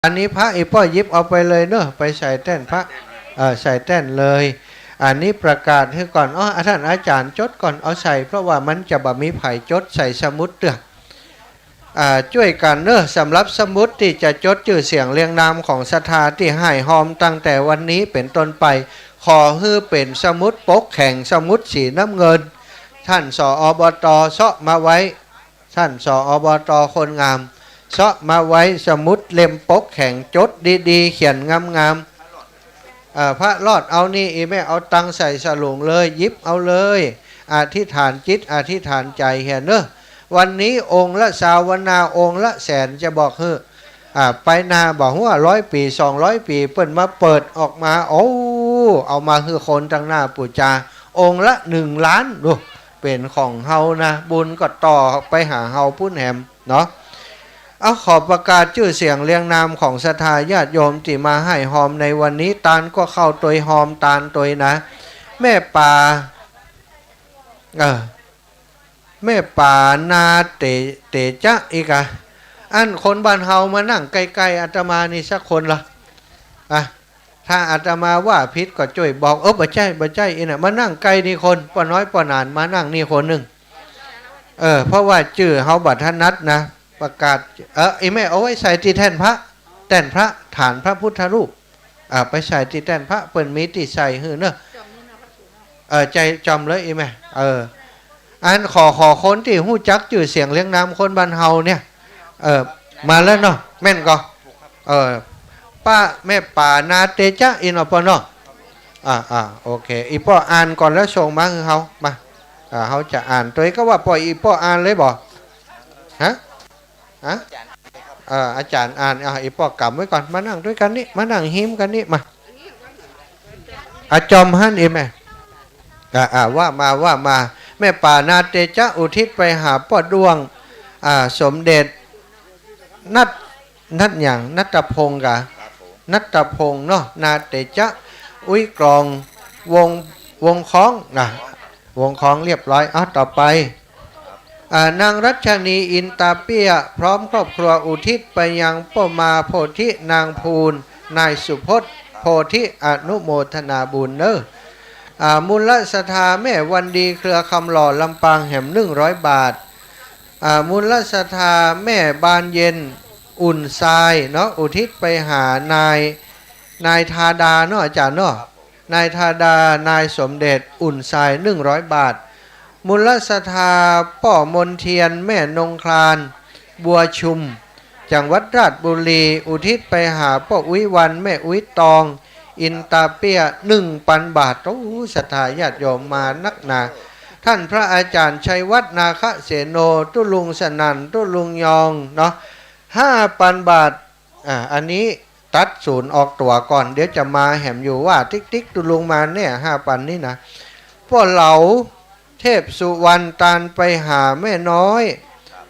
อันนี้พระอีป้อยิบเอาไปเลยเนอะไปใส่แต้นพระใส่แต้นเลยอันนี้ประกาศให้ก่อนท่านอาจารย์จดก่อนเอาใส่เพราะว่ามันจะบะมีไผ่จดใส่สมุดเด้อช่วยกันเนอะสำหรับสมุดที่จะจดชื่อเสียงเรียงนามของศรัทธาที่ให้หอมตั้งแต่วันนี้เป็นต้นไปขอฮือเป็นสมุดปกแข่งสมุดสีน้ำเงินท่านสอบต.เซาะมาไว้ท่านสอบต.คนงามเซาะมาไว้สมุดเล่มปกแข่งจดดีๆเขียนงามพระรอดเอานี่อีแม่เอาตังใส่สลุงเลยยิบเอาเลยอธิษฐานจิตอธิษฐานใจเห็นเนอะวันนี้องค์ละสาวนาองค์ละแสนจะบอกเฮ้ไปนาบอกว่า100 ปี200 ปีเปิ้นมาเปิดออกมาเอามาคือคนตั้งหน้าปูจาองค์ละ1 ล้านดูเป็นของเฮานะบุญก็ต่อไปหาเฮาพุ่นแหมเนาะขอประกาศชื่อเสียงเรียงนามของศรัทธาญาติโยมที่มาให้หอมในวันนี้ตาลก็เข้าตัวหอมตาลตัวนะแม่ป่าแม่ป่านาเตจะอีกอันคนบ้านเฮามานั่งใกล้ๆอาตมานี่สักคนละถ้าอาตมาว่าพิษก็ช่วยบอกบ่ใช่อีน่ะมานั่งใกล้นี่คนป้าน้อยป้านานมานั่งนี่คนหนึ่งเพราะว่าชื่อเฮาบัตรนัดนะประกาศไอ้แม่เอาไว้ใส่ที่แท่นพระฐานพระพุทธรูปไปใส่ที่แท่นพระเปิ่นมีที่ใส่หื้อเนอะใจจำเลยไอ้แม่อันขอคนที่หู้จักชื่อเสียงเลี้ยงน้ำคนบ้านเฮาเนี่ยมาแล้วเนาะแม่นก็ป้าแม่ป่านาเตจะอินอปเนาะโอเคอีป้ออ่านก่อนแล้วส่งมาคือเขามาเขาจะอ่านตัวก็ว่าปล่อยอีป้ออ่านเลยบอกฮะอาจารย์อ่านอีป้อกำไว้ก่อนมานั่งด้วยกันนี่มานั่งหิมกันนี่มาจอมฮั่นเอแม่ว่ามาแม่ป่านาเตจะอุทิศไปหาป้อดวงสมเด็จนัดอย่างนัตพงศ์นัตพงศ์เนาะนาเตจะอุ้ยกรองวงคล้องวงคล้องเรียบร้อยต่อไปนางรัชนีอินตาเปียพร้อมครอบครัวอุทิศไปยังป้มาโพธินางภูลนายสุพจน์โพธิอนุโมทนาบุญเนอมูลศรัทธาแม่วันดีเครือคำหล่อลำปางแห่ม100 บาทมูลศรัทธาแม่บานเย็นอุ่นทรายเนาะอุทิศไปหานายธาดาเนาะอาจารย์เนาะนายธาดานายสมเด็จอุ่นทราย100 บาทมูลศรัทธาป่อมนเทียนแม่นงคลานบัวชุมจังหวัดราชบุรีอุทิศไปหาป่ออุ้ยวันแม่อุ้ยตองอินตาเปีย1,000 บาทศรัทธาญาติโยมมานักหนาท่านพระอาจารย์ชัยวัฒนาคเสโนตุลุงสนันตุลุงยองเนาะ5,000 บาทอันนี้ตัดศูนย์ออกตัวก่อนเดี๋ยวจะมาแหมอยู่ว่าติ๊กตุลุงมาเนี่ย5,000นี่นะพวกเหลาเทพสุวรรณตาลไปหาแม่น้อย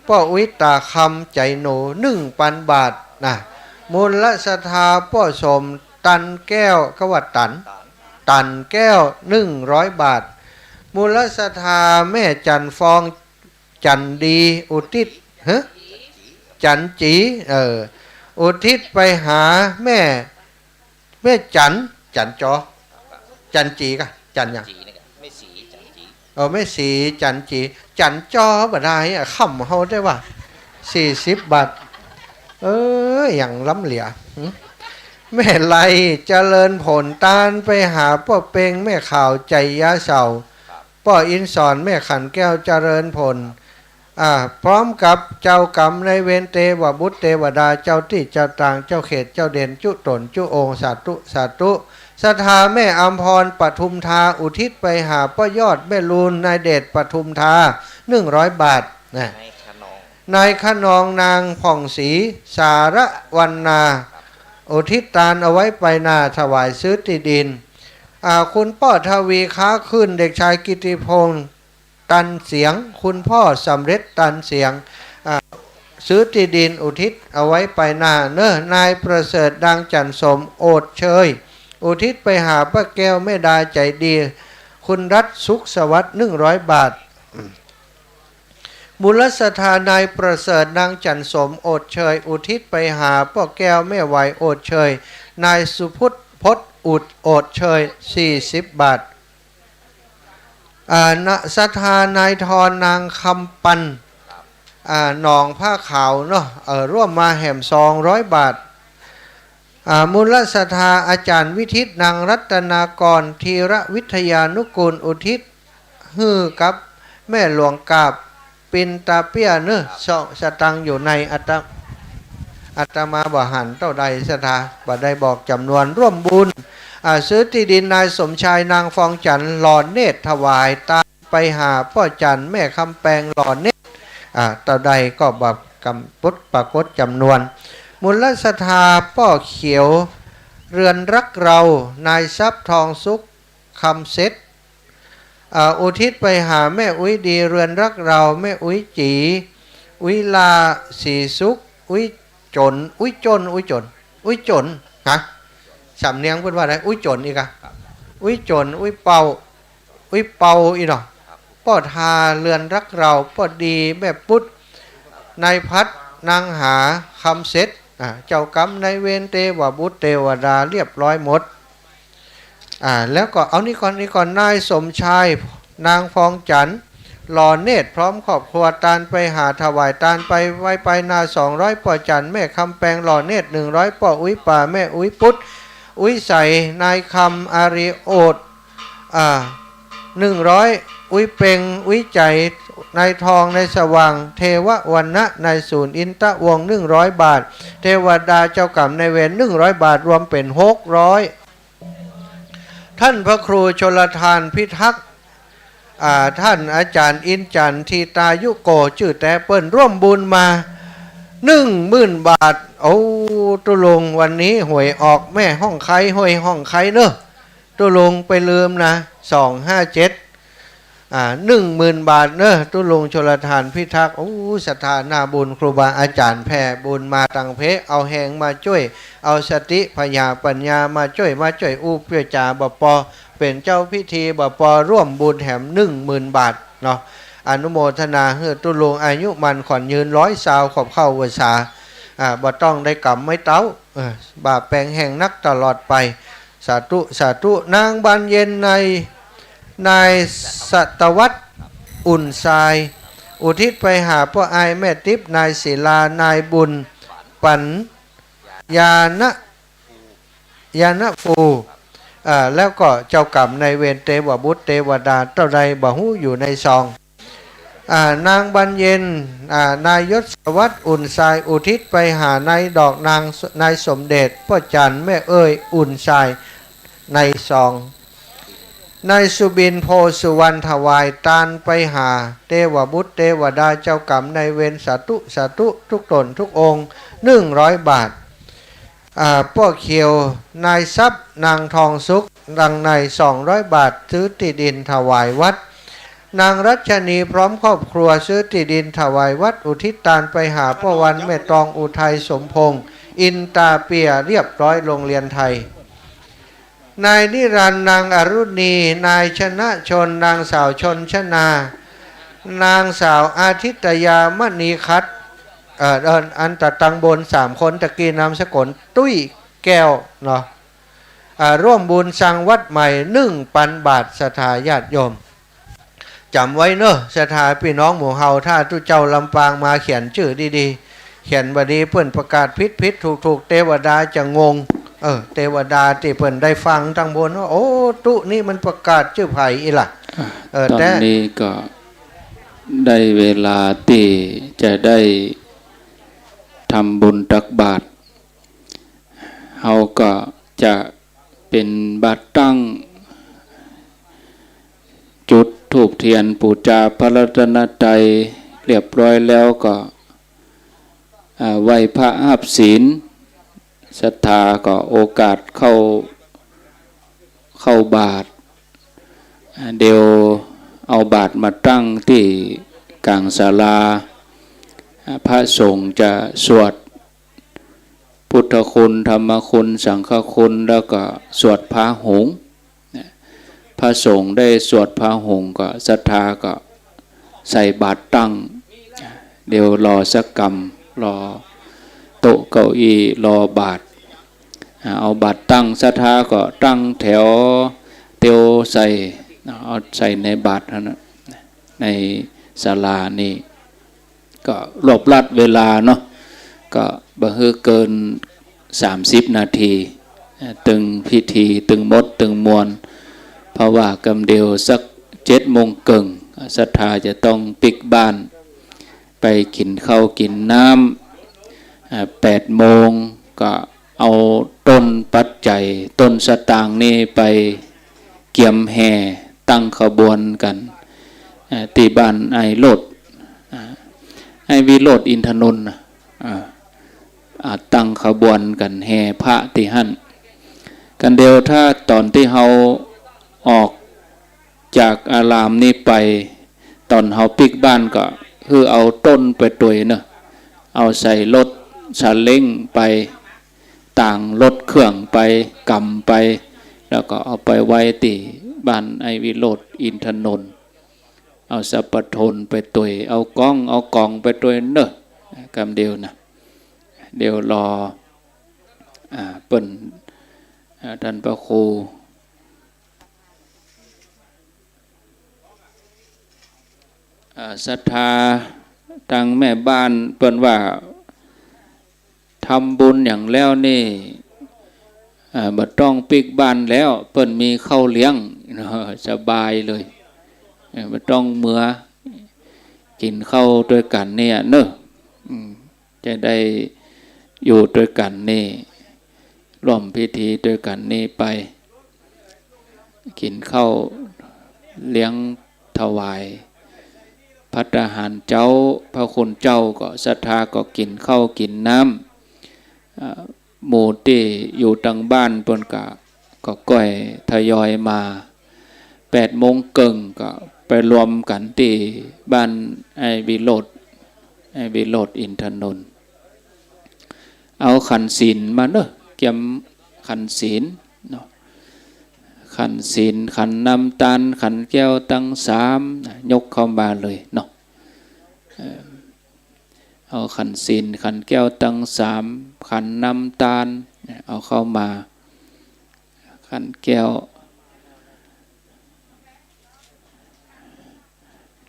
ป้อวิตาคำใจโหน1,000 บาทนะมูลศรัทธาป้อสมตันแก้วก็ว่าตันแก้ว100 บาทมูลศรัทธาแม่จันฟองจันดีอุทิศจันจีอุทิศไปหาแม่จันจอจันจีกะจันยังไม่สีจันจีจันจอบ่ได้ค่ำเฮาได้ว่า40 บาทอย่างล้ำเหลี่ยแม่ไลเจริญผลตาลไปหาป้อเปงแม่ข่าวใจยะเสาป้ออินสอนแม่ขันแก้วเจริญผลพร้อมกับเจ้ากรรมในเวรเทวบุตรเทวดาเจ้าที่เจ้าต่างเจ้าเขตเจ้าเด่นจุตนจุองค์สาธุศรัทธาแม่อัมพรปทุมทาอุทิศไปหาป้อยอดแม่ลูนนายเดชปทุมทา100 บาทนายขนองนางผ่องศรีสารวันนาอุทิศทานเอาไว้ไปนาถวายซื้อที่ดินคุณพ่อทวีค้าขึ้นเด็กชายกิติพงศ์ตันเสียงคุณพ่อสำเร็จตันเสียงซื้อที่ดินอุทิศเอาไว้ไปนาเนนายประเสริฐดังจันสมโอดเชยอุทิศไปหาป้าแก้วแม่ดาใจดีคุณรัตสุขสวัสดิ์100 บาท บุรสถานายประเสริฐนางจันสมโอดเชยอุทิศไปหาพ่อแก้วแม่ไหวโอดเชยนายสุพุทธพจน์อุดโอดเชย40 บาทณศรัทธานายทรนางคำปันหนองผ้าขาวเนาะร่วมมาแห่ม200 บาทมูลศรัทธาอาจารย์วิทิตนางรัตนากรธีระวิทยานุกูลอุทิศฮือกับแม่หลวงกาบปินตาเปียเนื้อสตังอยู่ในอัตมาบหันเต้าใดศรัทธาบ่ได้บอกจำนวนร่วมบุญซื้อที่ดินนายสมชายนางฟองจันทร์หล่อเนตรถวายตาไปหาพ่อจันทร์แม่คำแปงหล่อเนตรเต้าใดก็แบบกำปุดปรากฏจำนวนมูลศรัทธาพ่อเขียวเรือนรักเรานายทรัพย์ทองสุขคำเซ็ตอุทิศไปหาแม่อุ้ยดีเรือนรักเราแม่อุ้ยจีอุ้ยลาสีสุขอุ้ยจนอุ้ยจนอุ้ยจนอุ้ยจนฮะสำเนียงพูดว่าอะไรอุ้ยจนอีกอะอุ้ยจนอุ้ยเป่าอุ้ยเป่าอีเนาะป้อทาเรือนรักเราป้อดีแม่พุทธนายพัดนางหาคำเซ็ตเจ้ากรรมนายเวรเทวบุตรเทวดาเรียบร้อยหมดแล้วก็เอานี่ก่อนนายสมชายนางฟองจันทร์หล่อเนตรพร้อมครอบครัวตานไปหาถวายตานไปไว้ไปนา200ป่อจันทร์แม่คำแปงหล่อเนตร100ป่ออุ้ยป่าแม่อุ้ยพุทธอุ้ยใสนายคำอาริโอด100อุ้ยเปงอุ้ยใจนายทองนายสว่างเทววันนะนายศูนย์อินตะวง100 บาทเทวดาเจ้ากรรมนายเวร100 บาทรวมเป็น600ท่านพระครูชลทานพิทักษ์ท่านอาจารย์อินจันทีตายุโกชื่อแต่เปิ้นร่วมบุญมา10,000 บาทโอ้ตุลงวันนี้หวยออกแม่ห้องใครหวยห้องใครเนอะตุลงไปลืมนะ257 10,000 บาทเนอะตุลงชลทานพิทักษ์โอ้ศรัทธานาบุญครูบาอาจารย์แผ่บุญมาตังเพเอาแหงมาช่วยเอาสติพญาปัญญามาช่วยอู้เปียจ่าบปอเป็นเจ้าพิธีบปอร่วมบุญแถม10,000 บาทเนาะอนุโมทนาเฮือตุลงอายุมันขอนยืน100 สาวขอบเข้าเวสาบ่ต้องได้กำไม่เต้าบาปแปลงแห่งนักตลอดไปสาธุนางบานเย็นในนายสัตวัตอุ่นทรายอุทิศไปหาพ่ออายแม่ทิพย์นายศิลานายบุญปัญญาณฟูแล้วก็เจ้ากรรมนายเวรเทวบุตรเทวดาเท่าใดบ่ฮู้อยู่ในซองนางบานเย็นนายยศวัตอุ่นทรายอุทิศไปหานายดอกนายสมเด็จพ่อจันแม่เอ้ยอุ่นทรายในซองนายสุบินโพสุวรรณถวายตานไปหาเทวบุตรเทวดาเจ้ากรรมนายเวรสาธุทุกตนทุกองค์100 บาทป้อเขียวนายทรัพย์นางทองสุขดังใน200 บาทซื้อที่ดินถวายวัดนางรัชนีพร้อมครอบครัวซื้อที่ดินถวายวัดอุทิศทานไปหาพ่อวันแม่ตองอุทัยสมพงศ์อินตาเปียเรียบร้อยโรงเรียนไทยนายนิรันดร์นางอรุณีนายชนะชนนางสาวชนชนานางสาวอาทิตยามณีคัตอันตังบน3 คนตะกี้นามสกุลตุ้ยแก้วเนาะร่วมบุญสร้างวัดใหม่1,000 บาทศรัทธาญาติโยมจำไว้เนอะศรัทธาพี่น้องหมู่เฮาถ้าทุเจ้าลำปางมาเขียนชื่อดีๆเขียนบดีเพื่อนประกาศผิดถูกเทวดาจะงงเทวดาที่เพิ่นได้ฟังทั้งบนว่าโอ้ตุนี่มันประกาศชื่อไผ่อีล่ะตอนนี้ก็ได้เวลาที่จะได้ทำบุญตักบาตรเฮาก็จะเป็นบาตรตั้งจุดธูปเทียนบูชาพระรัตนตรัยเรียบร้อยแล้วก็ไหว้พระอาบศีลศรัทธาก็โอกาสเข้าบาตรเดี๋ยวเอาบาตรมาตั้งที่กลางศาลาพระสงฆ์จะสวดพุทธคุณธรรมคุณสังฆคุณแล้วก็สวดพระหงส์พระสงฆ์ได้สวดพระหงส์ก็ศรัทธาก็ใส่บาตรตั้ง เดี๋ยวรอสักกรรมรอโต๊ะเก้าอี้รอบาทเอาบาทตั้งศรัทธาก็ตั้งแถวเตียวใส่เอาใส่ในบาทนะในศาลานี่ก็รวบรัดเวลาเนาะก็บ่ฮือเกิน30 นาทีตึงพิธีตึงมดตึงมวลเพราะว่ากำเดียวสัก7 โมงครึ่งศรัทธาจะต้องปิกบ้านไปกินข้าวกินน้ำ8 โมงก็เอาต้นปัจจัยต้นสตางค์นี่ไปเกี่ยมแห่ตั้งขบวนกันที่บ้านไอโลดไอวิโรธอินทนนท์ตั้งขบวนกันแห่พระที่หั่นกันเดียวถ้าตอนที่เฮาออกจากอารามนี้ไปตอนเฮาปิกบ้านก็คือเอาต้นไปตัวยเนอะเอาใส่รถซาเล้งไปต่างรถเครื่องไปกำไปแล้วก็เอาไปไว้ที่บ้านไอวิโรธอินทนนท์เอาสัพพทนไปตัวยเอากล่องไปตัวยเนอะกำเดียวนะเดี๋ยวรอเปิ้นท่านพระครูศรัทธาทางแม่บ้านเปิ้นว่าทำบุญอย่างแล้วนี่บ่ต้องปิกบ้านแล้วเปิ้นมีข้าวเลี้ยงสบายเลยบ่ต้องเมื่อกินข้าวด้วยกันเนี่ยเนอะจะได้อยู่ด้วยกันนี่ร่วมพิธีด้วยกันนี่ไปกินข้าวเลี้ยงถวายภัตตาหารเจ้าพระคุณเจ้าก็ศรัทธาก็กินข้าวกินน้ำหมู่ที่อยู่ทางบ้านเพิ่นก็ก้อยทยอยมา8 โมงครึ่งก็ไปรวมกันที่บ้านไอวิโรธอินทนนท์เอาขันศีลมาเนอะเกี่ยมขันศีลเนาะขันศีลขันน้ำตาลขันแก้วตั้ง3ยกเข้ามาเลยเนาะเอาขันศีลขันแก้วตั้ง3ขันน้ำตาลเอาเข้ามาขันแก้ว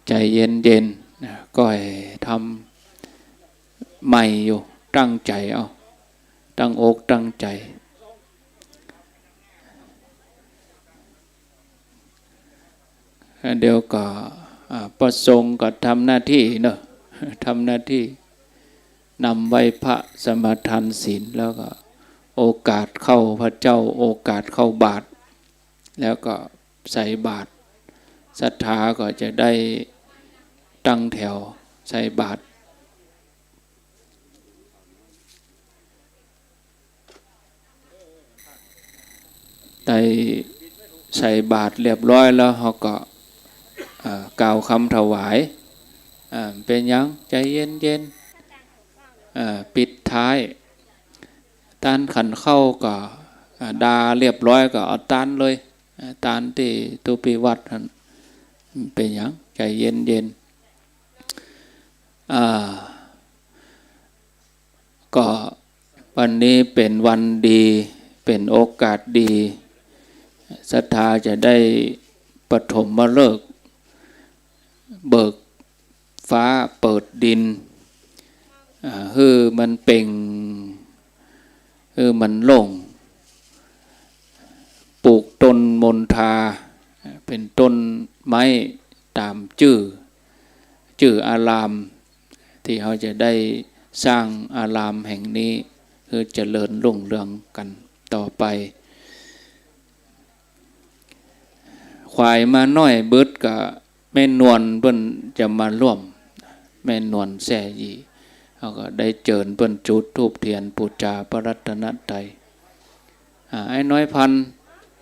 ใจเย็นๆก็ให้ทำใหม่อยู่ตั้งใจเอาตั้งอกตั้งใจเดี๋ยวก็ประสงค์ก็ทำหน้าที่เนอะทำหน้าที่นำไหว้พระสมาทานศีลแล้วก็โอกาสเข้าพระเจ้าโอกาสเข้าบาตรแล้วก็ใส่บาตรศรัทธาก็จะได้ตั้งแถวใส่บาตรได้ใส่บาตรเรียบร้อยแล้วเขาก็กล่าวคำถวายเป็นยังใจเย็นๆปิดท้ายตานขันเข้าก็ดาเรียบร้อยก็เอาตานเลยตานที่ตุปิวัดเป็นยังใจเย็นก็วันนี้เป็นวันดีเป็นโอกาสดีศรัทธาจะได้ปฐมฤกษ์เบิกฟ้าเปิดดินคือมันเป่งคือมันโล่งปลูกต้นมณฑาเป็นต้นไม้ตามชื่ออารามที่เขาจะได้สร้างอารามแห่งนี้คือเจริญรุ่งเรืองกันต่อไปควายมาน้อยเบิดกับแม่นวลเพิ่นจะมาร่วมแม่นวลแซ่ยีเขาก็ได้เจิญเพิ่นจุดธูปเทียนปูชาพระรัตนตรัยไอ้น้อยพัน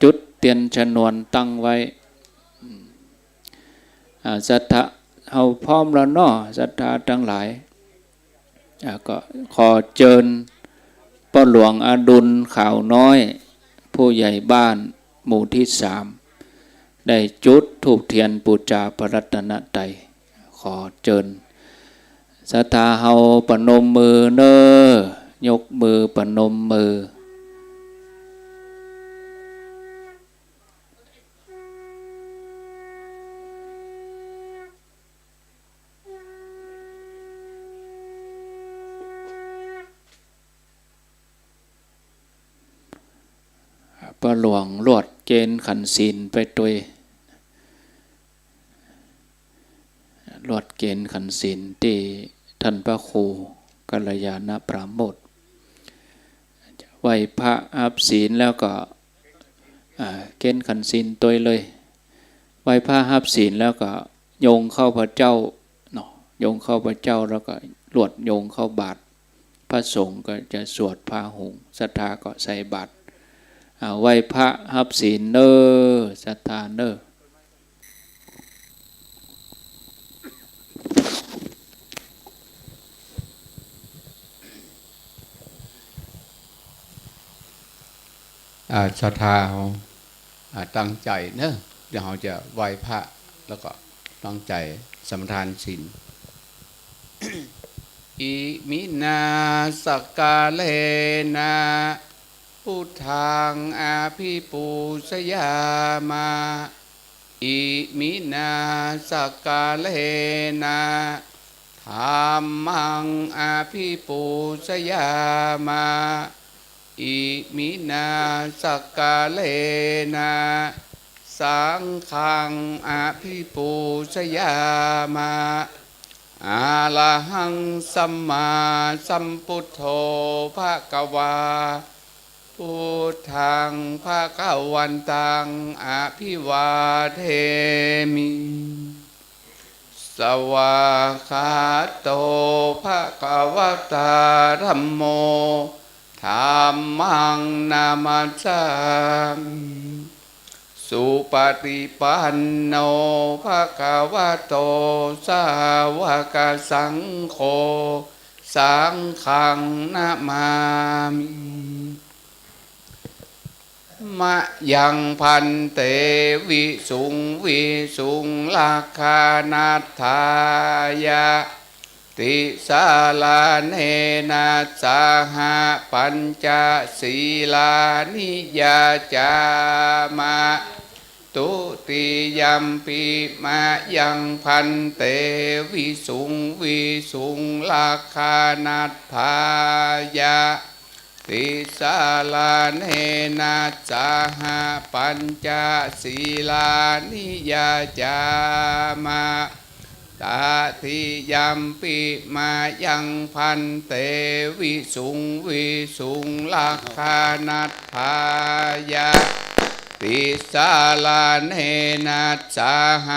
จุดเทียนชนวนตั้งไว้ศรัทธาเฮาพร้อมแล้วเนาะศรัทธาทั้งหลายก็ขอเจิญพ่อหลวงอดุลข่าวน้อยผู้ใหญ่บ้านหมู่ที่3ได้จุดธูปเทียนบูชาพระรัตนตรัยขอเจิญ ศรัทธาเฮาปนมมือเน้อยกมือปนมมือประหลวงลวดเกณฑ์ขันศีลไปตัวยลวดเกณฑ์ขันศีลที่ท่านพระครูกัลยาณปราโมทย์ไหวพระอาบศีลแล้วก็เกณฑ์ขันศีลตัวเลยไหวพระอาบศีลแล้วก็โยงเข้าพระเจ้าเนาะโยงเข้าพระเจ้าแล้วก็ลวดโยงเข้าบาตรพระสงฆ์ก็จะสวดพาหุงศรัทธาก็ใส่บาตรไหวพระอาบศีลเนอศรัทธาเนอศรัทธาตั้งใจเนอะเดี๋ยวเราจะไหว้พระแล้วก็ตั้งใจสมทานศีล อิมินาสกกาเลนะพุทธังอาภิปูชยามาอิมินาสกกาเลนะธัมมังอาภิปูชยามาอิมินาสกกาเลนะสังฆังอาภิปูชยามาอะระหังสัมมาสัมพุทโธภะคะวาพุทธังภะคะวันตังอะภิวาเทมิสวากขาโตภะคะวะตาธัมโมธัมมังนามัสสามิสุปฏิปันโนภะคะวะโตสาวกสังโฆสังฆังนะมามิมะยังพันเตวิสุงวิสุงลักขานัฏฐายะติสาลาเนนะสหปัญจศีลานิยาจามะตุติยัมปิมะยังพันเตวิสุงวิสุงลักขานัฏฐายะติสาลาเนนะสหปัญจศีลานิยาจามะตาทิยัมปิมายังพันเตวิสุงวิสุงลักขานัฏฐายะติสาลาเนนะสห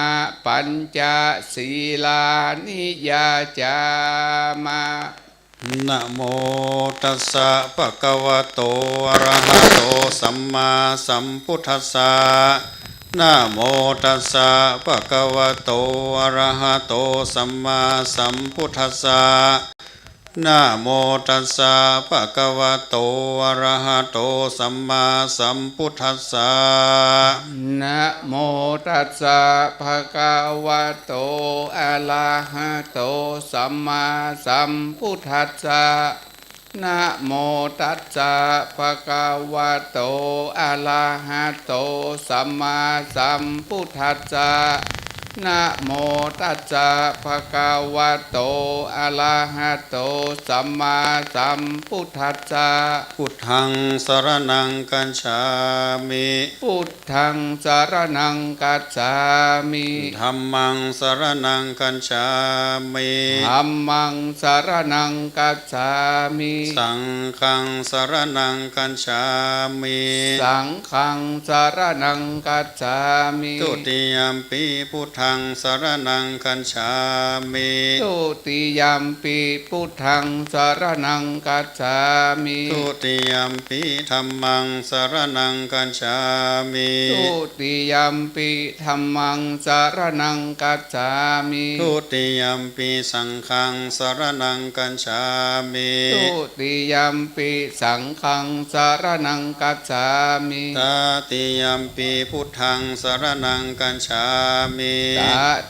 ปัญจศีลานิยาจามะนะโมตัสสะภะคะวะโตอะระหะโตสัมมาสัมพุทธัสสะนะโมตัสสะภะคะวะโตอะระหะโตสัมมาสัมพุทธัสสะนะโมตัสสะภะคะวะโตอะระหะโตสัมมาสัมพุทธัสสะนะโมตัสสะภะคะวะโตอะระหะโตสัมมาสัมพุทธัสสะนะโมตัสสะภะคะวะโตอะระหะโตสัมมาสัมพุทธัสสะนะโมตัสสะภะคะวะโตอะระหะโตสัมมาสัมพุทธัสสะพุทธังสรณังกัจฉามิพุทธังสรณังกัจฉามิธัมมังสรณังกัจฉามิธัมมังสรณังกัจฉามิสังฆังสรณังกัจฉามิสังฆังสรณังกัจฉามิตุติยัมปิพุทธังสรณังกัจฉามิตุติยัมปิพุทธังสรณังกัจฉามิตุติยัมปิธัมมังสรณังกัจฉามิตุติยัมปิธัมมังสรณังกัจฉามิตุติยัมปิสังฆังสรณังกัจฉามิตุติยัมปิสังฆังสรณังกัจฉามิตติยัมปิพุทธังสรณังกัจฉามิต ต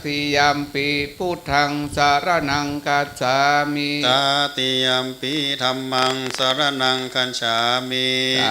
ติยัมปิพุทธังสารนังกัจฉามิ ตาติยัมปิธัมมังสรณังคัจฉามิ ต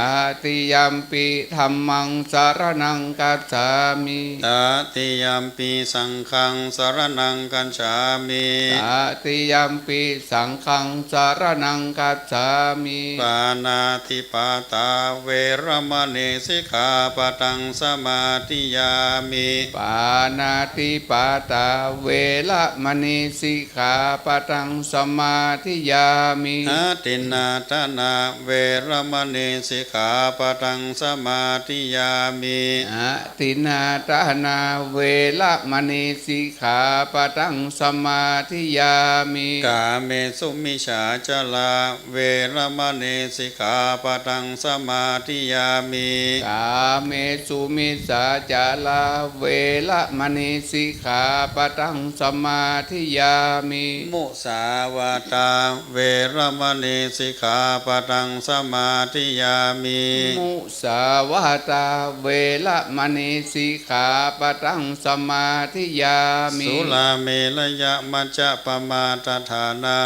ติยัมปิธัมมังสารนังกัจฉามิ ตาติยัมปิสังฆังสรณังคัจฉามิ ตติยัมปิสังฆังสารนังกัจฉามิ ปานาติปาตาเวรมณีสิกขาปะทังสมาธิยามิ ปานาติปาตาเวละมณีสิกขาปะทังสมาธิยามิ อาตินนาทนาเวรมณีสิกขาปะทังสมาธิยามิ อะตินาทานาเวละมณีสิกขาปะทังสมาธิยามิ กาเมสุมิฉาจลาเวรมณีสิกขาปะทังสมาธิยามิ กาเมสุมิสาจาลาเวละมณีสิกขาปะทังสมาธิยามิ มุสาวาตาเวรมณีสิกขาปะทังสมาธิยามิ มุสาวาตาเวละมณีสิกขาปะทังสมาธิยามิ สุลาเมลยะมัจจะปมาตฐานา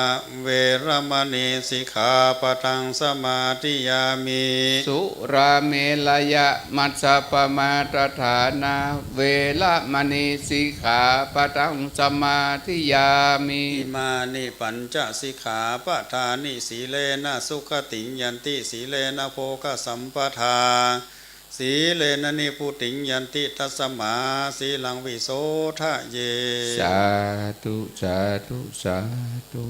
เวรมณีสิกขาปะทังสมาธิยามิ สุราเมลยะมัสสะปมาตฐานาเวละมณีสิกขาปะทังสมาธิยามิ อิมานิปัญจสิกขาปะทานิสีเลนะสุขติงยันติสีเลนะโภคสัมปทาสีเลนะนิพุติงยันติทัสสมาสีลังวิโสทะเย สาธุสาธุสาธุ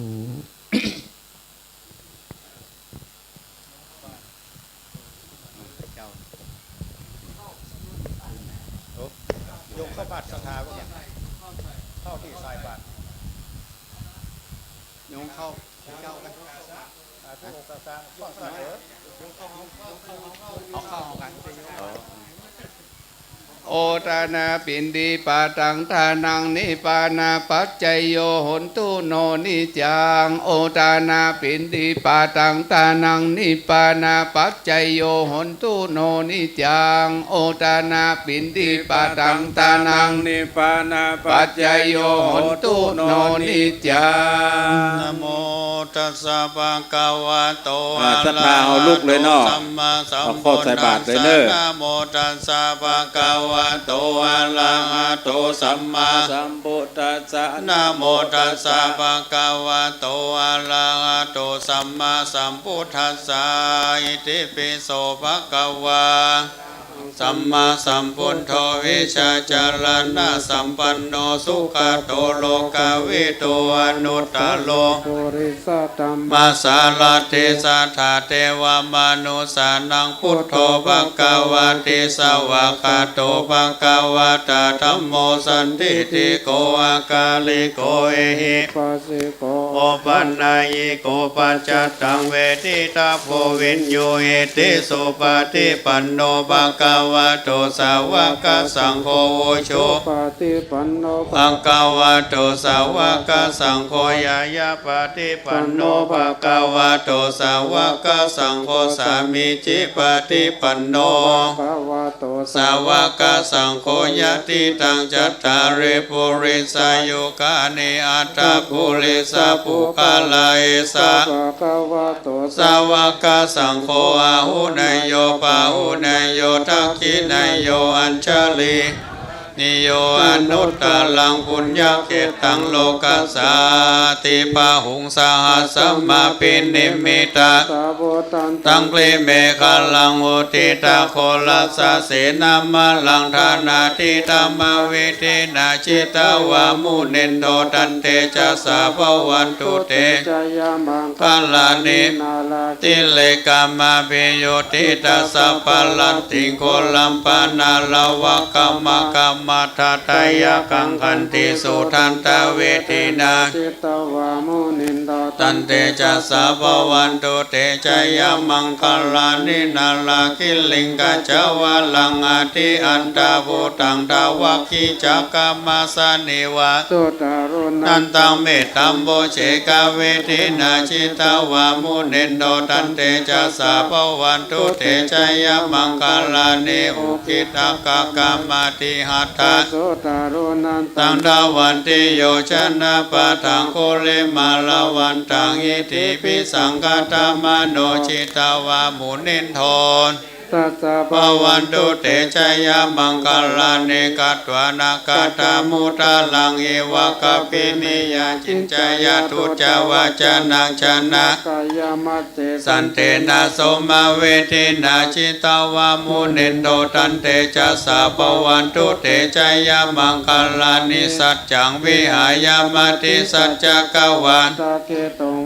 ยกเข้าบาทสถาว่าเข้าที่สายบาทโยงเข้าเข้ากันทุกองค์ต่างๆข้อเสนอเอาเข้ากันโอตานาปินดีปาตังทานังนิปานาปัจจัยโยหนตุโนนิจังโอตานาปินดีปาตังทานังนิปานาปัจจัยโยหนตุโนนิจังโอตานาปินดีปาตังทานังนิปานาปัจจัยโยหนตุโนนิจัง นะโมตัสสะภะคะวะโต ศรัทธาเอาลูกเลยเนาะ สัมมาสัม เอา พุ ข้อ ท ใส่ ธั บา ส ตรเลย สะ เด้อ นะโมตัสสะภะคะวะโตอะระหะโตสัมมา สัมพุทธัสสะ นะโมตัสสะภะคะวะโตอะระหะโตสัมมาสัมพุทธัสสะอิติปิโสภะคะวะสัมมาสัมพุทโธวิชาจารณะสัมปันโนสุขโตโลกาวิโตอนุตตโล มาสาลเทสาธาเทวมนุสานังพุทโธภควาติสวะคาโตภควาตาธัมโมสันติติโกอากาลิโกเอหิโอปันนายโกปัจจตังเวทิตาโพวินโยเอติสุปฏิปันโนภควาโตสาวกสังโฆโอโชภควาโตสาวกสังโฆยายาปฏิปันโนภควาโตสาวกสังโฆสามิจิปฏิปันโนสาวกสังโฆยติตังจัตตาริปุริสายุกานิอัตตปุริสาปุคาลาเอสาสาวกสังโฆอาหุนยโยปาหุนยโยทักขินยโยอัญชลีนิโยอนุตตลังปุญญเกตังโลกัสสาติปะหุงสหัสสัมมาปินิมิตาตังเกลเมฆาลังอุทิตาโคลัสสะเสนามาลังธานาทิตามวิธินาชิตาวามุนินโดตันเตจะสาภวันตุเตกาลานิติเลกามาปิโยติตาสัพพลันติโคลัมปานาลาวะกรรมกรรมทัตยากังคันติสุทันตเวทินาตันเตจะสาภวันตุเตจยมังคลานินาลาคิลิงกัจจวะลังอาทิอันตาภูตังทาวะคิจักามาสนิวะนันตังเมตตัมโบเชกาเวทินาชิตาวามุนินโดตันเตจะสาภวันตุเตจยมังคลานิอุคิตากากามาติหัต ทาตังดาวันติโยชนะปะทังโคลิมาลาวันตังอิติปิสังกตามโนชิตาวามุนินทนปวันตุเตชะยามังคลาเนกัตวานาคาตามุตาลังเอวะกปินิยาจินจายาทุจาวาจานังชนะสันเตนะโสมาเวทินาชิตาวามุนินโตตันเตชะสาปวันตุเตชะยามังคลานิสัจจังวิหายามติสัจจกวัน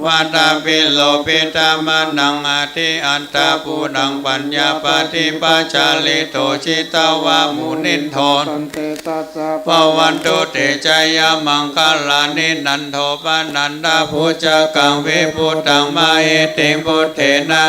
วัตาปิโลปิตามานังอาทิอันตาปูนังปัญญาปฏิปัจจาลิโตชิตาวามุนินโทนปวันตุเตชะยามังคลานินันโทปนันดาภูจกังวิพุตังมาเอติพุทเทนะ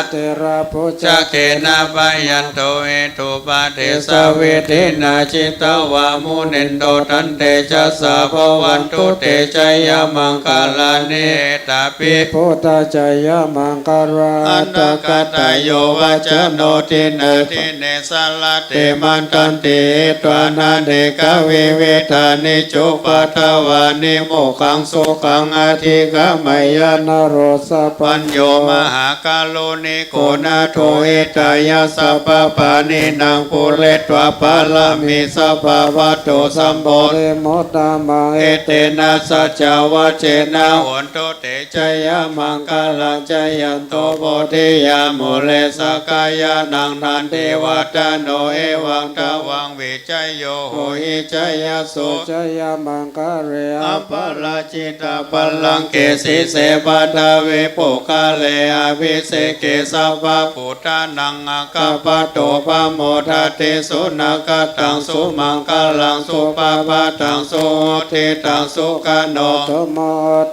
จักเขนะปยันโตเอตุปะเทสเวทินาชิตาวามุนินโตตันเตชะสาปวันตุเตชะยามังคลานิตาปิพุทธจยมังคาราอันตกตโยวัจโนทินาทิเนสลาเตมันตันติตวานาเดกเวเวทานิจุปัตวานิโมขังสุขังอธิกามยานโรสปัญโยมหากาโลนิโกนาโทเอตายาสัพปานินางปุเรตวะปาลามิสัพพวัตโตสัมโพธิโมตตามังเอเตนะสัจจาวะเจนะโหนโตเตชะยามังคลังจยันโตโพธิยามุเลสกายานังนันเทวตาโนเอวังตาวังวิจัยโยโหหิจยโสจยมังคาเรอัปปราชิตาปัลลังเกสิเสปทาเวปุคาเลอภิเสเกสัพพพุทธานังอากาปโตปโมทัตติสุนักตังสุมังคลังสุปปะตังสุทิตังสุกโนโตโม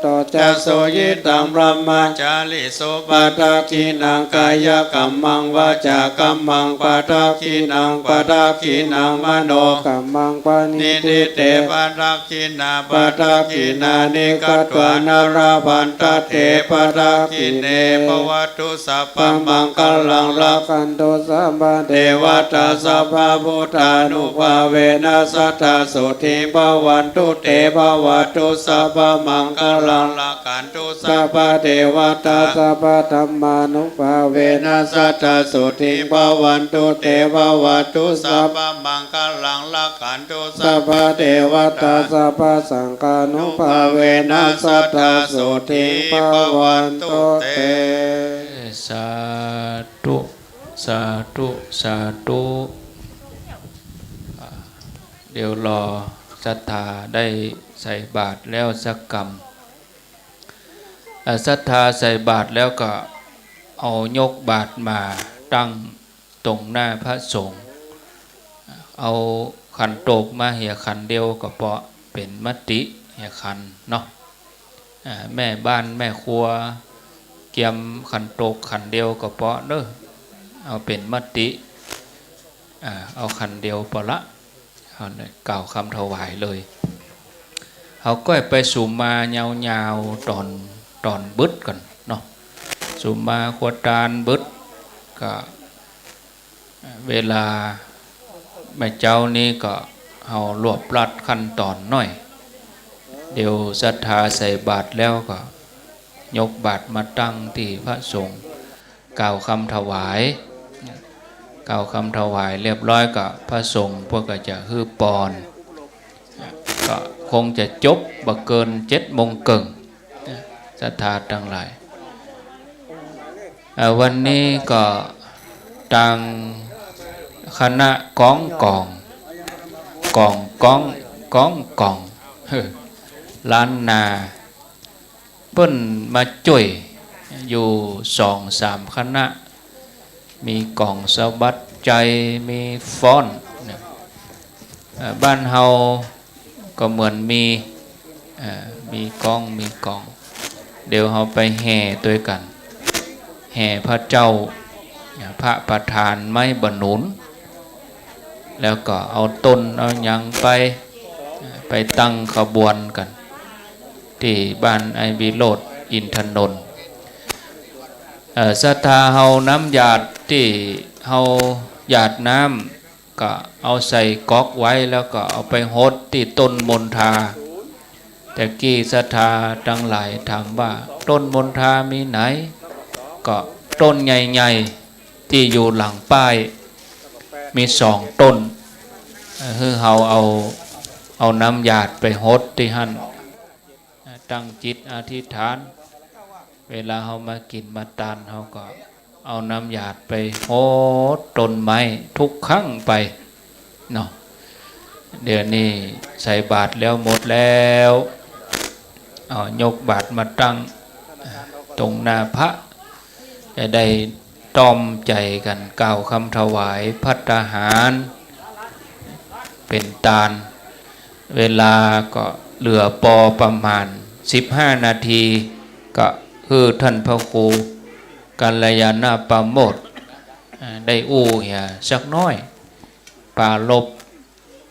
โตจัสโสยิตังบรมมจาริสุปทักขินังกายกัมมังวาจากัมมังปทักขินังปทักขินังมโนกัมมังปณิทิเตปทักขินาปทักขินานิกัตวานาราพันตเตปทักขิเนปวัตตุสัพพมังคลังรักขันโตสัมมาเทวตาสัพพพุทธานุภาเวนัสสทธาสุทิภวันตุเตภวัตตุสัพพมังคลังรักขันโตสัพพเทวตาสัพพธัมมานุภาเวนัสสทธาสุทิภวันตุเตภวัตตุสัพพมังคลังรักขันโตสัพพเทวตาสัพพสังฆานุภาเวนัสสทธาสุทิภวันตุเตสาธุสาธุสาธุเดี๋ยวรอศรัทธาได้ใส่บาตรแล้วสักกรรมศรัทธาใส่บาตรแล้วก็เอายกบาตรมาตั้งตรงหน้าพระสงฆ์เอาขันโตกมาเหี่ยขันเดียวก็เพราะเป็นมติเหี่ยขันเนาะแม่บ้านแม่ครัวเกียมขันโตกขันเดียวก็เพราะเด้อเอาเป็นมติเอาขันเดียวพอละเอาเลยกล่าวคำถวายเลยเขาก็ไปสู่มายาวๆตอนบึดกันเนาะสู่มาขวดตาลบึดก็เวลาแม่เจ้านี่ก็เอารวบรัดขั้นตอนหน่อยเดี๋ยวศรัทธาใส่บาตรแล้วก็ยกบาตรมาตั้งที่พระสงฆ์กล่าวคำถวายกล่าวคำถวายเรียบร้อยกับพระสงฆ์พวกก็จะฮือปอนก็คงจะจบบ่เกิน7 โมงครึ่งศรัทธาทั้งหลายวันนี้ก็ต่างคณะกองล้านนาเพิ่นมาจ่วยอยู่2-3 คณะมีกล่องสบัดใจมีฟ้อนบ้านเฮาก็เหมือนมีกล้องเดี๋ยวเฮาไปแห่ด้วยกันแห่พระเจ้าพระประธานไม้บรรนุนแล้วก็เอาต้นเอาหยังไปตั้งขบวนกันที่บ้านไอบิโรดอินทนนท์ศรัทธาเฮาน้ำหยาดที่เฮาหยาดน้ ก็เอาใส่ก๊อกไว้แล้วก็เอาไปหดที่ต้นมณฑาแต่กี้ศรัทธาทั้งหลายถามว่าต้นมณฑามีไหนก็ต้นใหญ่ๆที่อยู่หลังป้ายมี2 ต้นคือเอาน้ำหยาดไปหดที่หั่นตั้งจิตอธิษฐานเวลาเขามากินมาทานเขาก็เอาน้ำหยาดไปโหดต้นไม้ทุกครั้งไปเนาะเดี๋ยวนี้ใส่บาตรแล้วหมดแล้วเอายกบาตรมาตั้งตรงหน้าพระจะได้ต้อมใจกันกล่าวคำถวายภัตตาหารเป็นตาลเวลาก็เหลือปอประมาณ15 นาทีก็คือท่านพระครูกัลยาณปราโมทย์ได้เหี่ยสักน้อยปราลบ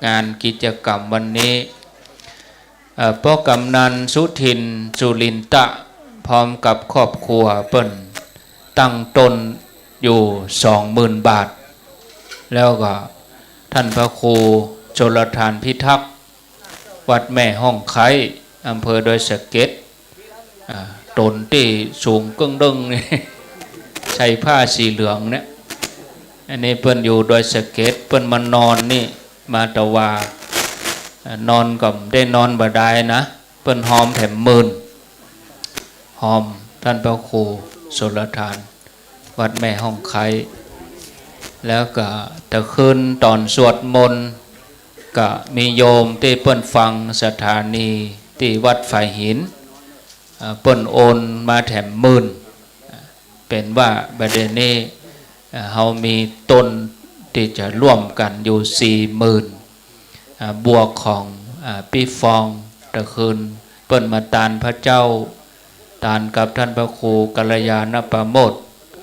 งานกิจกรรมวันนี้พ่อกำนันสุทินสุรินตะพร้อมกับครอบครัวเปิ้นตั้งตนอยู่ 20,000 บาทแล้วก็ท่านพระครูชลทานพิทักษ์วัดแม่ห้องไคอำเภอดอยสะเก็ดตนที่สูงกึ่งดึงนี่ ใส่ผ้าสีเหลืองเนี่ยอันนี้เปิ้นอยู่ดอยสะเก็ดเปิ้นมานอนนี่มาตะวานอนกับได้นอนบ่ได้นะเปิ้นหอมแถมมื่นหอมท่านพระครูชลทานวัดแม่ห้องไคแล้วก็ตะคืนตอนสวดมนต์ก็มีโยมที่เปิ้นฟังสถานีที่วัดฝ่ายหินเปิ้นโอนมาแถมมื่นเป็นว่าประเด็นนี้เฮามีต้นที่จะร่วมกันอยู่40,000บวกของปีฟองตะคืนเปิ้นมาตานพระเจ้าตานกับท่านพระครูกัลยาณปราโมทย์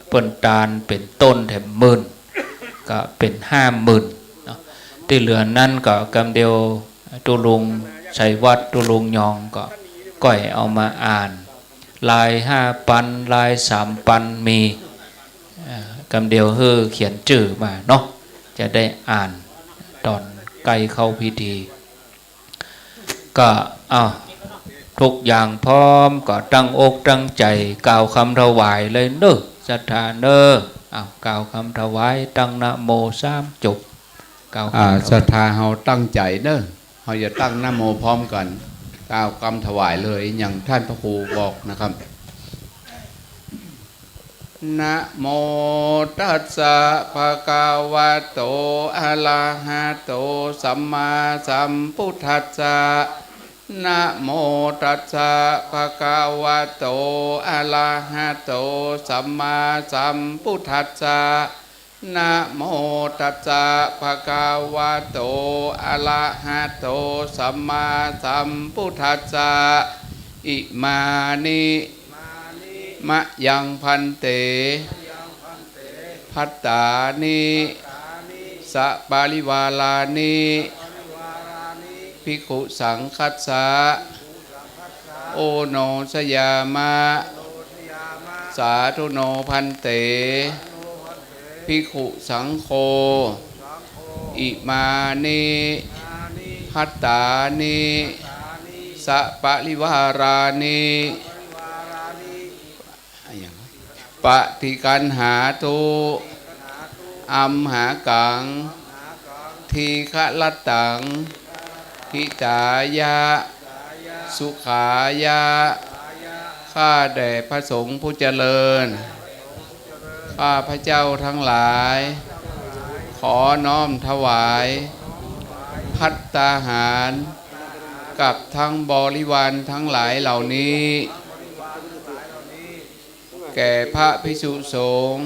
เปิ้นตานเป็นต้นแถมมื่นก็เป็น50,000ที่เหลือนั่นก็กำเดียวตุลุงชัยวัดตุลุงยองก็ก้อยเอามาอ่านลาย5 ปันลาย3 ปันมีกำเดียวเขียนชื่อมาเนาะจะได้อ่านตอนใกล้เข้าพิธีก็ทุกอย่างพร้อมก็ตั้งอกตั้งใจกล่าวคำถวายเลยเนอะศรัทธาเนอะกล่าวคำถวายตั้งนะโม3 จบกล่าวศรัทธาเฮาตั้งใจเนอะเฮาจะตั้งนะโมพร้อมกันกล่าวคำถวายเลยอย่างท่านพระครูบอกนะครับนะโมตัสสะภะคะวะโตอะระหะโตสัมมาสัมพุทธัสสะนะโมตัสสะภะคะวะโตอะระหะโตสัมมาสัมพุทธัสสะนะโมตัสสะภะคะวะโตอะระหะโตสัมมาสัมพุทธัสสะอิมานิมะยังพันเตพัตตานิสะปาริวาลานิภิกขุสังคัสสะโอโนสยามะสาธุโนพันเตภิกขุสังโฆอิมานิพัตตานิสะปาริวารานิปฏิกันหาตุอัมหากังทีฆะลัตตังหิตายะสุขายะข้าแด่พระสงฆ์ผู้เจริญข้าพระเจ้าทั้งหลายขอน้อมถวายภัตตาหารกับทั้งบริวารทั้งหลายเหล่านี้แก่พระภิกษุสงฆ์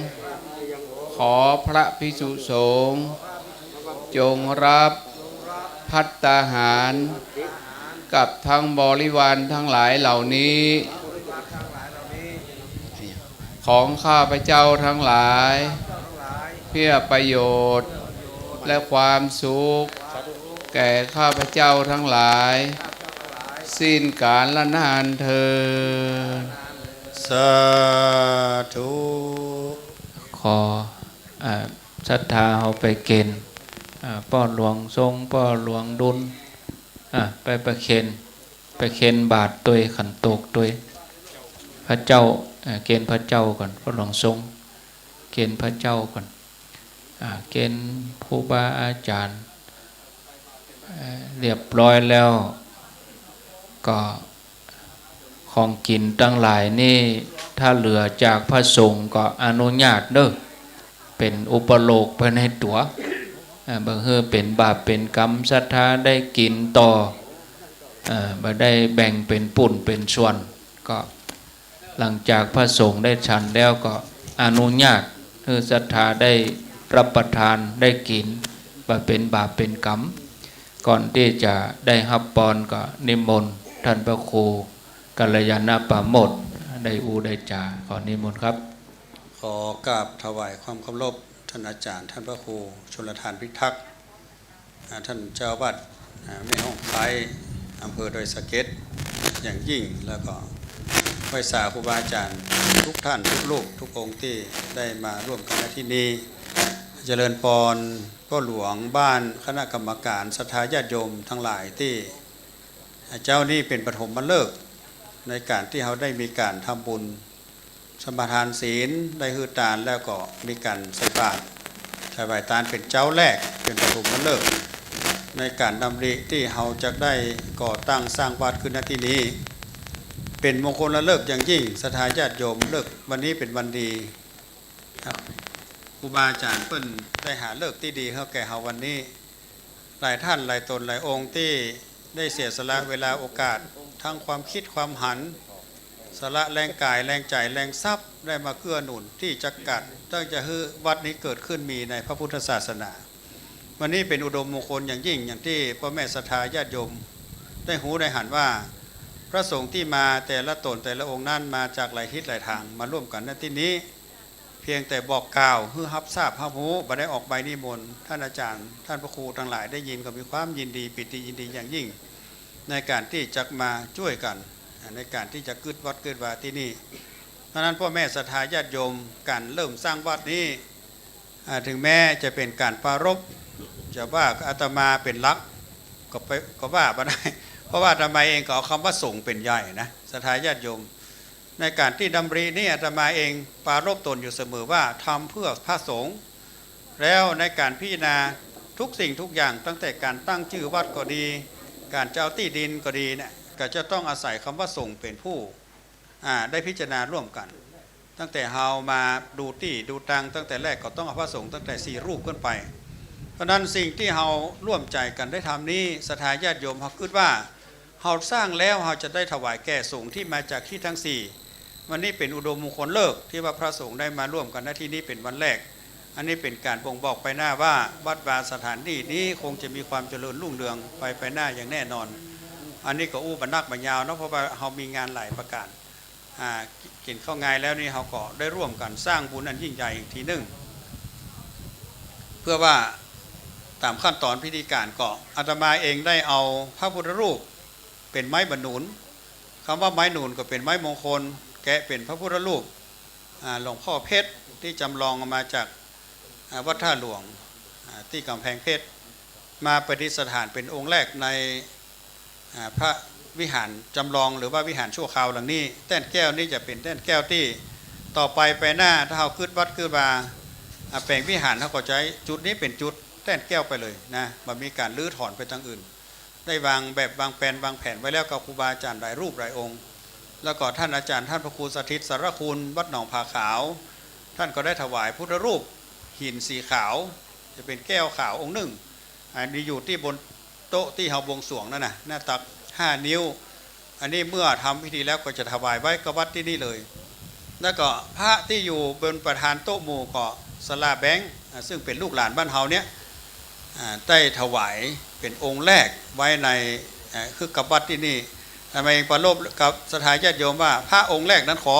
ขอพระภิกษุสงฆ์จงรับภัตตาหารกับทั้งบริวารทั้งหลายเหล่านี้ของข้าพเจ้าทั้งหลายเพื่อประโยชน์และความสุขแก่ข้าพเจ้าทั้งหลายสิ้นกาลและนานเทอญสาธุขอศรัทธาเอาไปเกณฑ์ ป้อหลวงทรงป้อหลวงดุลไปประเคนบาทตัวขันโตกตัวพระเจ้าเกณฑ์พระเจ้าก่อนป้อหลวงทรงเกณฑ์พระเจ้าก่อนเกณฑ์ครูบาอาจารย์เรียบร้อยแล้วก็ของกินตั้งหลายนี่ถ้าเหลือจากพระสงฆ์ก็อนุญาตเด้อเป็นอุปโลกไปในตัวบางเฮือเป็นบาปเป็นกรรมศรัทธาได้กินต่อบ่ได้แบ่งเป็นปุ่นเป็นส่วนก็หลังจากพระสงฆ์ได้ฉันแล้วก็อนุญาตให้ศรัทธาได้รับประทานได้กินบ่เป็นบาปเป็นกรรมก่อนที่จะได้รับปอนก็นิมนต์ท่านพระครูกัลยาณปาโมทย์ได้ได้จาขอนิมนต์ครับขอกราบถวายความเคารพท่านอาจารย์ท่านพระครูชลทานพิทักษ์ท่านเจ้าวัดแม่ห้องไคล้อำเภอดอยสะเก็ดอย่างยิ่งแล้วก็ไหว้สาครูบาอาจารย์ทุกท่านทุกลูกทุกองค์ที่ได้มาร่วมกันในที่นี้เจริญพรพ่อหลวงบ้านคณะกรรมการศรัทธาญาติโยมทั้งหลายที่เจ้านี่เป็นปฐมฤกษ์ในการที่เขาได้มีการทำบุญสมทานศีลได้ฮือตานแล้วก็มีการใส่บาตรใส่บาตรตานเป็นเจ้าแรกเป็นปฐมฤกษ์ในการดำริที่เขาจะได้ก่อตั้งสร้างวัดขึ้นณที่นี้เป็นมงคลละเลิกอย่างยิ่งศรัทธาญาติโยมเลิกวันนี้เป็นวันดีครูบาอาจารย์เพิ่นได้หาเลิกที่ดีเขาแก่เขาวันนี้หลายท่านหลายตนหลายองค์ที่ได้เสียสละเวลาโอกาสทั้งความคิดความหันสละแรงกายแรงใจแรงทรัพย์ได้มาเกื้อหนุนที่จะกัดตั้งจะให้วัดนี้เกิดขึ้นมีในพระพุทธศาสนาวันนี้เป็นอุดมมงคลอย่างยิ่งอย่างที่พ่อแม่ศรัทธาญาติโยมได้หูได้หันว่าพระสงฆ์ที่มาแต่ละตนแต่ละองค์นั้นมาจากหลายทิศหลายทางมาร่วมกันในที่นี้เพียงแต่บอกกล่าวเพื่อรับทราบพระหูบ่ได้ออกใบนิมนต์ท่านอาจารย์ท่านพระครูทั้งหลายได้ยินก็มีความยินดีปิติยินดีอย่างยิ่งในการที่จะมาช่วยกันในการที่จะเกิดวัดเกิดวาที่นี่เพราะนั้นพ่อแม่ศรัทธาญาติโยมการเริ่มสร้างวัดนี้ถึงแม้จะเป็นการปรารภจะว่าอาตมาเป็นลักก็ว่าบ่ได้เพราะว่าอาตมาเองก็เอาคำว่าสงฆ์เป็นใหญ่นะศรัทธาญาติโยมในการที่ดำรินี่อาตมาเองปรารภตนอยู่เสมอว่าทำเพื่อพระสงฆ์แล้วในการพิจารณาทุกสิ่งทุกอย่างตั้งแต่การตั้งชื่อวัดก็ดีการเจ้าที่ดินก็ดีเนี่ยก็จะต้องอาศัยคำว่าสงฆ์เป็นผู้ได้พิจารณาร่วมกัน ตั้งแต่เฮามาดูที่ดูตังตั้งแต่แรกก็ต้องเอาพระสงฆ์ตั้งแต่4รูปขึ้นไปเพราะนั้นสิ่งที่เฮาร่วมใจกันได้ทำนี้ศรัทธาญาติโยมเขาคิดว่าเฮาสร้างแล้วเฮาจะได้ถวายแก่สงฆ์ที่มาจากที่ทั้ง4วันนี้เป็นอุดมมงคลเลิกที่ว่าพระสงฆ์ได้มาร่วมกันในที่นี้เป็นวันแรกอันนี้เป็นการบ่งบอกไปหน้าว่าวัดวาสถานที่นี้คงจะมีความเจริญรุ่งเรืองไปหน้าอย่างแน่นอนอันนี้ก็บรรนักบรรยาวเนาะเพราะว่าเฮามีงานหลายประการกินข้าวงายแล้วนี่เขาก็ได้ร่วมกันสร้างบุญอันยิ่งใหญ่อีกทีหนึ่งเพื่อว่าตามขั้นตอนพิธีการก็อาตมาเองได้เอาพระพุทธรูปเป็นไม้บรรนุนคำว่าไม้หนุนก็เป็นไม้มงคลแกะเป็นพระพุทธรูปหลวงพ่อเพชรที่จำลองมาจากวัดท่าหลวงที่กำแพงเพชรมาประดิษฐานเป็นองค์แรกในพระวิหารจำลองหรือว่าวิหารชั่วคราวหลังนี้แต้นแก้วนี่จะเป็นแต้นแก้วที่ต่อไปหน้าถ้าเขาขึ้นวัดขึ้นมาแปลงวิหารเขาก็ใช้จุดนี้เป็นจุดแต้นแก้วไปเลยนะมันมีการลื้อถอนไปทางอื่นได้วางแบบวางแผนไว้แล้วกับครูบาอาจารย์หลายรูปหลายองค์แล้วก็ท่านอาจารย์ท่านพระครูสถิตสารคุณวัดหนองผาขาวท่านก็ได้ถวายพุทธรูปหินสีขาวจะเป็นแก้วขาวองค์หนึ่งอันนี้อยู่ที่บนโต๊ะที่เขาบวงสรวงนั่นนะหน้าตัก5 นิ้วอันนี้เมื่อทำพิธีแล้วก็จะถวายไว้กับวัดที่นี่เลยแล้วก็พระที่อยู่บนประธานโต๊ะหมู่ก็สลาแบงค์ซึ่งเป็นลูกหลานบ้านเฮาเนี้ยได้ถวายเป็นองค์แรกไว้ในคือกับวัดที่นี่ทำไมประโลบกับสถานญาติโยมว่าพระองค์แรกนั้นขอ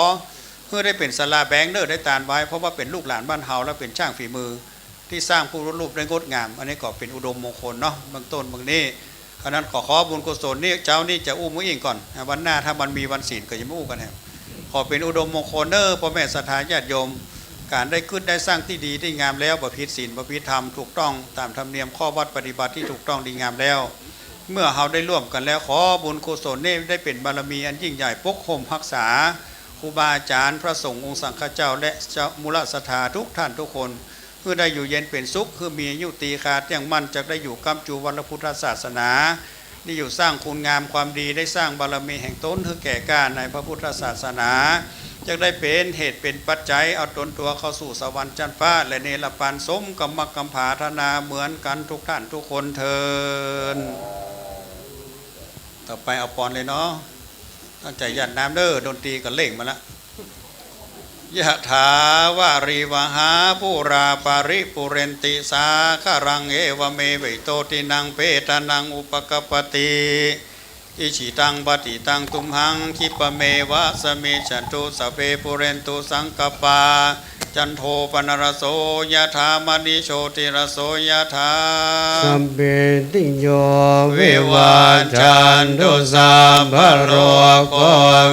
เพื่อได้เป็นสลาแบงค์เด้อได้ตานไว้เพราะว่าเป็นลูกหลานบ้านเฮาและเป็นช่างฝีมือที่สร้างผู้รูปได้งดงามอันนี้ก็เป็นอุดมมงคลเนาะบางต้นบางนี้เพราะนั้นขอบุญกุศลนี่เจ้านี่จะอู้มืออิงก่อนวันหน้าถ้ามันมีวันศีลก็จะมาอู้กันแฮมขอเป็นอุดมมงคลเนอพ่อแม่ศรัทธาญาติโยม การได้ขึ้นได้สร้างที่ดีที่งามแล้วบ่ผิดศีลบ่ผิดธรรมถูกต้องตามธรรมเนียมข้อวัดปฏิบัติที่ถูกต้องดีงามแล้วเมื่อเราได้ร่วมกันแล้วขอบุญกุศลนี้ได้เป็นบารมีอันยิ่งใหญ่ปกห่มรักษาครูบาอาจารย์พระสงฆ์องค์สังฆเจ้าและเจ้ามูลศรัทธาทุกท่านทุกคนเพื่อได้อยู่เย็นเป็นสุขคือมีอายุตีขาดอย่างมั่นจะได้อยู่กำจูวัลพุทธศาสนาได้อยู่สร้างคุณงามความดีได้สร้างบารมีแห่งตนคือแก่กล้าในพระพุทธศาสนาจะได้เป็นเหตุเป็นปัจจัยเอาตนตัวเข้าสู่สวรรค์ชั้นฟ้าและเนรปานสมกรรมกำผาธนาเหมือนกันทุกท่านทุกคนเทินต่อไปเอาปอนเลยเนาะตั้งใจยัดน้ำเด้อดนตรีก็เล่งมาละยะถาวาริวหาปุราปาริปุเรนติสาคารังเอวเมวิโตตินังเปตานังอุปกปติอิชิตังปฏิตังตุมหังคิปะเมวะสมิจันตุสเปปุเรนตุสังกปาจันโทปนรโสยะถามณิโชติรโสยะถาสัมเปติโยวิวาจันตุสัพพะโรโค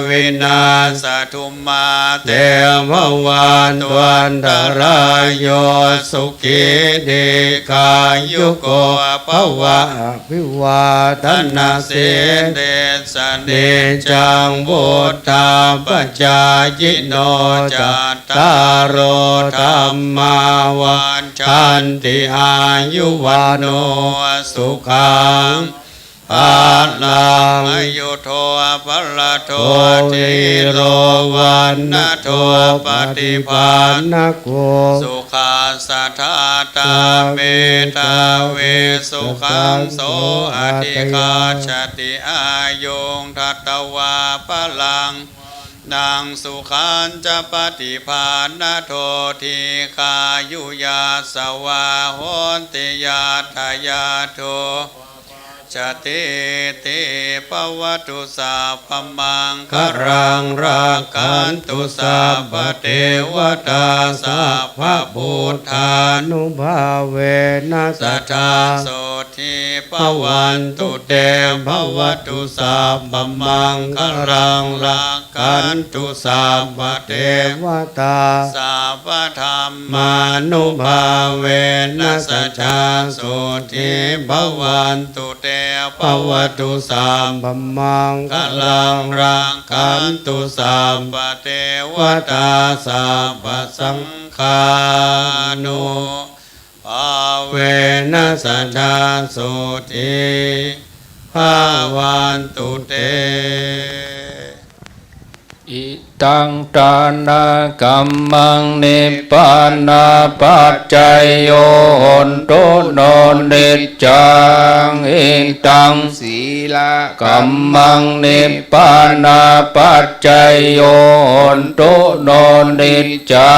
วินาศทุมมาเตภวันตวันตรายโยสุขิเดกายุโกภวะวิวาทนา เสเดสเนจังบุตตาปัจจายโนจัตตารโรธรรมาวันชันติอายุวันโนสุขังภาลังอายุโทภลโทติโรวันนะโทปฏิภาณโกสุขาสัทธาตาเมตาเวสุขังโสอธิคาชติอายุงทัตตวาภลังนางสุขันจะปฏิภาณโททีคายุยาสวาโหนติยาทายาโทชติติปวัตุสาพมังคารังราคันตุสาปเทวตาสาพพุทธานุภาเวนัสสัทธาโสทิปวันตุเตภวตุสาพมังคารังราคันตุสาปเทวตาสาพธรรมานุภาเวนัสสัทธาโสทิปวันตุเตภวตุสาพมังคลังรังคันตุสาปเทวตาสาปสังฆานุภาเวนัสสัทธาโสทิภาวันตุเตอิตังตานากัมมังนิพพานาปัจจัยโยโหนตุโนนิจจังอิตังศีลากัมมังนิพพานาปัจจัยโยโหนตุโนนิจจั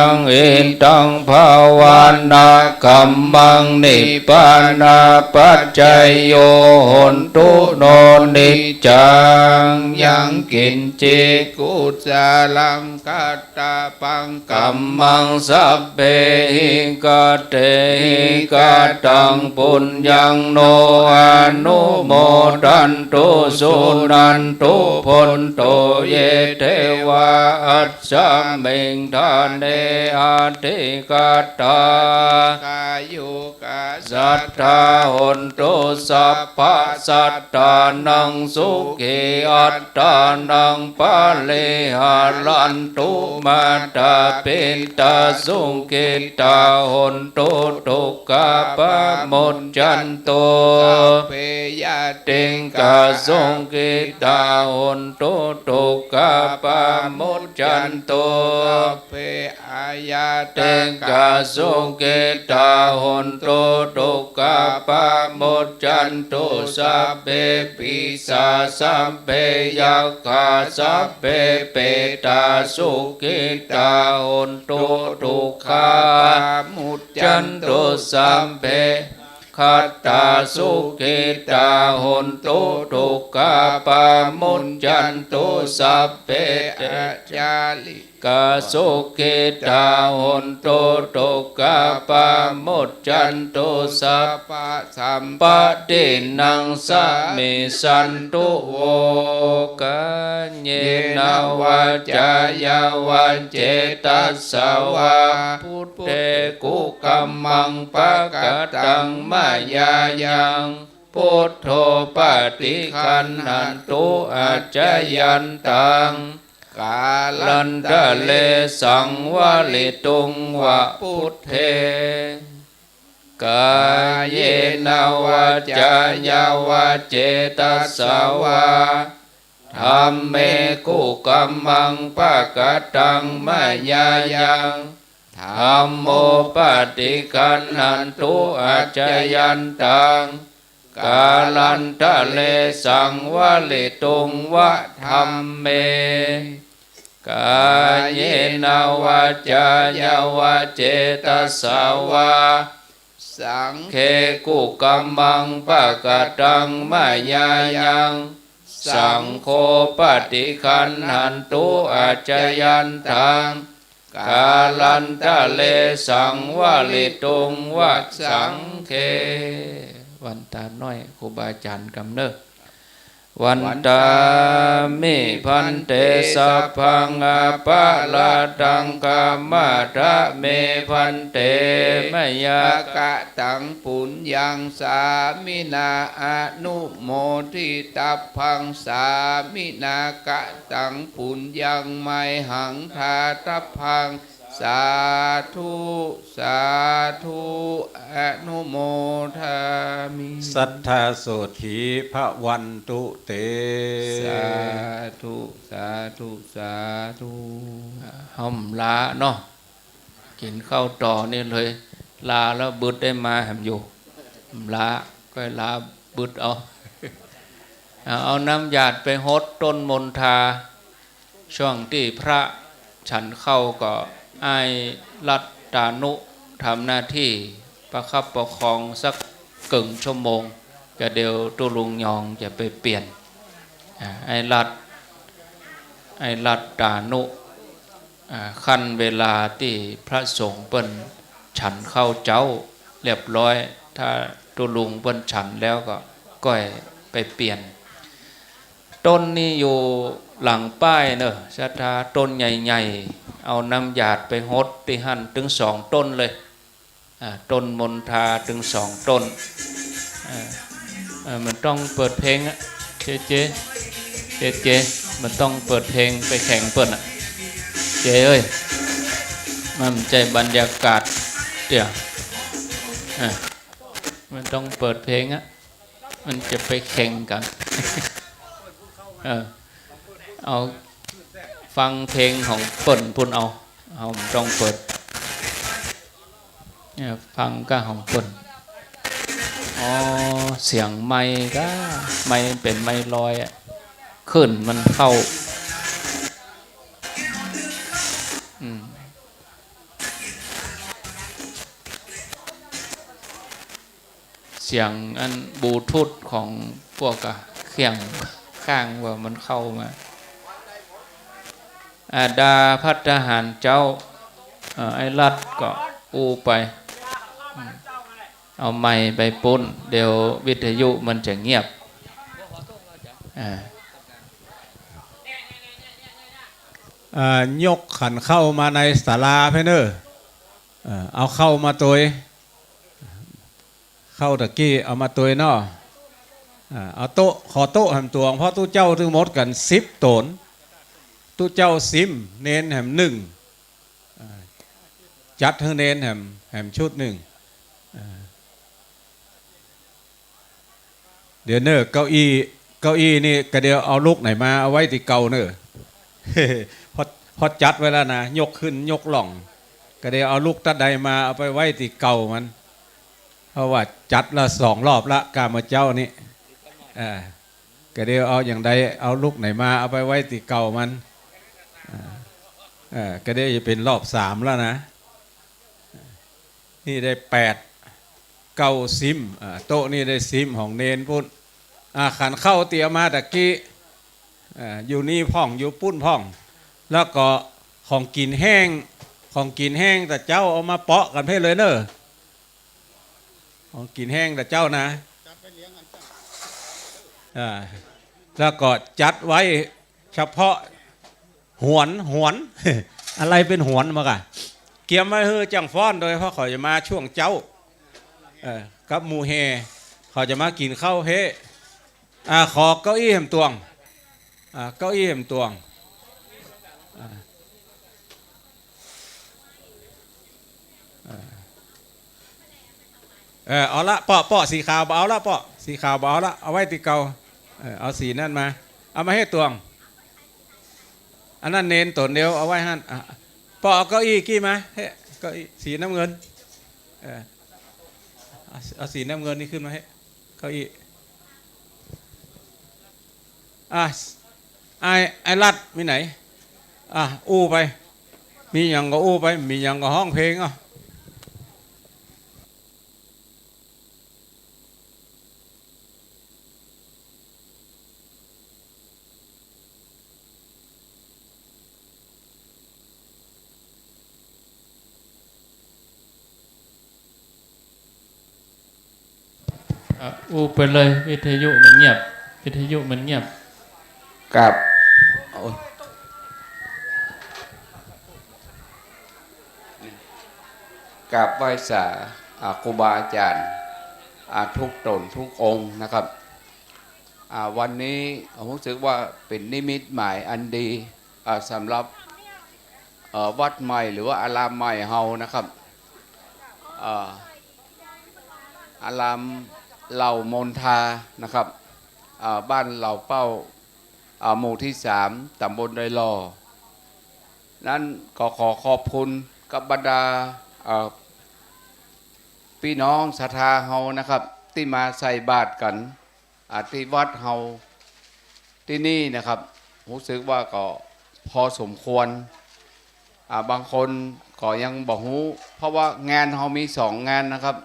งอิตังภาวนากัมมังนิพพานาปัจจัยโยโหนตุโนนิจจังยังกินจิกุจาลังกัตตาปังกัมมังสัพเพหิกัตเตหิกัตตังปุญญังโนอนุโมทันตุสุนันตุพนโตเยเทวาอัจฉมิงทานเนอาทิกัตตากายุกาสัทธาหนตุสัพพสัตตานังสุขีอัตตานังปะเลหาลันตุมาตาปิตาสุกิตาหนตุตุกะปะมุจจันโตเปยะติงกะสุกิตาหนตุตุกะปะมุจจันโตเปอายะติงกะสุกิตาหนตุตุกะปะมุจจันโตสัพเพปิสาสัพเพยัคฆาสัพเพเปตาสุกิตาหนตุทุกขามุจจันตุสัมเพขัตตาสุขิตาหนตุทุกขาปามุจจันตุสัพเพจาลิ กาโสเกตาหนโตโตกาปาโมจจันโตสัพพะสัมปะเตนังสะเมสันตุโวกัญเยนะวาจายาวาเจตัสสาวาพุทเตกุกัมมังปะกะตังมายายังพุทโธปฏิคันหันตุอาจยันตังกาลันทะเลสังวะลิตุงวะพุทเทกายเยนะวาจายาวาเจตัสสาวาธัมเมกุกัมมังปะกะตังมายายังธัมโมปฏิคันหันตุอาจยันตังกาลันทะเลสังวะลิตุงวะธัมเมกายเยนะวาจายาวาเจตัสสาวาสังเคกุกัมมังปะกะตังมายายังสังโฆปฏิคันหันตุอาจยันตังกาลันทะเลสังวะลิตุงวะสังเควันตาน้อยครูบาอาจารย์กำเนิดวันตามิพันเตสัพพังอาปะลาตังกามาทะเมพันเตมยากะตังปุญญังสามินาอนุโมทิตัพพังสามินากะตังปุญญังไมหังทาตัพพังสาธุสาธุอนุโมทามิสัทธาโสธีพระวันตุเตสาธุสาธุสาธุห้อมลาเนาะกินข้าวต่อนี่เลยลาแล้วบึดได้มาแหมอยู่ลาก็ลาบึดเอาน้ำหยาดไปฮดต้นมนทาช่วงที่พระฉันเข้าก็ไอ้รัตตานุทำหน้าที่ประคับประคองสักกึ่งชั่วโมงก็เดี๋ยวตุลุงยองจะไปเปลี่ยนไอ้รัตตานุขั้นเวลาที่พระสงฆ์เปิ้นฉันเข้าเจ้าเรียบร้อยถ้าตุลุงเปิ้นฉันแล้วก็ก้อยไปเปลี่ยนต้นนี้อยู่หลังป้ายเนอะศรัทธาต้นใหญ่ๆเอาน้ำหยาดไปฮดที่หั่นถึง2 ต้นเลยต้นมนทาถึง2 ต้นมันต้องเปิดเพลงอะเจมันต้องเปิดเพลงไปแข่งเปิ้นอะเจเอ้ยมันใจบรรยากาศเดี๋ยวมันต้องเปิดเพลงอะมันจะไปแข่งกันเอาฟังเพลงของเปิ้นพุ่นเอาต้องเปิดเนี่ยฟังก็ของเปิ้นเสียงไมค์ก็ไมค์เป็นไมค์ลอยอ่ะขึ้นมันเข้าเสียงอันบลูทูธของพวกเครื่องข้างว่ามันเข้ามาดาพัฒหารเจ้าไอ้รัดก็อูไปเอาไม้ไปปุ้นเดี๋ยววิทยุมันจะเงียบยกขันเข้ามาในศาลาเพื่อนเอาเข้ามาตัวเข้าตะกี้เอามาตัวเนาะเอาโต๊ะขอโต๊ะแหมตวงเพราะตู้เจ้าถึงหมดกัน10 ตนตู้เจ้า10 เน้นแหม1จัดให้เน้นแหมชุด1เดี๋ยวเนอะเก้าอี้นี่ก็เดี๋ยวเอาลูกไหนมาเอาไว้ที่เก่าเนอะพอจัดไว้แล้วนะยกขึ้นยกหล่องก็เดี๋ยวเอาลูกตัดใดมาเอาไปไว้ที่เก่ามันเพราะว่าจัดละ2 รอบละกามาเจ้านี่ก็เดี๋ยวเอาอย่างใดเอาลูกไหนมาเอาไปไว้ที่เก่ามันก็เดี๋ยวจะเป็นรอบ3แล้วนะนี่ได้8 9 ซิมโต๊ะนี่ได้ซิมของเนนพุ่นขันเข้าเตียมาตะกี้อยู่นี่พ่องอยู่ปุ้นพ่องแล้วก็ ของกินแห้งแต่เจ้าเอามาเปาะกันเพ่เลยเนอะของกินแห้งแต่เจ้านะแล้วก็จัดไว้เฉพาะหวน อะไรเป็นหวนมากะเกียมไว้เฮ้อจังฟ้อนโดยเพราะเขาจะมาช่วงเจ้ากับหมูเฮเขาจะมากินข้าวเฮขอเก้าอี้แหมตวงเก้าอี้แหมตวงเอาละเปาะสีขาวเอาละเปาะสีขาวเอาละเอาไว้ติเกาเอาสีนั่นมาเอามาให้ตวงอันนั้นเน้นตนเดียวเอาไว้หั่นเปาะเก้าอี้กี้มาเฮ้เก้าอี้สีน้ำเงินเอาสีน้ำเงินนี่ขึ้นมาให้เก้าอี้ไอ้รัดมีไหนอู้ไปมีอย่างก็อู้ไปมีอย่างก็ห้องเพลงอู้ไปเลยวิทยุมันเงียบกับกับไหว้สาครูบาอาจารย์ทุกตนทุกองค์นะครับวันนี้ผมรู้สึกว่าเป็นนิมิตหมายอันดีสำหรับวัดใหม่หรือว่าอารามใหม่เฮานะครับอารามเหล่ามนทานะครับบ้านเหล่าเป้าหมู่ที่3ตำบลดอยหล่อนั้นก็ขอขอบคุณกับบรรดาพี่น้องศรัทธาเฮานะครับที่มาใส่บาตรกันที่วัดเฮาที่นี่นะครับรู้สึกว่าก็พอสมควรบางคนก็ยังบอกฮู้เพราะว่างานเฮามี2 งานนะครับ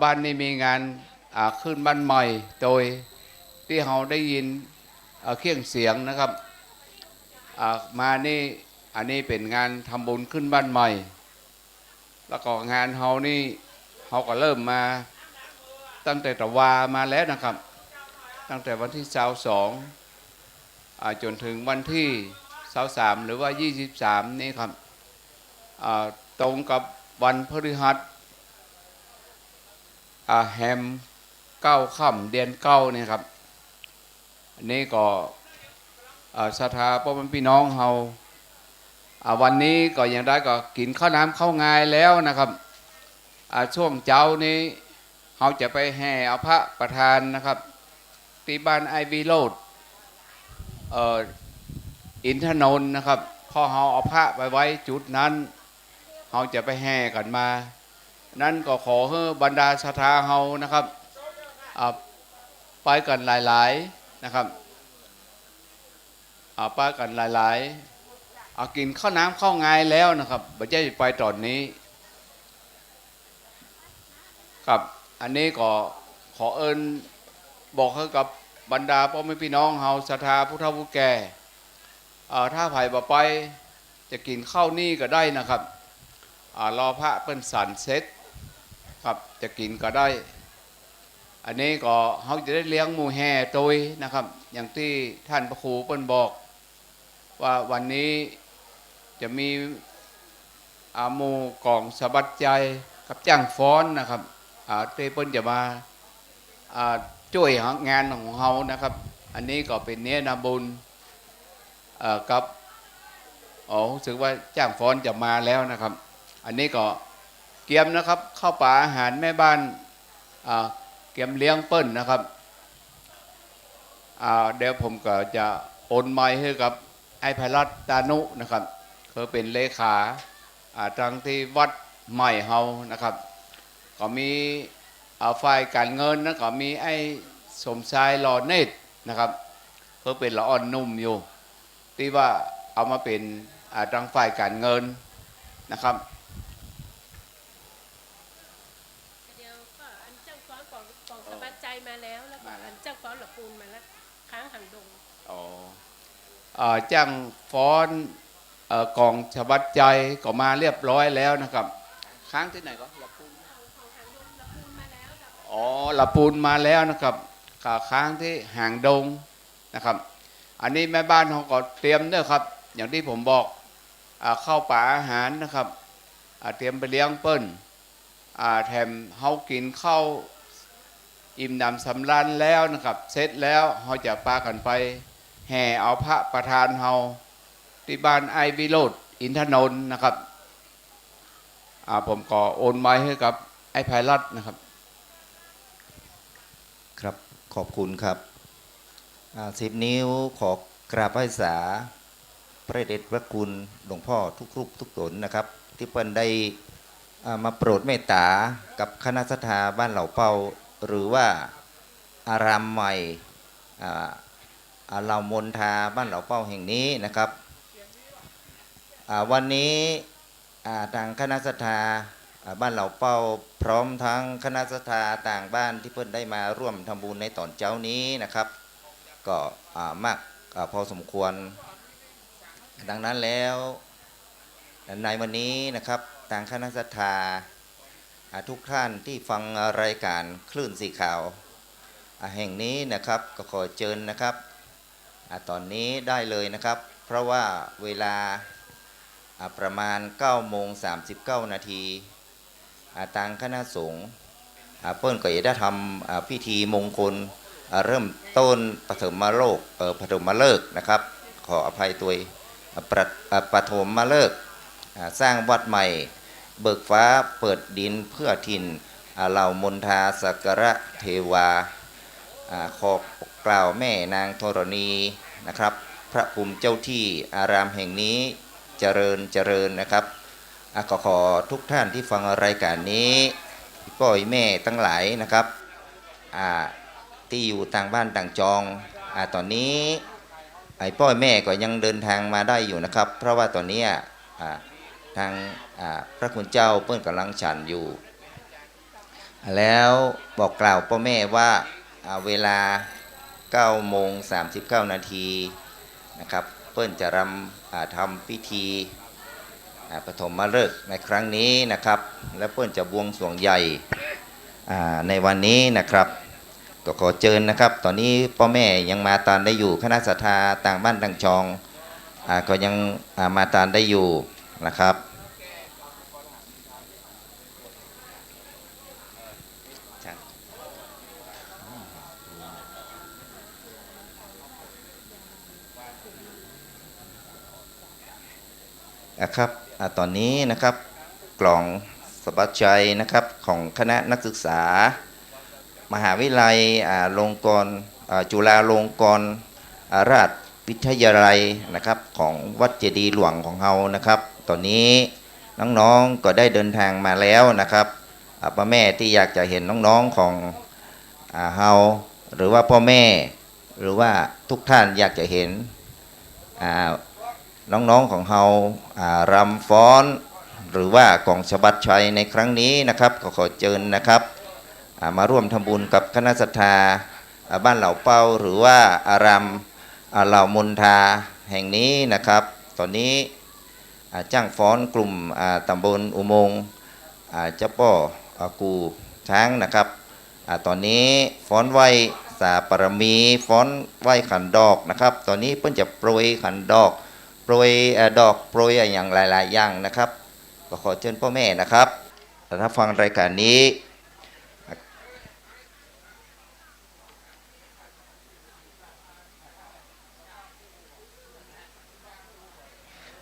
บ้านนี้มีงานขึ้นบ้านใหม่โดยที่เฮาได้ยินเครื่องเสียงนะครับมานี่อันนี้เป็นงานทำบุญขึ้นบ้านใหม่แล้วก็งานเฮานี่เฮาก็เริ่มมาตั้งแต่ตะวามาแล้วนะครับตั้งแต่วันที่22จนถึงวันที่23หรือว่า23นี้ครับตรงกับวันพฤหัสแฮม9 ค่ำเดือน9นี่ครับอันนี้ก็ศรัทธาพ่อแม่พี่น้องเฮาวันนี้ก็ยังได้ก็กินข้าวน้ำข้าวงายแล้วนะครับช่วงเจ้านี้เฮาจะไปแห่เอาพระประธานนะครับที่บ้านไอวีโรดอินทนนท์นะครับพอเฮาเอาพระไปไว้จุดนั้นเฮาจะไปแห่กันมานั้นก็ขอให้บรรดาศรัทธาเฮานะครับไปกันหลายๆนะครับไปกันหลายๆกินข้าวน้ำข้าวงายแล้วนะครับไม่ใช่ไปตอนนี้ครับอันนี้ก็ขอเอิญบอกให้กับบรรดาพ่อแม่พี่น้องเฮาศรัทธาผู้เฒ่าผู้แก่ถ้าไผ่บ่ไปจะกินข้าวนี่ก็ได้นะครับรอพระเปิ้นสันเสร็จครับจะกินก็ได้อันนี้ก็เขาจะได้เลี้ยงหมูแห่โดยนะครับอย่างที่ท่านพระครูเปิ้นบอกว่าวันนี้จะมีหมู่กองสบัดใจกับจ้างฟ้อนนะครับที่เปิ้นจะมาช่วยงานของเขานะครับอันนี้ก็เป็นเนื้อนาบุญกับรู้สึกว่าจ้างฟ้อนจะมาแล้วนะครับอันนี้ก็เกียมนะครับข้าวปลาอาหารแม่บ้านเกียมเลี้ยงเปิ้ลนะครับเดี๋ยวผมก็จะโอนไม้ให้กับไอ้ไพรัตน์ตานุนะครับเขาเป็นเลขาทางที่วัดใหม่เฮานะครับก็มีฝ่ายการเงินนะก็มีไอ้สมชายหล่อเนตรนะครับเขาเป็นละอ่อนนุ่มอยู่ที่ว่าเอามาเป็นทางฝ่ายการเงินนะครับเดี๋ยวก็อันเจ้าฟ้อนกองสบายใจมาแล้วแล้วก็อันเจ้าฟ้อนหลับปูนมาแล้วค้างหังดงจ้างฟ้อน กองฉบับใจก็มาเรียบร้อยแล้วนะครับค้างที่ไหนก็ละปูนอ๋อละปูนมาแล้วนะครับขาค้างที่หางดงนะครับอันนี้แม่บ้านเขาก็เตรียมเนอะครับอย่างที่ผมบอกเข้าป่าอาหารนะครับเตรียมไปเลี้ยงเปิ้ลแถมเขากินข้าวอิ่มหนำสำราญแล้วนะครับเสร็จแล้วเขาจะพากันไปแห่เอาพระประธานเขาที่บ้านไอวิโรจน์อินทนนท์นะครับผมก็โอนไม้ให้กับไอไพรัตน์นะครับครับขอบคุณครับ10 นิ้วขอกราบไหว้สาพระเดชพระคุณหลวงพ่อทุกรูปทุกตนนะครับที่เปิ้นได้มาโปรดเมตตากับคณะสัทธาบ้านเหล่าเปาหรือว่าอารามใหม่เหล่ามนทาบ้านเหล่าเป้าแห่งนี้นะครับวันนี้ทางคณะสัทธาบ้านเหล่าเป้าพร้อมทั้งคณะสัทธาต่างบ้านที่เพิ่นได้มาร่วมทำบุญในตอนเช้านี้นะครับก็มากพอสมควรดังนั้นแล้วในวันนี้นะครับทางคณะสัทธาทุกท่านที่ฟังรายการคลื่นสีขาวแห่งนี้นะครับก็ขอเชิญนะครับตอนนี้ได้เลยนะครับเพราะว่าเวลาประมาณ9:39 นาทีทางคณะสงฆ์เปิ้นก็จะได้ทำพิธีมงคลเริ่มต้นปฐมฤกษ์นะครับขออภัยตัวปฐมฤกษ์สร้างวัดใหม่เบิกฟ้าเปิดดินเพื่อถิ่นเหล่ามนทาสักการะเทวาขอกล่าวแม่นางธรณีนะครับพระภูมิเจ้าที่อารามแห่งนี้เจริญนะครับก็ขอทุกท่านที่ฟังรายการนี้พ่อแม่ทั้งหลายนะครับที่อยู่ต่างบ้านต่างจองตอนนี้พ่อแม่ก็ยังเดินทางมาได้อยู่นะครับเพราะว่าตอนนี้ทางพระคุณเจ้าเปิ้นกำลังฉันอยู่แล้วบอกกล่าวพ่อแม่ว่าเวลา9:39 นาทีนะครับเปิ้นจะทำพิธีปฐมฤกษ์ในครั้งนี้นะครับและเปิ้นจะบวงสรวงใหญ่ในวันนี้นะครับก็ขอเชิญนะครับตอนนี้พ่อแม่ยังมาตานได้อยู่คณะสัทธาต่างบ้านต่างจองก็ยังมาตานได้อยู่นะครับครับตอนนี้นะครับกล่องสบัดใจนะครับของคณะนักศึกษามหาวิทยาลัยจุฬาลงกรณ์ราชวิทยาลัยนะครับของวัดเจดีย์หลวงของเรานะครับตอนนี้น้องๆก็ได้เดินทางมาแล้วนะครับพ่อแม่ที่อยากจะเห็นน้องๆของเราหรือว่าพ่อแม่หรือว่าทุกท่านอยากจะเห็นน้องๆของเรารำฟ้อนหรือว่ากองฉบับชัยในครั้งนี้นะครับขอเชิญนะครับมาร่วมทำบุญกับคณะศรัทธาบ้านเหล่าเป้าหรือว่าอารามเหล่ามนทาแห่งนี้นะครับตอนนี้จ้างฟ้อนกลุ่มตำบลอุโมงค์เจ้าป่อกูช้างนะครับตอนนี้ฟ้อนไหวสาปรมีฟ้อนไหวขันดอกนะครับตอนนี้เพิ่นจะโปรยขันดอกโปรยดอกโปรยอย่างหลายๆอย่างนะครับก็ขอเชิญพ่อแม่นะครับถ้าฟังรายการนี้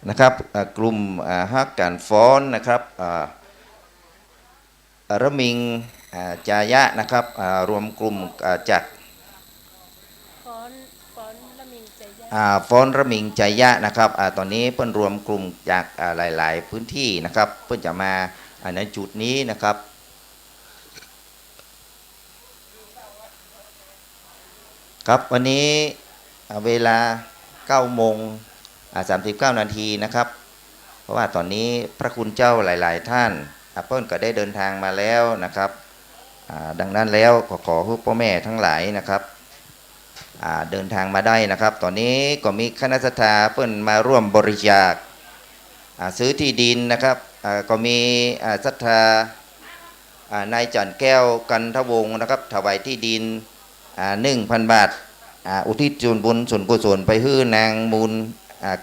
นะครับกลุ่มฮักการฟ้อนนะครับระมิงจายะนะครับรวมกลุ่มจากฟ้อนละมิงใจยะ ฟ้อนระมิงจายะนะครับตอนนี้เพิ่นรวมกลุ่มจากหลายๆพื้นที่นะครับเพิ่นจะมาในจุดนี้นะครับครับวันนี้เวลา9:39 นาทีนะครับเพราะว่าตอนนี้พระคุณเจ้าหลายๆท่านเพิ่นก็ได้เดินทางมาแล้วนะครับดังนั้นแล้วขอให้พ่อแม่ทั้งหลายนะครับเดินทางมาได้นะครับตอนนี้ก็มีคณะศรัทธาเพิ่นมาร่วมบริจาค ซื้อที่ดินนะครับก็มีศรัทธานายจันแก้วกันทวงศ์นะครับถวายที่ดิน1,000 บาทอุทิศส่วนบุญส่วนกุศลไปให้นางมูล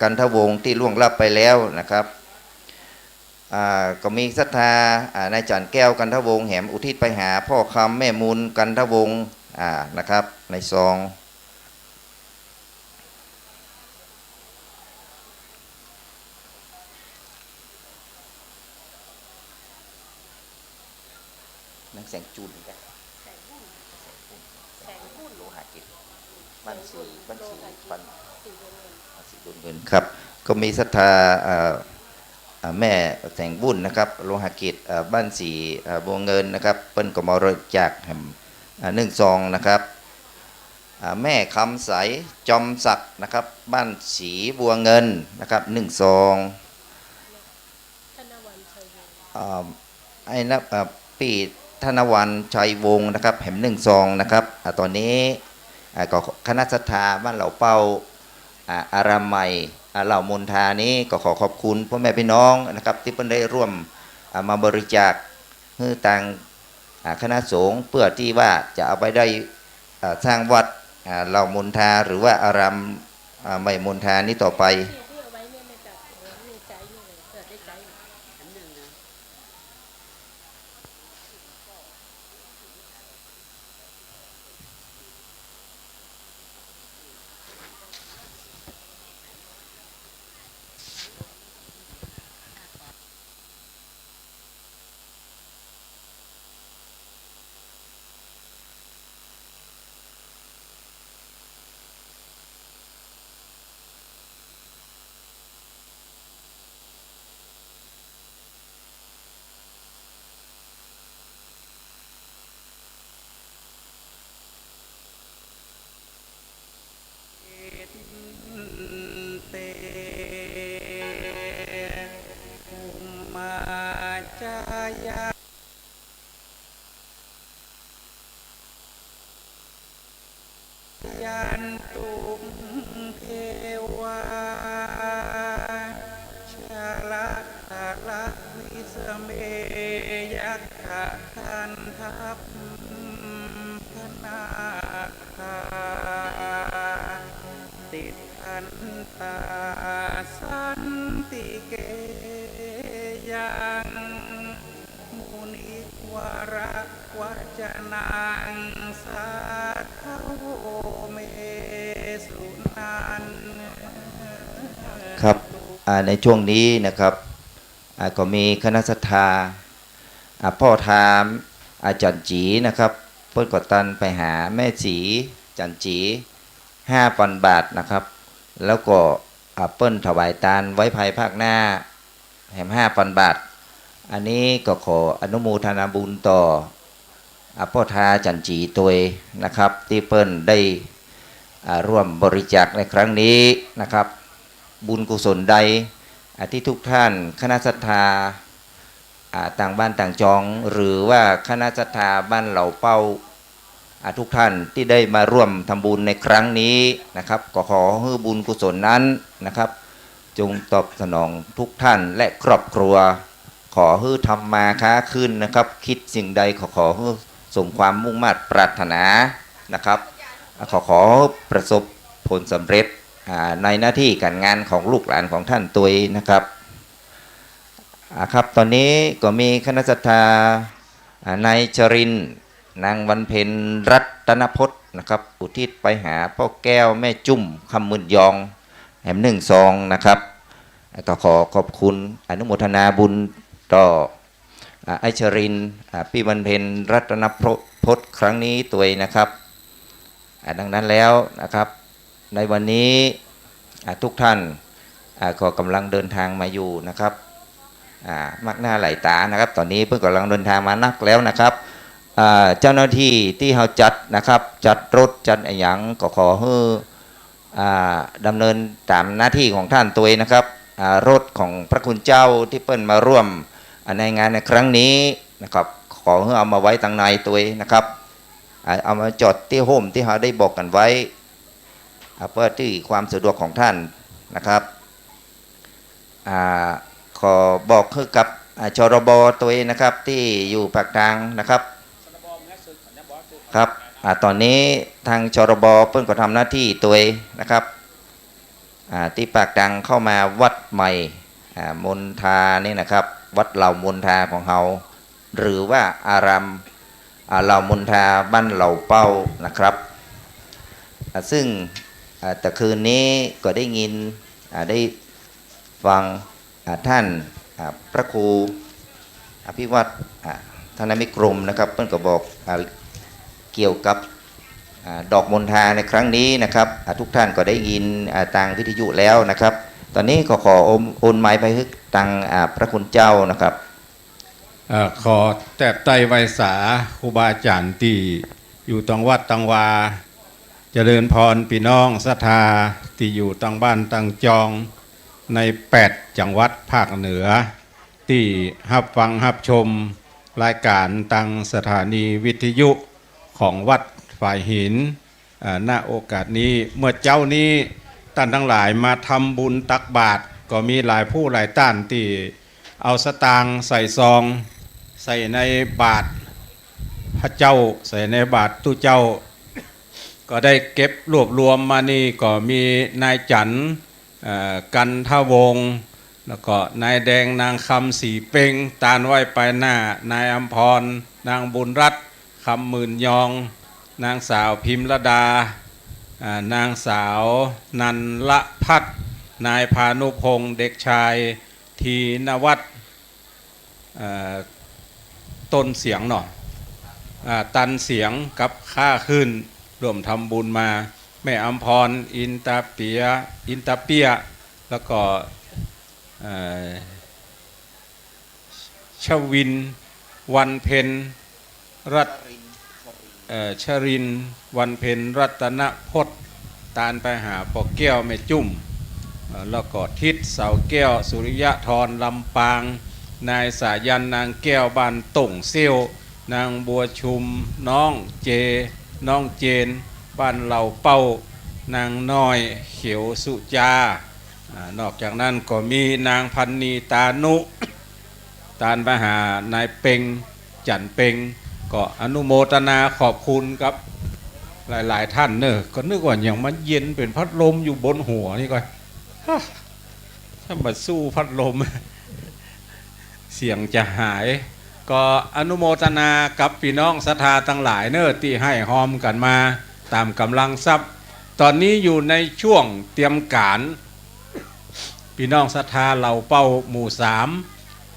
กันทวงศ์ที่ล่วงลับไปแล้วนะครับก็มีศรัทธานายจันแก้วกันทวงศ์แหมอุทิศไปหาพ่อคำแม่มูลกันทวงศ์นะครับในซองนังแสงจูนกันโลหะกิจบัญชีปันสีดุลเงินครับก็มีศรัทธาแม่แสงบุญนะครับโลหะกิจบ้านสีบัวเงินนะครับเปิ้นก็มาบริจาค1 ซองนะครับแม่คำใสจอมศักดิ์นะครับบ้านสีบัวเงินนะครับ1 ซองไอ้นับปีธนวันชัยวงศ์นะครับแหม1 ซองนะครับตอนนี้ก็คณะศรัทธาบ้านเหล่าเป้าอารามใหม่เหล่ามนทานี้ก็ขอขอบคุณพ่อแม่พี่น้องนะครับที่เพิ่นได้ร่วมมาบริจาคให้ทางคณะสงฆ์เพื่อที่ว่าจะเอาไปได้สร้างวัดเหล่ามนทาหรือว่าอารามใหม่มนทานี้ต่อไปยันตุเทวาชาลักขะละวิสเมยักขะทันทัพพนาคาติทันตาสันติเกยังมุนิวระวัจนังสาธุเมสุนันครับในช่วงนี้นะครับก็มีคณะศรัทธาพ่อทามอาจารย์จีนะครับเพิ่นกดตันไปหาแม่จีจันจี 5,000 บาทนะครับแล้วก็เปิ้นถวายทานไว้ภายภาคหน้าแถม 5,000 บาทอันนี้ก็ขออนุโมทนาบุญต่อพ่อทาจันจีตัวนะครับที่เปิ้นได้ร่วมบริจาคในครั้งนี้นะครับบุญกุศลใดที่ทุกท่านคณะศรัทธาต่างบ้านต่างจองหรือว่าคณะศรัทธาบ้านเหล่าเป้าทุกท่านที่ได้มาร่วมทำบุญในครั้งนี้นะครับก็ขอให้บุญกุศลนั้นนะครับจงตอบสนองทุกท่านและครอบครัวขอให้ทำมาค้าขึ้นนะครับคิดสิ่งใดขอให้สมความมุ่งมั่นปรารถนานะครับขอประสบผลสำเร็จในหน้าที่การงานของลูกหลานของท่านตัวนะครับครับตอนนี้ก็มีคณะศรัทธานายจรินนางวันเพ็ญรัตนพจน์นะครับอุทิศไปหาพ่อแก้วแม่จุ่มคำมื่นยองแหม1 ซองนะครับก็ขอขอบคุณอนุโมทนาบุญต่อไอชรินพี่วันเพ็ญรัตนพจน์ครั้งนี้ตัวนะครับดังนั้นแล้วนะครับในวันนี้ทุกท่านก็กำลังเดินทางมาอยู่นะครับมักหน้าไหลตานะครับตอนนี้เพิ่งกำลังเดินทางมานักแล้วนะครับเจ้าหน้าที่ที่เขาจัดนะครับจัดรถจัดอะไรอย่างก็ขอให้ดำเนินตามหน้าที่ของท่านตัวนะครับรถของพระคุณเจ้าที่เปิ้นมาร่วมในงานในครั้งนี้นะครับขอให้เอามาไว้ทางในตัวนะครับเอามาจอดที่โฮมที่เขาได้บอกกันไว้เพื่อที่ความสะดวกของท่านนะครับ ขอบอกคือกับชรบตัวเองนะครับที่อยู่ปากกลางนะครับครับตอนนี้ทางชรบเพิ่นก็ทำหน้าที่ตัวเองนะครับที่ปากกลางเข้ามาวัดใหม่มณฑานี่นะครับ วัดเหล่ามณฑาของเราหรือว่าอารามเหล่ามณฑาบ้านเหล่าเป้านะครับซึ่งแต่คืนนี้ก็ได้ยินได้ฟังท่านพระครูอภิวัตรธนมิกรมนะครับเพิ่นก็บอกเกี่ยวกับดอกมณฑาในครั้งนี้นะครับทุกท่านก็ได้ยินทางวิทยุแล้วนะครับตอนนี้ก็ขอโอนไม้ไปให้ทางพระคุณเจ้านะครับขอแตบไตไวสาครูบาอาจารย์ที่อยู่ตังวัดตังวาเจริญพรพี่น้องศรัทธาที่อยู่ตังบ้านตังจองใน8จังหวัดภาคเหนือที่รับฟังรับชมรายการตังสถานีวิทยุของวัดฝ่ายหินณโอกาสนี้เมื่อเจ้านี้ท่านทั้งหลายมาทำบุญตักบาตรก็มีหลายผู้หลายท่านที่เอาสตางค์ใส่ซองใส่ในบาตรพระเจ้าใส่ในบาตรตู้เจ้าก็ได้เก็บรวบรวมมานี่ก็มีนายจันกันทวงศ์แล้วก็นายแดงนางคำสีเป่งตานไว้ไปหน้านายอัมพรนางบุญรัตน์คำหมื่นยองนางสาวพิมรดานางสาวนันละพัฒน์นายพานุพงศ์เด็กชายทีนวัฒน์ต้นเสียงหน่อยตันเสียงกับค่าขึ้นร่วมทำบุญมาแม่อัมพรอินตาเปียแล้วก็ชวินวันเพ็ญรัตชรินวันเพ็ญรัตนพจน์ตานไปหาปอกแก้วแม่จุ่มแล้วก็ทิศเสาแก้วสุริยะธรลำปางนายสายันนางแก้วบ้านต่งเซี่ยวนางบัวชุมน้องเจนบ้านเหล่าเป้านางน้อยเขียวสุจานอกจากนั้นก็มีนางพันนีตานุตานไปหานายเปงจันเปงก็อนุโมทนาขอบคุณครับหลายๆท่านเนอะก็นึกว่าอย่างมันเย็นเป็นพัดลมอยู่บนหัวนี่ก่อนถ้ามาสู้พัดลมเสียงจะหายก็อนุโมทนากับพี่น้องศรัทธาทั้งหลายเนอะที่ให้หอมกันมาตามกำลังทรัพย์ตอนนี้อยู่ในช่วงเตรียมการพี่น้องศรัทธาเหล่าเป้าหมู่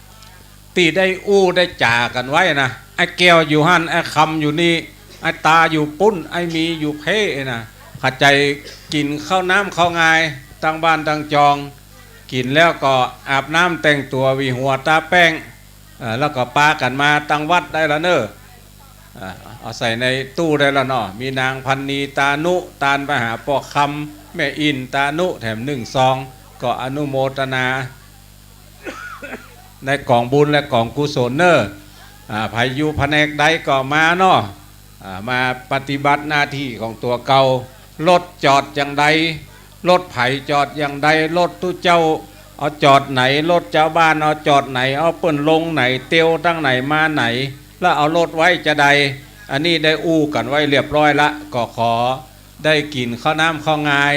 3ตีได้อู้ได้จ่ากันไว้นะไอ้แก้วอยู่หั่นไอ้คำอยู่นี่ไอ้ตาอยู่ปุ้นไอ้มีอยู่เพ่นะขัดใจกินข้าวน้ำข้าวงายตั้งบ้านตั้งจองกินแล้วก็อาบน้ำแต่งตัววีหัวตาแป้งแล้วก็ปากันมาตั้งวัดได้แล้วเนอะเอาใส่ในตู้ได้แล้วเนาะมีนางพันนีตานุตานไปหาปอกคำแม่อินตานุแถม1 ซองก็อนุโมทนาในกองบุญและกองกุศลเนอะพายุแผนกใดก็มาเนาะมาปฏิบัติหน้าที่ของตัวเก่ารถจอดอย่างใดรถไผ่จอดอย่างใดรถตู้เจ้าเอาจอดไหนรถเจ้าบ้านเอาจอดไหนเอาเปิ้นลงไหนเตียวตั้งไหนมาไหนแล้วเอารถไว้จะใดอันนี้ได้อู้กันไว้เรียบร้อยละก็ขอได้กินข้าวน้ำข้าวงาย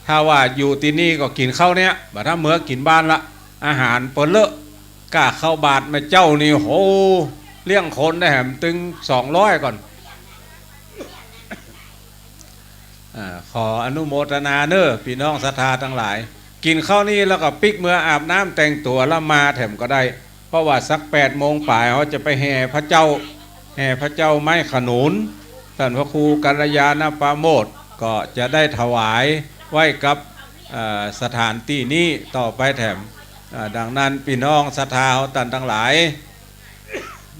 ถ้าว่าอยู่ที่นี่ก็กินข้าวเนี้ยแต่ถ้าเมื่อกินบ้านละอาหารเปิ้นเลอะกล้าเข้าบาทมาเจ้านี่โหเลี้ยงคนได้แหมตึง200ก่อนขออนุโมทนาเนอะพี่น้องศรัทธาทั้งหลายกินข้าวนี้แล้วก็ปิกเมื่ออาบน้ำแต่งตัวแล้วมาแถมก็ได้เพราะว่าสัก8 โมงป่ายเขาจะไปแห่พระเจ้าไม้ขนุนท่านพระครูกัลยาณปาโมทย์ก็จะได้ถวายไว้กับสถานที่นี้ต่อไปแถมดังนั้นพี่น้องศรัทธาท่านทั้งหลาย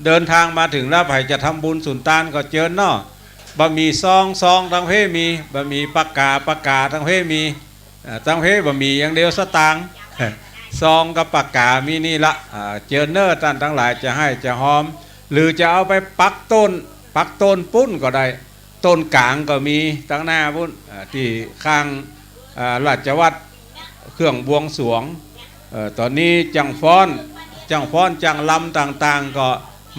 เดินทางมาถึงแล้วใครจะทำบุญสุนทานก็เจิญเนาะบะหมี่ซองทั้งเพมีบะหมี่ปากกาทั้งเพมีทั้งเพบะหมี่อย่างเดียวสตางค์ซองกับปากกามีนี่ละเจิญเนอร์ท่านทั้งหลายจะให้จะหอมหรือจะเอาไปปักต้นปุ้นก็ได้ต้นกลางก็มีตั้งหน้าปุ้นที่ข้างราชวัตรเครื่องบวงสรวง ตอนนี้จังฟ้อนจังลำต่างๆก็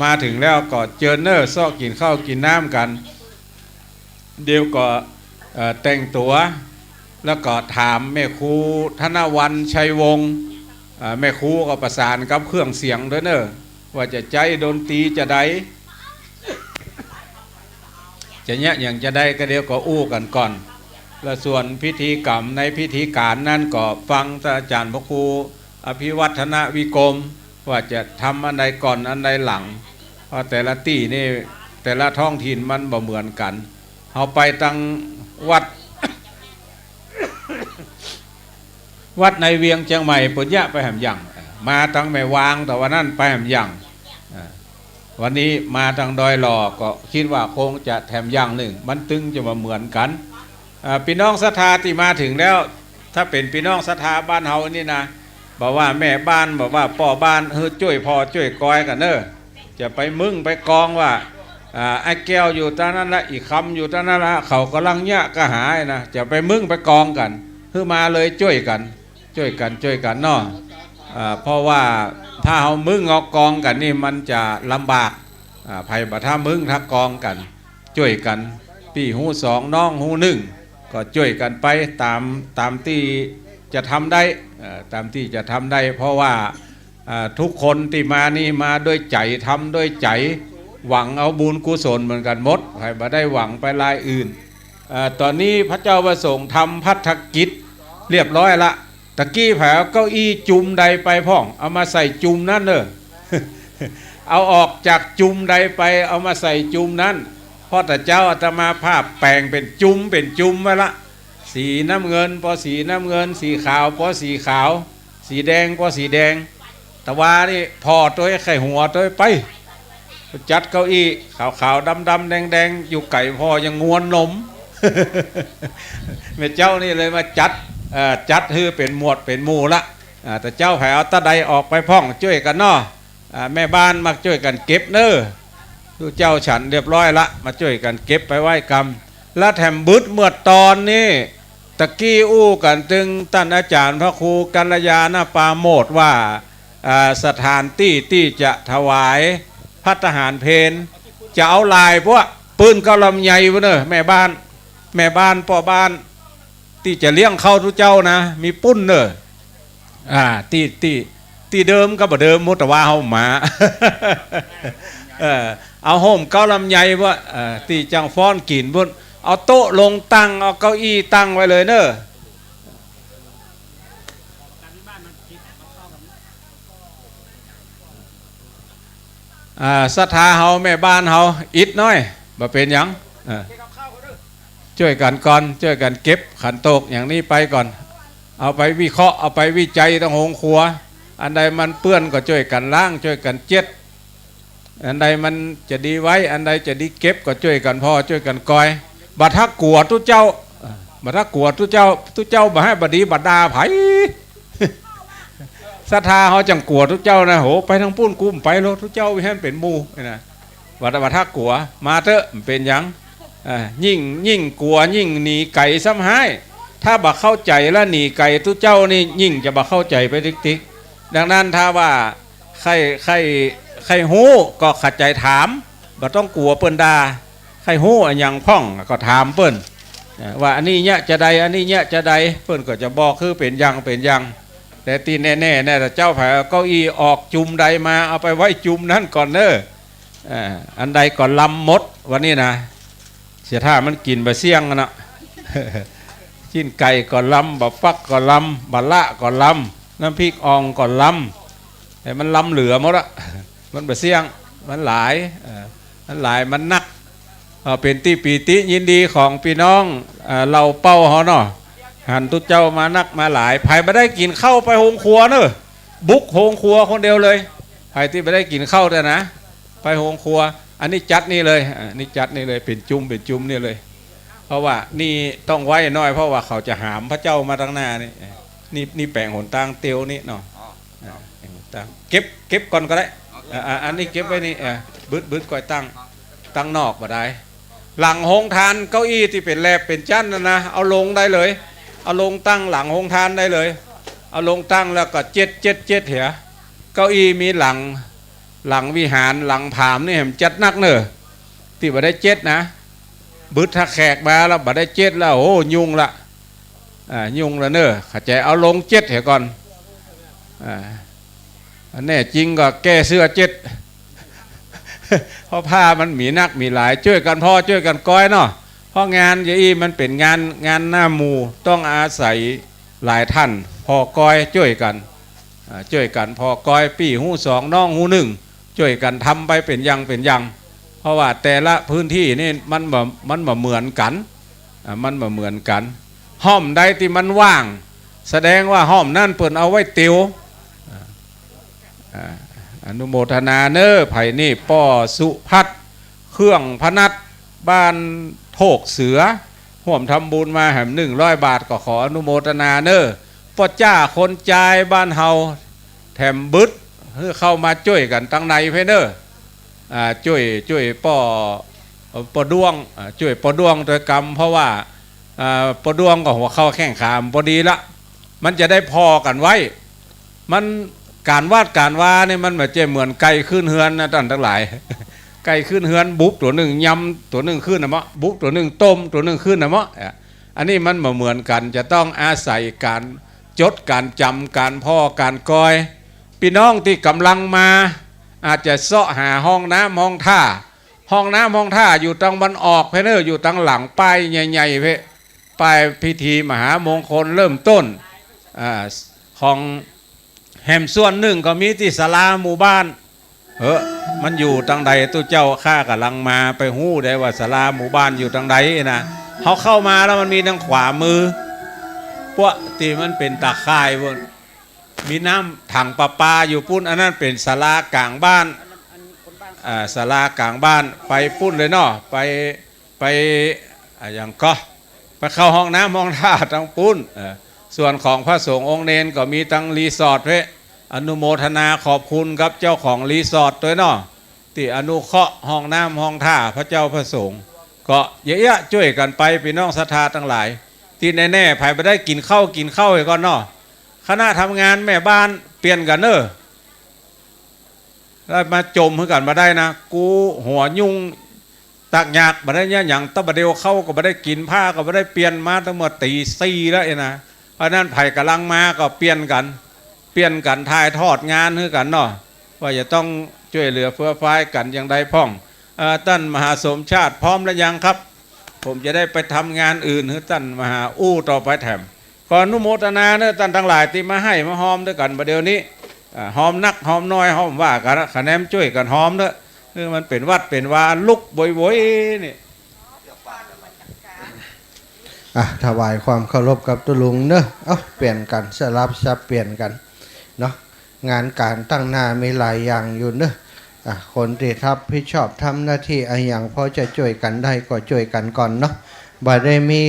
มาถึงแล้วก็เจอเนอร์ซอกกินข้าวกินน้ำกันเดี๋ยวก็แต่งตัวแล้วก็ถามแม่ครูธนวันชัยวงศ์แม่ครูก็ประสานกับเครื่องเสียงด้วยเนอะว่าจะใจดนตรีจะได้จะเนี่ยอย่างจะได้ก็เดี๋ยวก็อู้กันก่อนและส่วนพิธีกรรมในพิธีการนั้นก็ฟังท่านอาจารย์พระครูอภิวัฒนวิกรมว่าจะทำอันใดก่อนอันใดหลังเพราะแต่ละที่นี่แต่ละท้องถิ่นมันบ่เหมือนกันเอาไปตั้งวัด วัดในเวียงเชียงใหม่ปุญญะไปแหมยังมาตั้งแม่วางแต่วันนั้นไปแหมยังวันนี้มาทางดอยหล่อก็คิดว่าคงจะแถมอย่างหนึ่งมันตึงจะมาเหมือนกันพี่น้องศรัทธาที่มาถึงแล้วถ้าเป็นพี่น้องศรัทธาบ้านเฮานี่นะบอกว่าแม่บ้านบอกว่าพ่อบ้านช่วยพ่อช่วยกอยกันเนอะจะไปมึงไปกองว่าไอ้แก้วอยู่ตอนนั้นละอีกคำอยู่ตอนนั้นละเขากำลังเนี้ยก็หายนะจะไปมึงไปกองกันคือมาเลยช่วยกันเนาะเพราะว่าถ้าเอามึงเอากองกันนี่มันจะลำบากภัยบัถ้ามึงทักกองกันช่วยกันพี่หูสองน้องหูหนึ่งก็ช่วยกันไปตามที่จะทำได้เพราะว่าทุกคนที่มานี่มาด้วยใจทำด้วยใจหวังเอาบุญกุศลเหมือนกันหมดใครมาได้หวังไปรายอื่นตอนนี้พระเจ้าประสงค์ทำพัฒกิจเรียบร้อยละตะกี้แผลเก้าอี้จุ่มใดไปพ่องเอามาใส่จุ่มนั่นเนอะ เอาออกจากจุ่มใดไปเอามาใส่จุ่มนั้นเพราะแต่เจ้าอาตมาภาพแปลงเป็นจุ่มไว้ละสีน้ำเงินพอสีน้ำเงินสีขาวพอสีขาวสีแดงพอสีแดงแต่ว่านี่พอตัวไข่หัวตัวไปจัดเก้าอี้ขาวดำแดงอยู่ไก่พอยังงวนนม แม่เจ้านี่เลยมาจัดคือเป็นหมวดเป็นหมู่ละแต่เจ้าแผลเอาตะไดออกไปพ่องช่วยกันเนาะแม่บ้านมาช่วยกันเก็บเนอดูเจ้าฉันเรียบร้อยละมาช่วยกันเก็บไปไหว้กรรมและแถมบึดเมื่อตอนนี้ตะกี้อู้กันตึงท่านอาจารย์พระครูกัลยาณปาโมทว่าสถานที่จะถวายภัตตาหารเพลจะเอาลายพวกปืนกระลำใหญ่วะเนอะแม่บ้านพ่อบ้านที่จะเลี้ยงเข้าทุกเจ้านะมีปุ้นเนอะที่เดิมก็บ่เดิมมุตว่าเฮาหมา เอาห่มเก้าลำไยว่าที่จังฟ้อนกินพุ่นเอาโต๊ะลงตั้งเอาเก้าอี้ตั้งไว้เลยเนอะศรัทธาเฮาแม่บ้านเฮาอิดน้อยบ่เป็นหยังช่วยกันก่อนช่วยกันเก็บขันโตกอย่างนี้ไปก่อนเอาไปวิเคราะห์เอาไปวิจัยต้องหงครัวอันใดมันเปื้อนก็ช่วยกันล้างช่วยกันเจ็ดอันใดมันจะดีไว้อันใดจะดีเก็บก็ช่วยกันพ่อช่วยกันกอยบัดทักกลัวทุกเจ้าบ่ให้บดีบัดดาไผ ศรัทธาเขาจังกลัวทุกเจ้านะโหไปทางปุ้นกุ้มไปโลทุกเจ้าให้เป็นหมู่นะบัดทักกลัวมาเถอะเป็นหยังยิ่งกลัวยิ่งหนีไก่ซ้ำหายถ้าบักเข้าใจแล้วหนีไก่ทุกเจ้านี่ยิ่งจะบักเข้าใจไปติ๊กดังนั้นถ้าว่าใครหู้ก็ขัดใจถามบ่ต้องกลัวเปิ้นด่าใครหู้อย่างพ่องก็ถามเปิ้นว่าอันนี้เนี่ยจะใดอันนี้เนี่ยจะใดเปิ้นก็จะบอกคือเป็นยังแต่ตีแน่แต่เจ้าแผลเก้าอี้ออกจุ่มใดมาเอาไปไว้จุ่มนั้นก่อนเนอะอันใดก่อนลำมดวันนี้นะเสียท่ามันกินบะเสี่ยงนะ ชิ้นไก่ก่อนลำบะฟักก่อนลำบะละก่อนลำน้ำพริกอ่องก่อนลำแต่มันลำเหลือหมดละมันบะเสี่ยงมันหลายมันนักเป็นที่ปีติยินดีของพี่น้องเราเป้าเขาเนาะหันทุกเจ้ามานักมาหลายไผ่ไม่ได้กินข้าวไปโฮงครัวเนอะบุกโฮงครัวคนเดียวเลยไผ่ที่ไม่ได้กินข้าวแต่นะไปโฮงครัวอันนี้จัดนี่เลยนี่จัดนี่เลยเป็นจุ่มนี่เลยเพราะว่านี่ต้องไว้น้อยเพราะว่าเขาจะหามพระเจ้ามาตั้งหน้านี่แปลงหนตางเตียวนี่เนาะเก็บก่อนก็ได้อันนี้เก็บไว้นี่บึดก่อยตั้งนอกบ่ได้หลังโฮงทานเก้าอี้ที่เป็นแลบเป็นจั่นนะเอาลงได้เลยเอาลงตั้งหลังโฮงทานได้เลย เอาลงตั้งแล้วก็เจ็ดเหรอเก้าอี้มีหลังวิหารหลังผามนี่เห็นจัดนักเนอะที่บ่ได้เจ็ดนะบึดถ้าแขกมาแล้วบ่ได้เจ็ดแล้วโอ้ยุ่งละยุ่งละเนอะเข้าใจเอาลงเจ็ดเหรอก่อนอันแน่จริงก็แก้เสื้อเจ็ด เพราะผ้ามันมีนักมีหลายช่วยกันพ่อช่วยกันก้อยเนาะเพราะงานอย่างนี้มันเป็นงานหน้าหมู่ต้องอาศัยหลายท่านพอก้อยช่วยกันพอก้อยปี่หูสองน้องหูหนึ่งช่วยกันทำไปเป็นยังเพราะว่าแต่ละพื้นที่นี่มันบ่เหมือนกันห้อมใดที่มันว่างแสดงว่าห้อมนั่นเปิ่นเอาไว้ติวอนุโมทนาเนอไผ่นี่ป้อสุพัฒน์เครื่องพนัดบ้านโถกเสือห่วมทำบุญมาแห่ม100 บาทก็ขออนุโมทนาเนอป้อจ้าคนใจบ้านเฮาแถมบึดเพื่อเข้ามาช่วยกันตั้งในเพเนอช่วยป้อดวงช่วยป้อดวงโดยกรรมเพราะว่าป้อดวงก็หัวเข้าแข้งขามพอดีละมันจะได้พอกันไว้มันการวาดการวาเนี่ยมันแบบจะเหมือนไก่ขึ้นเฮือนนะท่านทั้งหลาย ไก่ขึ้นเฮือนบุบตัวหนึ่งยำตัวหนึ่งขึ้นนะมะบุบตัวหนึ่งต้มตัวหนึ่งขึ้นนะมะอันนี้มันเหมือนกันจะต้องอาศัยการจดการจำการพ่อการกอยพี่น้องที่กำลังมาอาจจะเสาะหาห้องน้ำห้องท่าอยู่ทางบันออกเพเนอร์อยู่ทางหลังป้ายใหญ่ๆเพป้ายพิธีมหามงคลเริ่มต้นของแห่มส่วนหนึ่งก็มีที่ศาลาหมู่บ้านมันอยู่ทางใดตู้เจ้าข้ากำลังมาไปหู้ได้ว่าศาลาหมู่บ้านอยู่ทางใดนะเขาเข้ามาแล้วมันมีทางขวามือพวกที่มันเป็นตาข่ายพวกมีน้ำถังประปาอยู่ปุ้นอันนั้นเป็นศาลากลางบ้านศาลากลางบ้านไปปุ้นเลยเนาะไปอย่างก็ไปเข้าห้องน้ำห้องท่าทางปุ้นส่วนของพระสงฆ์องค์เนนก็มีทั้งรีสอร์ทเพอนุโมทนาขอบคุณครับเจ้าของรีสอร์ทตัวเนาะที่อนุเคราะห์ห้องน้ำห้องท่าพระเจ้าพระสงฆ์ก็เยอะๆช่วยกันไปพี่น้องศรัทธาทั้งหลายที่แน่ๆภายไปได้กินข้าวให้ก่อนเนาะคณะทำงานแม่บ้านเปลี่ยนกันเนอะได้มาจมให้กันมาได้นะกูหัวยุ่งตักหยากมาได้เนี่ยอย่างตะบะเดียวเข้าก็มาได้กินผ้าก็มาได้เปลี่ยนมาทั้งหมดตี 4แล้วนะเพราะนั้นไผ่กำลังมาก็เปลี่ยนกันถ่ายทอดงานให้กันเนาะว่าจะต้องช่วยเหลือเพื่อฟ้ายกันอย่างใดพ้องท่านมหาสมชาติพร้อมแล้วยังครับผมจะได้ไปทำงานอื่นให้ท่านมหาอู้ต่อไปแถมขออนุโมทนาเนอะท่านทั้งหลายที่มาให้มาหอมด้วยกันประเดี๋ยวนี้หอมนักหอมน้อยหอมว่ากันคะแนนช่วยกันหอมเนอะคือมันเป็นวัดเป็นวาลุกบอยๆนี่ถวายความเคารพกับตุลุงเนอะเปลี่ยนกันสลับสับเปลี่ยนกันเนาะงานการตั้งหน้ามีหลายอย่างอยู่เนอะคนที่รับผิดชอบทำหน้าที่อย่างพอจะช่วยกันได้ก็ช่วยกันก่อนเนาะบ่ได้มี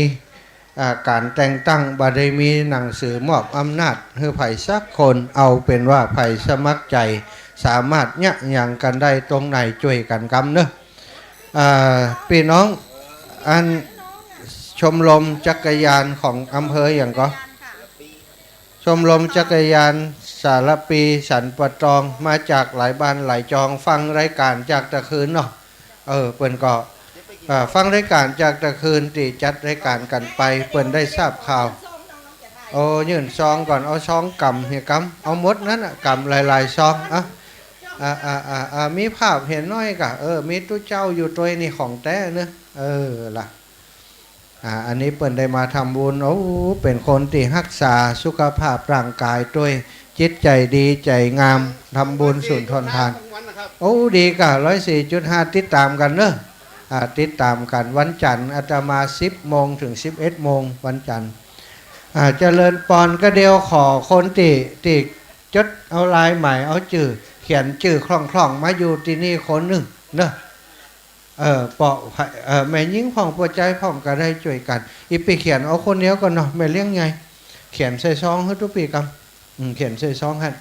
การแต่งตั้งบ่ได้มีหนังสือมอบอำนาจให้ไผ่สักคนเอาเป็นว่าไผ่สมัครใจสามารถเนี่ยอย่างกันได้ตรงไหนช่วยกันกำเนอะพี่น้องอันชมรมจักรยานของอำเภออย่างก็ชมรมจักรยานสารปีสันปะตองมาจากหลายบ้านหลายจองฟังรายการจากตะคืนเนาะเปิ้นก็ฟังรายการจากตะคืนที่จัดรายการกันไปเปิ้นได้ทราบข่าวยื่นซองก่อนเอาซองกำเฮียกำเอามดนั้นกำหลายๆซองมีภาพเห็นน้อยกะมีตู้เจ้าอยู่ตัวนี่ของแท้เนอะล่ะอันนี้เปิ้นได้มาทำบุญเป็นคนที่รักษาสุขภาพร่างกายด้วยจิตใจดีใจงามทำบุญสุนทรทานดีกะ104.5ติดตามกันเนอะติดตามกันวันจันทร์อาตมา 10 โมงถึง 11 โมงวันจันทร์เจริญปอนก็เดียวขอคนที่จดเอาลายใหม่เอาเขียนชื่อคล่องๆมาอยู่ที่นี่คนหนึ่งเนอะปอแม่ยิ่งพ่องปวดใจพ่องก็ได้ช่วยกันอีปีเขียนเอาคนเดียวก่อนเนาะแม่เลี้ยงไงเขียนใส่ซองให้ทุกปีกันเขียนใส่ซองหัน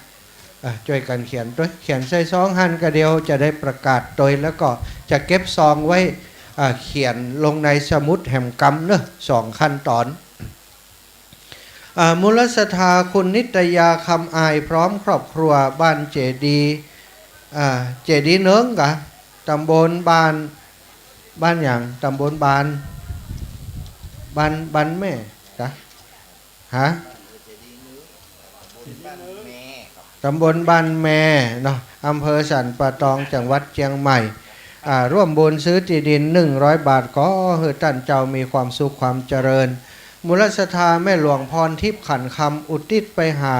ช่วยกันเขียนด้วยเขียนใส่ซองหันก็เดียวจะได้ประกาศโดยแล้วก็จะเก็บซองไว้เขียนลงในสมุดแห่งกรรมเนอะ2 ขั้นตอน มูลศรัทธาคุณนิตยาคำอายพร้อมครอบครัวบ้านเจดีเจดีเนื้งกะตำบลบ้านอย่างตำบลบ้านแม่กะฮะตำบลบ้านแม่เนาะอำเภอสันป่าตองจังหวัดเชียงใหม่ร่วมบุญซื้อที่ดิน100 บาทก็ให้ท่านเจ้ามีความสุขความเจริญมูลศรัทธาแม่หลวงพรทิพย์ขันคำอุทิศไปหา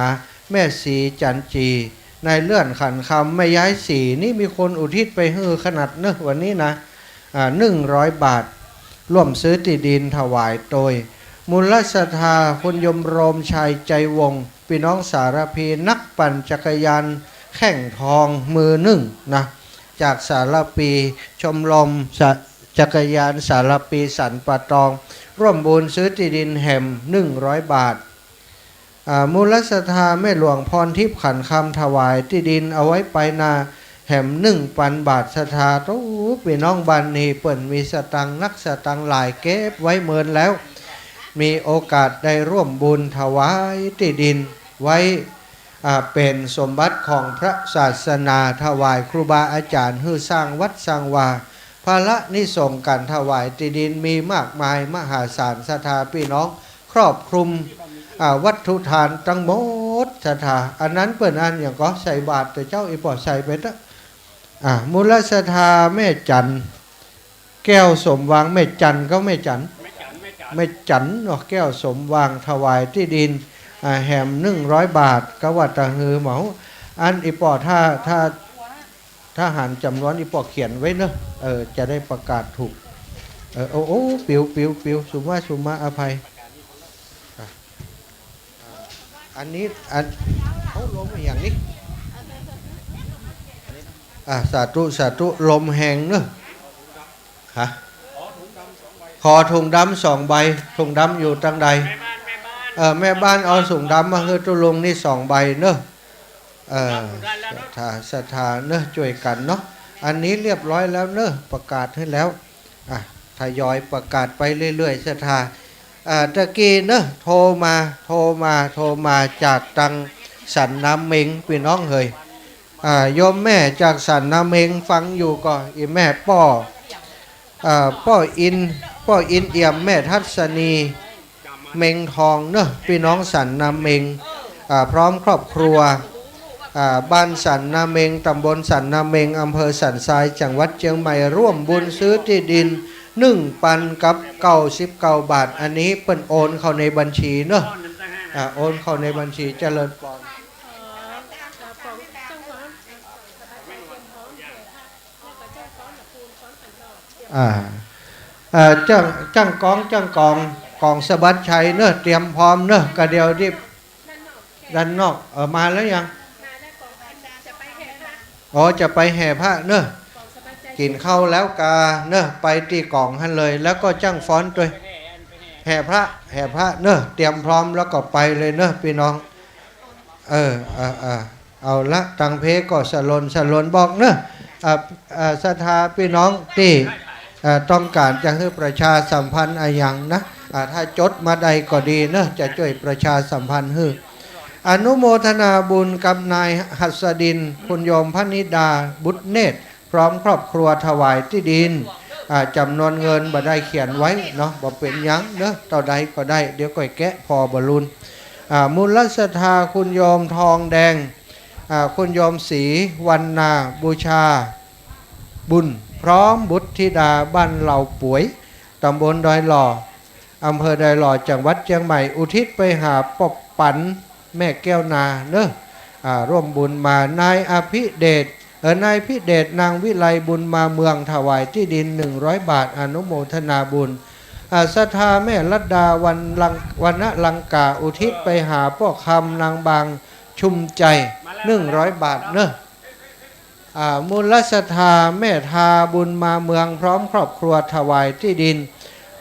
แม่สีจันจีในเลื่อนขันคำไม่ย้ายสีนี่มีคนอุทิศไปให้ขนาดเนอะวันนี้นะ100 บาทร่วมซื้อที่ดินถวายโดยมูลศรัทธาคุณยมโรมชัยใจวงพี่น้องสารพีนักปั่นจักรยานแข่งทองมือหนึ่งนะจากสารปีชมรมจักรยานสารปีสันป่าตองร่วมบุญซื้อที่ดินแห่ม100 บาทมูลศรัทธาแม่หลวงพรทิพย์ขันคำถวายที่ดินเอาไว้ไปนาแห่ม1,000 บาทศรัทธาตู้พี่น้องบ้านนี้เปิ่นมีสตังนักสตังหลายเก็บไว้เมินแล้วมีโอกาสได้ร่วมบุญถวายที่ดินไว้เป็นสมบัติของพระศาสนาถวายครูบาอาจารย์ให้สร้างวัดสร้างวาภาระนิสงส์การถวายที่ดินมีมากมายมหาศาลศรัทธาพี่น้องครอบคลุมวัตถุทานทั้งหมดศรัทธาอันนั้นเปิ่นอันอย่างก็ใส่บาตรแต่เจ้าอีปอใส่ไปนะมูลศรัทธาแม่จันแก้วสมวางแม่จันก็แม่จันเนาะแก้วสมวางถวายที่ดินแหม100 บาทก็ว่าตะฮือเหมาอันอีปอถ้าหันจำนวนอีปอเขียนไว้เนอะจะได้ประกาศถูกโอ้ปิวสุมาอภัยอันนี้เขาลมอย่างนี้สาธุลมแหงเนอะฮะขอถุงดำ2 ใบถุงดำอยู่ทางใดแม่บ้านเอาถุงดำมาให้ตุลุงนี่2 ใบเนอะศรัทธาเนอะช่วยกันเนาะอันนี้เรียบร้อยแล้วเนอะประกาศให้แล้วทยอยประกาศไปเรื่อยๆศรัทธาตะกี้เนอะโทรมาจากตังสันน้ำเมงพี่น้องเฮยโยมแม่จากสันน้ำเมงฟังอยู่ก็อีแม่ป้ออินเอี่ยมแม่ทัศนีเมงทองเนอะพี่น้องสันน้ำเมงพร้อมครอบครัวบ้านสันนาเมงตำบลสันนาเมงอำเภอสันทรายจังหวัดเชียงใหม่ร่วมบุญซื้อที่ดิน1,000 กับ99 บาทอันนี้เปิ้นโอนเข้าในบัญชีเนอะโอนเข้าในบัญชีเจริญปอนจ้างกองสะบัดชัยเนอะเตรียมพร้อมเนอะกระเดียวที่ด้านนอกมาแล้วยังจะไปแห่พระเนอะกินข้าวแล้วกาเนอะไปตีกล่องให้เลยแล้วก็จ้างฟ้อนด้วยแห่พระเนอะเตรียมพร้อมแล้วก็ไปเลยเนอะพี่น้องเอาละตังเพก็สลนบอกเนอะศรัทธาพี่น้องที่ต้องการจะให้ประชาสัมพันธ์อย่างนะถ้าจดมาใดก็ดีเนอะจะช่วยประชาสัมพันธ์ให้อนุโมทนาบุญกับนายหัสดินคุณโยมพนิดาบุตรเนตรพร้อมครอบครัวถวายที่ดินจำนวนเงินบ่ได้เขียนไว้เนาะบ่เป็นยังเนาะต่อใดก็ได้เดี๋ยวก่อยแกะพอบรุนมูลศรัทธาคุณโยมทองแดงคุณโยมศรีวันนาบูชาบุญพร้อมบุตรธิดาบ้านเหล่าป่วยตำบลดอยหล่ออำเภอดอยหล่อจังหวัดเชียงใหม่อุทิศไปหาปบปันแม่แก้วนาเนอะร่วมบุญมานายอภิเดชนายพิเดชนางวิไลบุญมาเมืองถวายที่ดิน100 บาทอนุโมทนาบุญศรัทธาแม่ลัดดาวันลังกาอุทิศไปหาพ่อคำนางบางชุมใจ100 บาทเนอะมูลศรัทธาแม่ทาบุญมาเมืองพร้อมครอบครัวถวายที่ดิน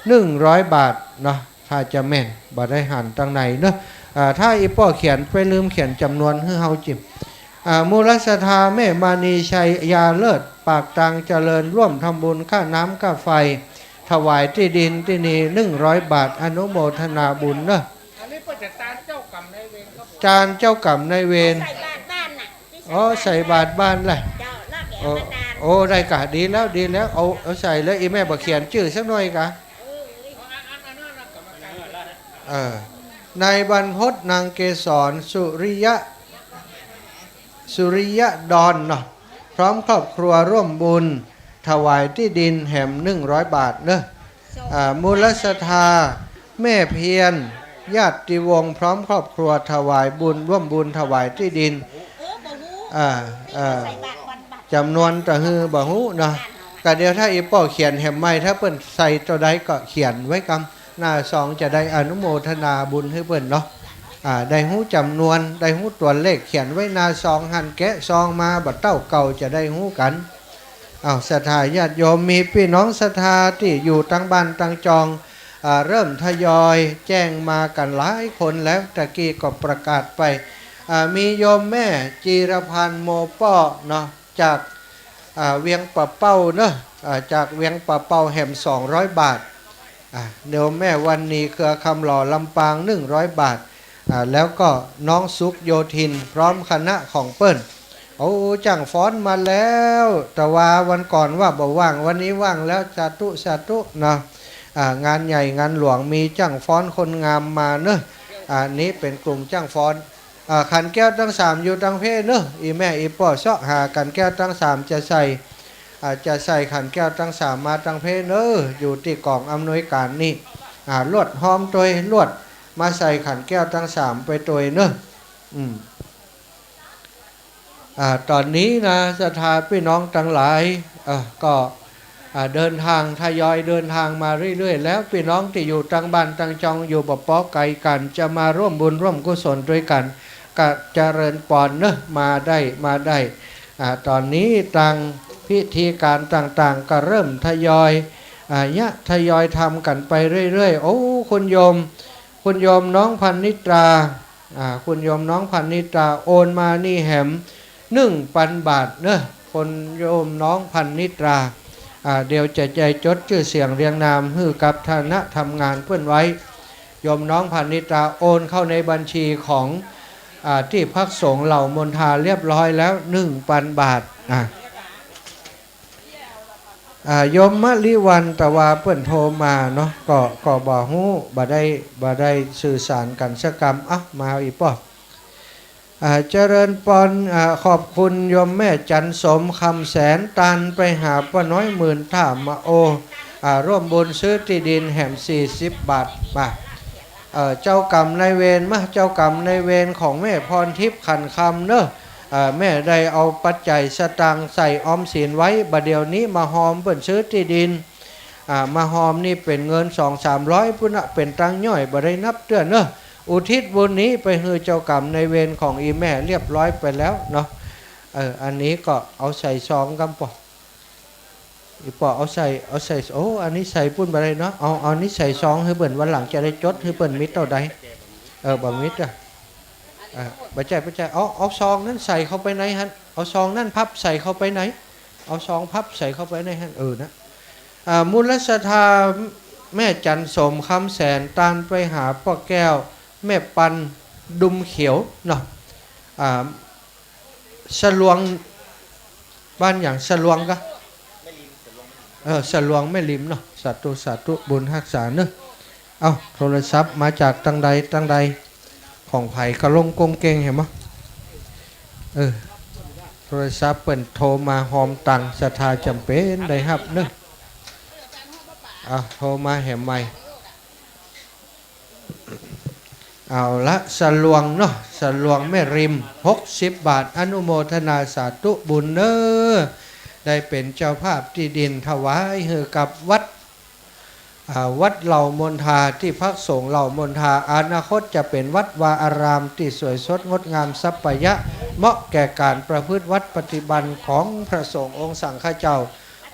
100 บาทเนาะถ้าจะแม่นบ่ได้หันตั้งไหนเนอะถ้าอีป้อเขียนไปลืมเขียนจำนวนให้เฮาจิมมูลศรัทธาแม่มานีชัยยาเลิศปากตังเจริญร่วมทำบุญค่าน้ำค่าไฟถวายที่ดินที่นี่100 บาทอนุโมทนาบุญเนอะ อันนี้เปิดแต่ตาเจ้า จานเจ้ากรรมนายเวร ใส่บาตรบ้านน่ะที่ อ๋อใส่บาตรบ้านแหละ เจ้าลอกแก โอ้ มานาน โอ้ได้กะดีแล้วดีแล้วเอาใส่แล้วอีแม่บอกเขียนชื่อสักหน่อยกะนายบรรพตนางเกษรสุริยะดอนเนาะพร้อมครอบครัวร่วมบุญถวายที่ดินแหม100 บาทเนอะมูลศรัทธาแม่เพียรญาติวงศ์พร้อมครอบครัวถวายบุญร่วมบุญถวายที่ดิน บ่ฮู้ ๆ ใส่บาตรวันบาตร จำนวนตะฮือบ่ฮู้เนาะก็เดี๋ยวถ้าอีป้อเขียนแหมไม่ถ้าเปิ้นใส่ตัวใดก็เขียนไว้กำหน้าซองจะได้อนุโมทนาบุญให้เปิ้นเนาะได้ฮู้จำนวนได้ฮู้ตัวเลขเขียนไว้หน้าซองหันแกะซองมาบัดเต้าเก่าจะได้ฮู้กันศรัทธาญาติโยมมีพี่น้องศรัทธาที่อยู่ตั้งบ้านตั้งจองเริ่มทยอยแจ้งมากันหลายคนแล้วตะกี้ก็ประกาศไปมีโยมแม่จีรพันธ์โมป้อเนาะจากเวียงปะเป้าเนาะจากเวียงปะเป้าแหม200 บาทเดี๋ยวแม่วันนี้เครือคำหล่อลำปาง100 บาทแล้วก็น้องสุขโยธินพร้อมคณะของเปิ้นโอ้จังฟ้อนมาแล้วแต่ว่าวันก่อนว่าบ่ว่างวันนี้ว่างแล้วสาธุเนาะงานใหญ่งานหลวงมีจังฟ้อนคนงามมาเนอะนี้เป็นกลุ่มจังฟ้อนขันแก้วทั้ง3อยู่ทั้งเพศเนอะอีแม่อีป่อเสาะหาขันแก้วทั้ง3จะใส่ขันแก้วทั้ง3มาทั้งเพศเนอะอยู่ที่กองอำนวยการนี่ลวดหอมตัวลวดมาใส่ขันแก้วทั้ง3ไปตัวเนอะตอนนี้นะศรัทธาพี่น้องทั้งหลายก็เดินทางทยอยเดินทางมาเรื่อยๆแล้วพี่น้องที่อยู่ตั้งบ้านตั้งจองอยู่บ่ป้อไกลกันจะมาร่วมบุญร่วมกุศลด้วยกันก็เจริญปอนเนอะมาได้ตอนนี้ต่างพิธีการต่างๆก็เริ่มทยอยทำกันไปเรื่อยๆโอ้คุณโยมน้องพันนิตราคุณโยมน้องพันนิตราโอนมานี่แหม1,000 บาทเนอะคนโยมน้องพันนิตราเดี๋ยวจะใจจดชื่อเสียงเรียงนามฮือกับฐานะทำงานเพื่อนไว้โยมน้องพันนิตราโอนเข้าในบัญชีของที่พักสงฆ์เหล่ามนทาเรียบร้อยแล้ว 1,000 บาทโยมมะลิวันตะวาเปิ้นโทรมาเนาะก็บ่ฮู้บ่ได้สื่อสารกันสักกรรมมาอีกป่ะเจริญปอนขอบคุณโยมแม่จันสมคำแสนตันไปหาป้าน้อยหมื่นท่ามาโอร่วมบุญซื้อที่ดินแห่ม40 บาทมาเจ้ากรรมนายเวรมาเจ้ากรรมนายเวรของแม่พรทิพย์ขันคำเนอะแม่ได้เอาปัจจัยสตางค์ใส่ออมสินไว้บัดเดี๋ยวนี้มาหอมเปิ่นซื้อที่ดินมาหอมนี่เป็นเงิน 200-300 พุ่นเป็นตังค์ย่อยบ่ได้นับเตื้อเนอะอุทิศบุญนี้ไปให้เจ้ากรรมนายเวรของอีแม่เรียบร้อยไปแล้วเนาะอันนี้ก็เอาใส่ซองกำปออีปอเอาใส่โอ้อันนี้ใส่ปุ้นไปเลยเนาะเอานี้ใส่ซองให้เปิ่นวันหลังจะได้จดให้เปิ่นมิตรเท่าใดบ่มิตรปัจจัยเอาซองนั้นใส่เข้าไปไหนฮะเอาซองนั้นพับใส่เข้าไปไหนเอาซองพับใส่เข้าไปไหนฮะนะมูลศรัทธาแม่จันสมคำแสนตานไปหาป้าแก้วแม่ปันดุมเขียวเนาะสลวงบ้านอย่างสลวงก็สลวงแม่ลิมเนาะสาธุบุญรักษาเนอะเอาโทรศัพท์มาจากตั้งใดของไผ่กระลงกงเก่งเห็นมั้ยโทรศัพท์เปิ่นโทรมาหอมตังศรัทธาจำเป็นได้ครับเนอะโทรมาแหมใหม่เอาละสลวงเนาะสลวงแม่ริม60 บาทอนุโมทนาสาธุบุญเนอได้เป็นเจ้าภาพที่ดินถวายให้กับวัดเหล่ามนทาที่พักสงฆ์เหล่ามนทาอนาคตจะเป็นวัดวาอารามที่สวยสดงดงามสัปปายะเหมาะแก่การประพฤติวัดปฏิบัติของพระสงฆ์องค์สังฆเจ้า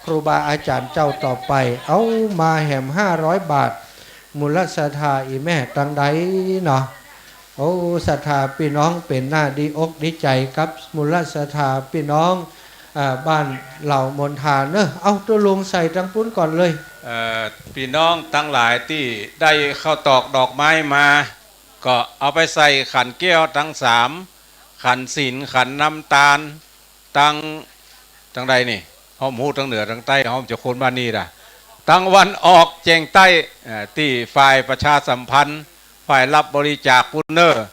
ครูบาอาจารย์เจ้าต่อไปเอามาแหม500 บาทมูลศรัทธาอีแม่ตังใดเนาะโอ้ศรัทธาพี่น้องเป็นหน้าดีอกดีใจครับมูลศรัทธาพี่น้องบ้านเหล่ามนทาเนอะเอาตัวลงใส่ตังปุ้นก่อนเลยพี่น้องทั้งหลายที่ได้เข้าตอกดอกไม้มา ก็เอาไปใส่ขันแก้วทั้งสามขันศีลขันน้ำตาลตั้งใดนี่ห้อมหูทั้งเหนือทั้งใต้ห้อมจะคนบ้านนี้ล่ะตั้งวันออกแจงใต้ที่ฝ่ายประชาสัมพันธ์ฝ่ายรับบริจาคพุนเนอร์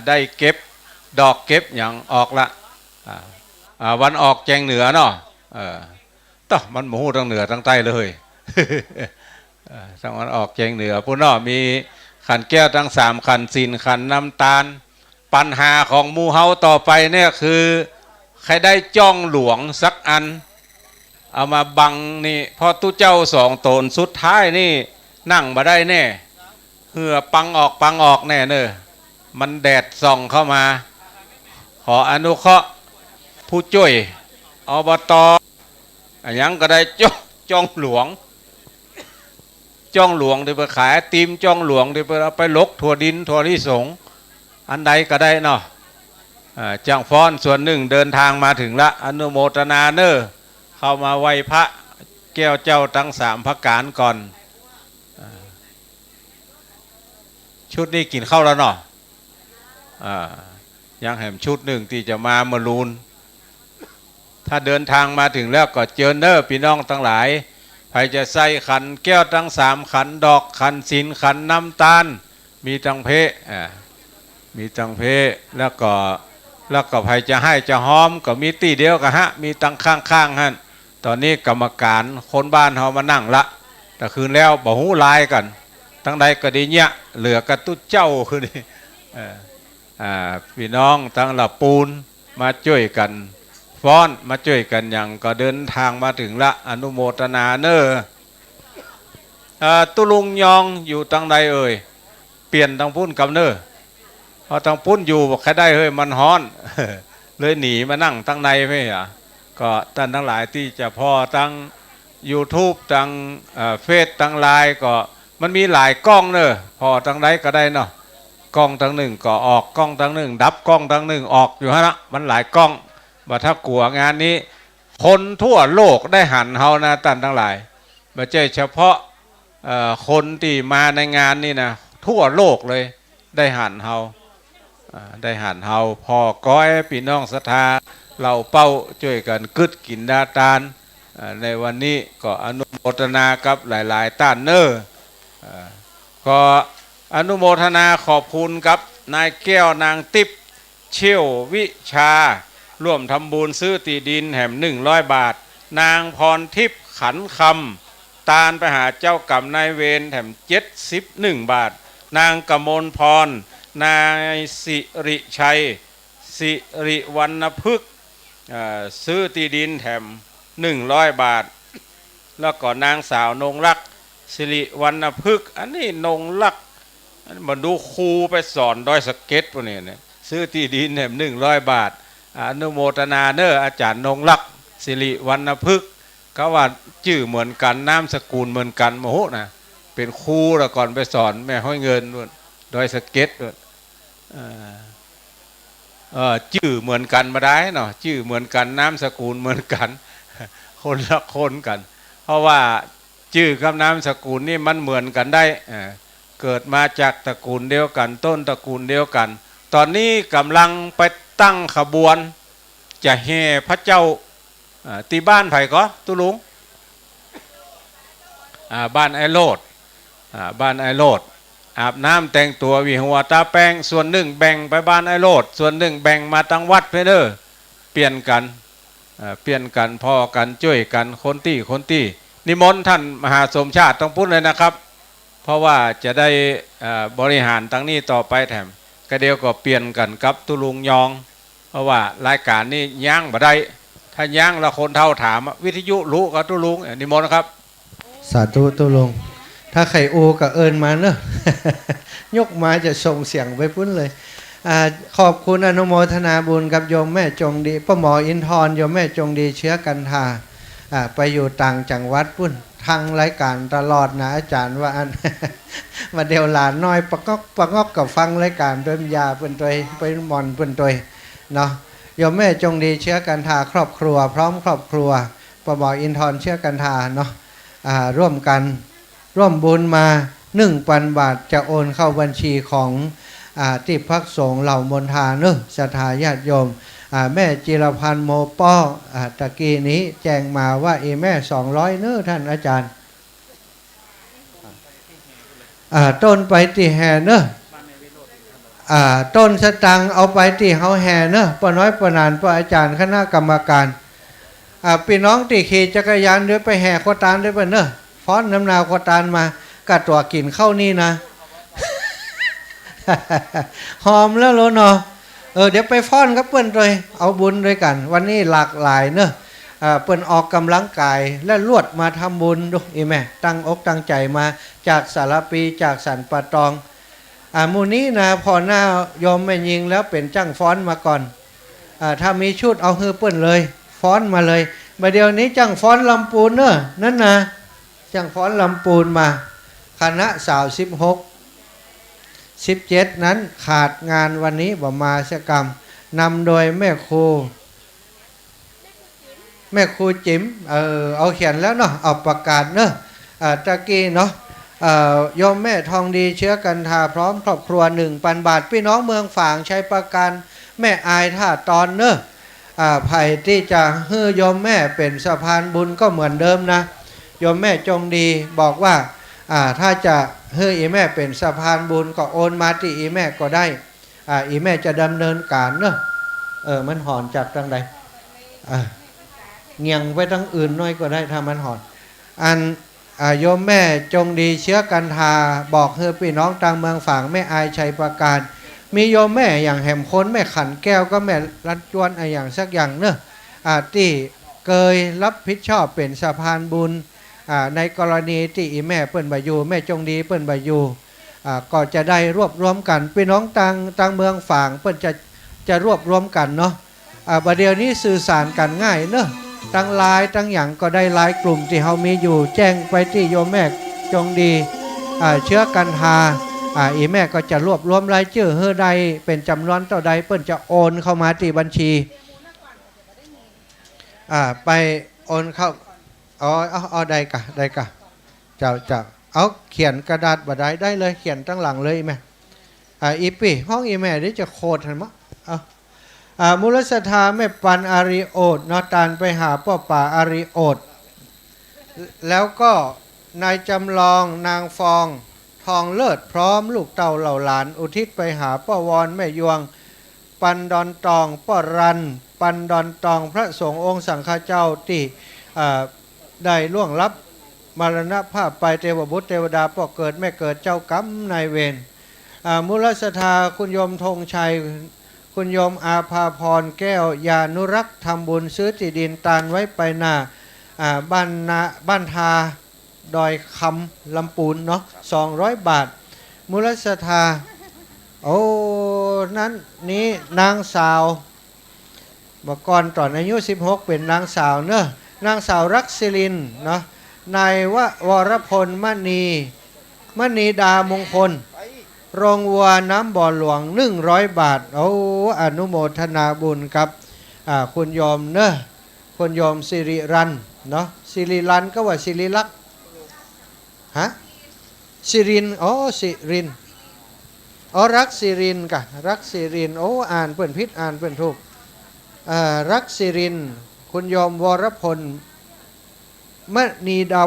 ได้เก็บดอกเก็บอย่างออกละวันออกแจงเหนือเนาะต่อมันหมูทั้งเหนือทั้งใต้เลยทั้งวันออกแจงเหนือพุ่นเนาะมีขันแก้วทั้งสามขันศีลขันน้ำตาลปัญหาของหมู่เฮาต่อไปเนี่ยคือใครได้จ้องหลวงสักอันเอามาบังนี่พอตู้เจ้าสองตนสุดท้ายนี่นั่งมาได้แน่เหือปังออกแน่เนอะมันแดดส่องเข้ามาขออนุเคราะห์ผู้ช่วยอบต.ยังก็ได้จ้องหลวงที่ไปขายตีมจ้องหลวงที่ไปเอาไปลกถั่วดินถั่วลิสงอันใดก็ได้เนาะจังฟ้อนส่วนหนึ่งเดินทางมาถึงละอนุโมทนาเนอเข้ามาไหว้พระแก้วเจ้าทั้งสามพระการก่อนชุดนี้กินข้าวแล้วเนาะยังแหมชุดหนึ่งที่จะมาเมรูนถ้าเดินทางมาถึงแล้วก็เจอเนอพี่น้องทั้งหลายใครจะใส่ขันแก้วทั้งสามขันดอกขันศีลขันน้ำตาลมีตังเพแล้วก็ใครจะให้จะหอมก็มีตีเดียวกันฮะมีตังข้างฮะตอนนี้กรรมการคนบ้านเขามานั่งละแต่คืนแล้วบ่หูลายกันทั้งใดก็ดีเนี่ยเหลือกระตุ้เจ้าคือนี่พี่น้องทั้งละปูนมาช่วยกันฟ้อนมาช่วยกันอย่างก็เดินทางมาถึงละอนุโมทนาเนอตุลุงยองอยู่ตั้งใดเอ่ยเปลี่ยนทางพุ่นกับเนอพอทางพุ่นอยู่บอกใครได้เฮ้ยมันฮ้อน เลยหนีมานั่งตั้งในไม่อ่ะก็ท่านทั้งหลายที่จะพอตั้ง YouTube ตั้งเฟซตั้งไลน์ก็มันมีหลายกล้องเนอพอตั้งใดก็ได้เนาะกล้องตั้งหนึ่งก็ออกกล้องตั้งหนึ่งดับกล้องตั้งหนึ่งออกอยู่ฮะนะมันหลายกล้องว่าถ้ากลัวงานนี้คนทั่วโลกได้หันเฮานะท่านทั้งหลายไม่ใช่เฉพาะคนที่มาในงานนี่นะทั่วโลกเลยได้หันเฮาพอก้อยพี่น้องศรัทธาเราเป้าช่วยกันกึดกินดาตานในวันนี้ก็อนุโมทนากับหลายๆต้านเนอก็อนุโมทนาขอบคุณกับนายแก้วนางติ๊บเชี่ยววิชาร่วมทำบุญซื้อตีดินแห่ม100 บาทนางพรทิพย์ขันคำตาลไปหาเจ้ากรรมนายเวรแห่ม71 บาทนางกมลพรนายสิริชัยสิริวรรณพฤกษ์ซื้อตีดินแถม100 บาทแล้วก็นางสาวนงรักสิริวรรณพฤกษ์อันนี้นงรักมาดูครูไปสอนดอยสเก็ตพวกนี้เนี่ยซื้อตีดินแถม100 บาทอนุโมทนาเนออาจารย์นงรักสิริวรรณพฤกษ์เขาว่าชื่อเหมือนกันนามสกุลเหมือนกันโมโหนะเป็นครูแล้วก่อนไปสอนแม่ห้อยเงินด้วยโดยสเก็ตด้วยชื่อเหมือนกันมาได้เนาะชื่อเหมือนกันนามสกุลเหมือนกันคนละคนกันเพราะว่าชื่อกับนามสกุลนี่มันเหมือนกันได้เกิดมาจากตระกูลเดียวกันต้นตระกูลเดียวกันตอนนี้กำลังไปตั้งขบวนจะแห่พระเจ้าตีบ้านไผ่ก็ตุลุงบ้านไอโรดอาบน้ำแต่งตัววิหัวตาแป้งส่วนหนึ่งแบ่งไปบ้านไอโรดส่วนหนึ่งแบ่งมาตั้งวัดเพเดอร์เปลี่ยนกันพ่อกันช่วยกันคนที่นิมนต์ท่านมหาสมชาติต้องพูดเลยนะครับเพราะว่าจะได้บริหารตั้งนี้ต่อไปแถมก็เดียวก็เปลี่ยนกันกับตุลุงยองเพราะว่ารายการนี้ย่างบ่ได้ถ้าย่างแล้วคนเท่าถามวิทยุรู้กับตุลุงนิมนต์นะครับสาธุตุลุงถ้าไข่อูกับเอิญมาเนอะ ยกมาจะส่งเสียงไปพุ่นเลยขอบคุณอนุโมทนาบุญกับโยมแม่จงดีป้าหมออินทร์โยมแม่จงดีเชื้อกันทาไปอยู่ต่างจังหวัดพุ่นทางรายการตลอดนะอาจารย์ว่าอัน มาเดียวหลานน้อยประงอกกับฟังรายการด้วยยาเป็นตัวเป็นมอนเป็นตัวเนาะโยมแม่จงดีเชื้อกันทาครอบครัวพร้อมครอบครัวป้าหมออินทร์เชื้อกันทาเนาะร่วมบุญมา 1,000 บาทจะโอนเข้าบัญชีของที่พักสงฆ์เหล่ามนทาเนอะศรัทธาญาติโยมแม่จิรพันธ์โมป้อตะกี้นี้แจ้งมาว่าแม่200เนอะท่านอาจารย์ต้นไปที่แห่เนอะต้นสตังเอาไปที่เฮาแห่เนอะป้าน้อยป้านานป้าอาจารย์คณะกรรมการพี่น้องที่ขี่จักรยานด้วยไปแห่โคตานด้วยป่ะเนอะฟ้อนน้ำนาวโคตานมากัดตัวกินเข้านี่นะ หอมแล้วโลเนาะเดี๋ยวไปฟ้อนกับเปิ้นเลยเอาบุญด้วยกันวันนี้หลากหลายเนอะเปิ้นออกกำลังกายและลวดมาทำบุญดูแม่ตั้งอกตั้งใจมาจากสารปีจากสันปะตองมูนี้นะพอหน้ายอมไม่ยิงแล้วเป็นจ้างฟ้อนมาก่อนถ้ามีชุดเอาฮือเปิ้นเลยฟ้อนมาเลยมาเดี๋ยวนี้จ้างฟ้อนลำปูนเนอะนั่นนะจ้างฟ้อนลำปูนมาคณะสาว17นั้นขาดงานวันนี้บ่มาเสกรรมนำโดยแม่ครูจิ๋มเอาเขียนแล้วเนาะเอาประกาศเนาะตะกี้เนาะโยมแม่ทองดีเชื้อกันทาพร้อมครอบครัว 1,000 บาทพี่น้องเมืองฝางใช้ประกันแม่อายท่าตอนเนาะไผ่ที่จะฮื้อโยมแม่เป็นสะพานบุญก็เหมือนเดิมนะโยมแม่จงดีบอกว่าถ้าจะฮื้อแม่เป็นสะพานบุญก็โอนมาที่แม่ก็ได้แม่จะดำเนินการเนาะมันหอนจากทางใดเงียงไปทางอื่นน้อยก็ได้ถ้ามันหอนโยมแม่จงดีเชื้อกันทาบอกเฮือพี่น้องต่างเมืองฝางแม่อายชัยประการมีโยมแม่อย่างแหมค้นแม่ขันแก้วก็แม่รัดจวนอย่างสักอย่างเนอะที่เคยรับผิดชอบเป็นสะพานบุญในกรณีที่แม่เปิ้นบายูแม่จงดีเปิ้นบายูก็จะได้รวบรวมกันพี่น้องต่างเมืองฝางเปิ้นจะรวบรวมกันเนาะประเดี๋ยวนี้สื่อสารกันง่ายเนอะตั้งไลน์ตั้งอย่างก็ได้ไลน์กลุ่มที่เขามีอยู่แจ้งไปที่โยมแม่จงดีเชื้อกันทาแม่ก็จะรวบรวมรายชื่อเฮือใดเป็นจำนวนเท่าใดเปิ้นจะโอนเข้ามาที่บัญชีไปโอนเข้าเอาใดกะเจ้าเอาเขียนกระดาษบดได้เลยเขียนตั้งหลังเลยแม่อีปีห้องแม่ได้จะโคตรเห็นมั้ยมูลศรัทธาแม่ปันอาริโอดนอตานไปหาพ่อป่าอาริโอดแล้วก็นายจำลองนางฟองทองเลิศพร้อมลูกเต่าเหล่าหลานอุทิศไปหาป้าวอนแม่ยวงปันดอนตองป้อรันปันดอนตองพระสงฆ์องค์สังฆเจ้าที่ได้ล่วงลับมรณภาพไปเทวบุตรเทวดาป้อเกิดแม่เกิดเจ้ากรรมนายเวรมูลศรัทธาคุณโยมธงชัยคุณโยมอาภาพรแก้วยานุรักษ์ทำบุญซื้อที่ดินตานไว้ไปหน้าบ้านทาดอยคำลำปูนเนาะ200 บาทมูลศรัทธานั้นนี้นางสาวเมื่อก่อนตอนอายุ16เป็นนางสาวเนอะนางสาวรักศิรินเนาะนายวรพลมณีดามงคลโรงวัวน้ำบ่อหลวง100 บาทอนุโมทนาบุญกับคุณโยมเนอะคุณโยมสิริรันเนาะสิริรันก็ว่าสิริลักษณ์สิรินสิรินรักสิรินกะรักสิรินอ่านเปิ้นผิดอ่านเปิ้นถูกรักสิรินคุณโยมวรพลมณีดา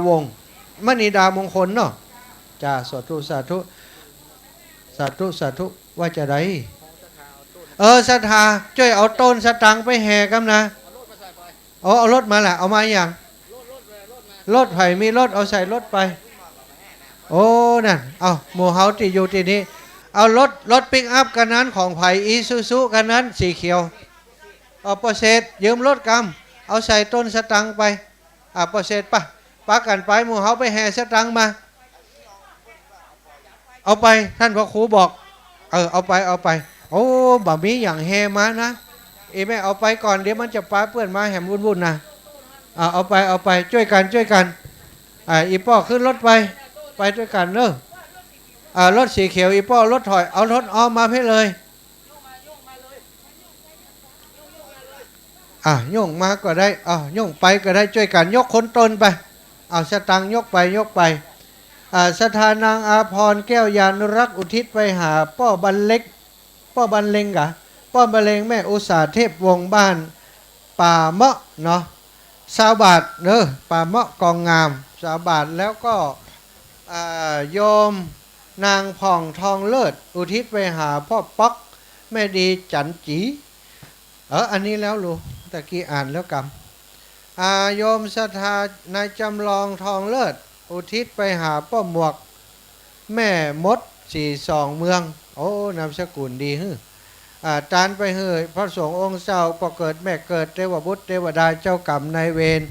มงคลเนาะจ้าสาธุว่าจะได้ศรัทธาช่วยเอาต้นสตังไปแห่กันนะเอารถมาแหละเอามาอย่างรถไผ่มีรถเอาใส่รถไปนั่นเอาหมู่เฮาที่อยู่ที่นี้เอารถปิกอัพกันนั้นของไผ่อีซูซุกันนั้นสีเขียวเอาโปรเซสยืมรถกำเอาใส่ต้นสตังไปโปรเซสปะกันไปหมู่เฮาไปแห่สตังมาเอาไปท่านพระครูบอกเอาไปบ่มีอย่างแห่มานะแม่เอาไปก่อนเดี๋ยวมันจะปาเปื้อนมาแหมวุ่นนะเอาไปช่วยกันอีป้อขึ้นรถไปด้วยกันเนอะรถสีเขียวอีป้อรถถอยเอารถออมมาให้เลยโยงมาก็ได้โยงไปก็ได้ช่วยกันยกคนตนไปเอาสตังยกไป สถานางอาพรแก้วยานุรักษ์อุทิศไปหาป้อบรรเล็กป้อบรรเลงกะป้อบรรเลงแม่อุตสาเทพวงบ้านป่าเมาะเนาะ20 บาทเนอะป่าเมาะกองงาม20 บาทแล้วก็โยมนางผ่องทองเลิศอุทิศไปหาพ่อป๊อกแม่ดีจันจีอันนี้แล้วลูกตะกี้อ่านแล้วกำโยมศรัทธานายจำลองทองเลิศอุทิศไปหาป้อหมวกแม่มด42 เมืองโอ้นามสกุลดีฮึตานไปเฮ้ยพระสงฆ์องค์เจ้าประเกิดแม่เกิดเทวบุตรเทวดาเจ้ากรรมนายเวร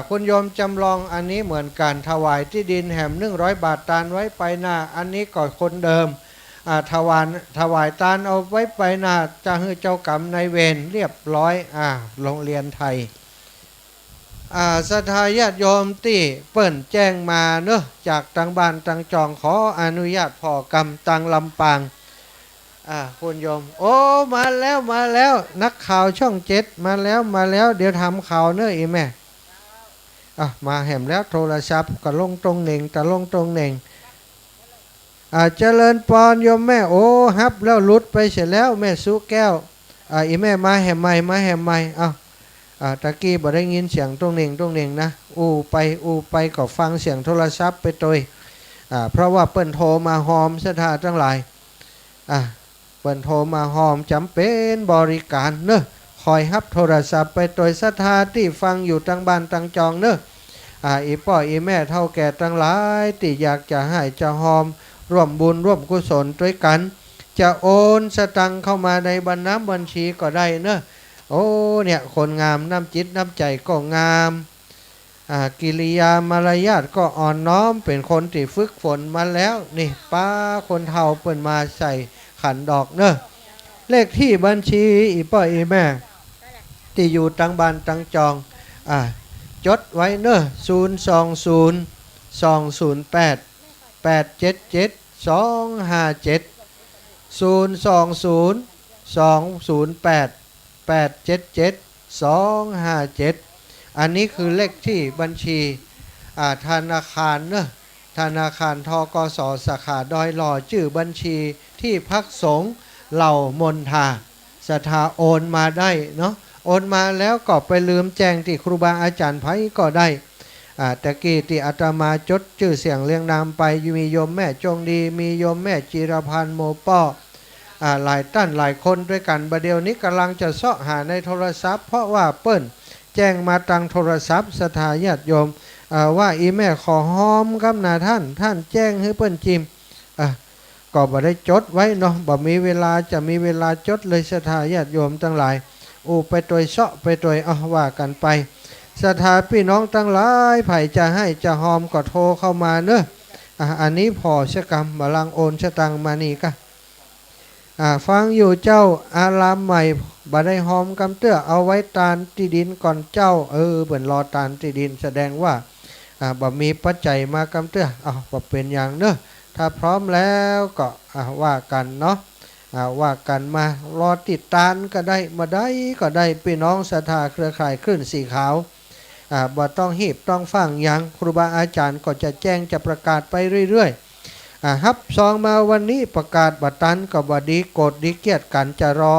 คุณโยมจำลองอันนี้เหมือนกันถวายที่ดินแหม100 บาทตานไว้ไปหน้าอันนี้ก็คนเดิมถวายตานเอาไว้ไปหน้าจะให้เจ้ากรรมนายเวรเรียบร้อยโรงเรียนไทยศรัทธาญาติโยมที่เปิ้นแจ้งมาเนอะจากตังบ้านตังจองขออนุญาตพ่อกรรมตังลำปางคุณโยมโอ้มาแล้วนักข่าวช่อง7มาแล้วเดี๋ยวทำข่าวเนอะอีแม่มาแหมแล้วโทรศัพท์ก็ลงตรงเหน่งแต่ลงตรงเหน่งเจริญปอนโยมแม่โอ้ฮับแล้วลุดไปเสร็จแล้วแม่สู้แก้วอีแม่มาแหมใหม่ตะกี้บ่ได้ยินเสียงตรงเหน่งนะอูไปก็ฟังเสียงโทรศัพท์ไปตัวเพราะว่าเปิ้นโทรมาหอมศรัทธาทั้งหลายเปิ้นโทรมาหอมจำเป็นบริการเนอะคอยฮับโทรศัพท์ไปโดยศรัทธาที่ฟังอยู่ตั้งบ้านตั้งจองเนอะอีพ่ออีแม่เท่าแก่ตั้งหลายที่อยากจะให้จะหอมร่วมบุญร่วมกุศลด้วยกันจะโอนสตังเข้ามาในบัญชีก็ได้เนอะโอ้เนี่ยคนงามน้ำจิตน้ำใจก็งามกิริยามารยาทก็อ่อนน้อมเป็นคนที่ฝึกฝนมาแล้วนี่ป้าคนเฒ่าเปิ่นมาใส่ขันดอกเนอะเลขที่บัญชีอีพ่ออีแม่ที่อยู่ตั้งบ้านตั้งจองจดไว้เนอะ02028772877อันนี้คือเลขที่บัญชีธนาคารเนอะธนาคารทกส.สาขาดอยหล่อชื่อบัญชีที่พักสงฆ์เหล่ามนทาศรัทธาโอนมาได้เนาะโอนมาแล้วก็ไปลืมแจ้งที่ครูบาอาจารย์ไผก็ได้ตะกี้ที่อาตมาจดชื่อเสียงเรียงนามไปมีโยมแม่จงดีมีโยมแม่จิรพันธ์โมป้อหลายท่านหลายคนด้วยกันประเดี๋ยวนี้กำลังจะเสาะหาในโทรศัพท์เพราะว่าเปิ้นแจ้งมาทางโทรศัพท์ศรัทธาญาติโยมว่าอีแม่ขอหอมกับนาท่านแจ้งให้เปิ้นจิมก็บ่ได้จดไว้เนาะบ่มีเวลาจะมีเวลาจดเลยศรัทธาญาติโยมทั้งหลายไปโดยเสาะไปโดยว่ากันไปศรัทธาพี่น้องทั้งหลายไผ่จะให้จะหอมก็โทรเข้ามาเนอะอันนี้พอชกรรมบาลังโอนชะตังมานี่กะฟังอยู่เจ้าอารามใหม่บ่ได้หอมกำเตื้อเอาไว้ตานที่ดินก่อนเจ้าเบิ่นรอตานที่ดินแสดงว่าบ่มีปัจจัยมากำเตื้อบ่เป็นอย่างเนอะถ้าพร้อมแล้วก็ว่ากันเนาะว่ากันมารอติดตานก็ได้มาได้ก็ได้พี่น้องศรัทธาเครือข่ายคลื่นสีขาวบ่ต้องหีบต้องฟังอย่างครูบาอาจารย์ก็จะแจ้งจะประกาศไปเรื่อยๆฮับซองมาวันนี้ประกาศบัตันก็บ่ดีโกรธดีเกียดกันจะรอ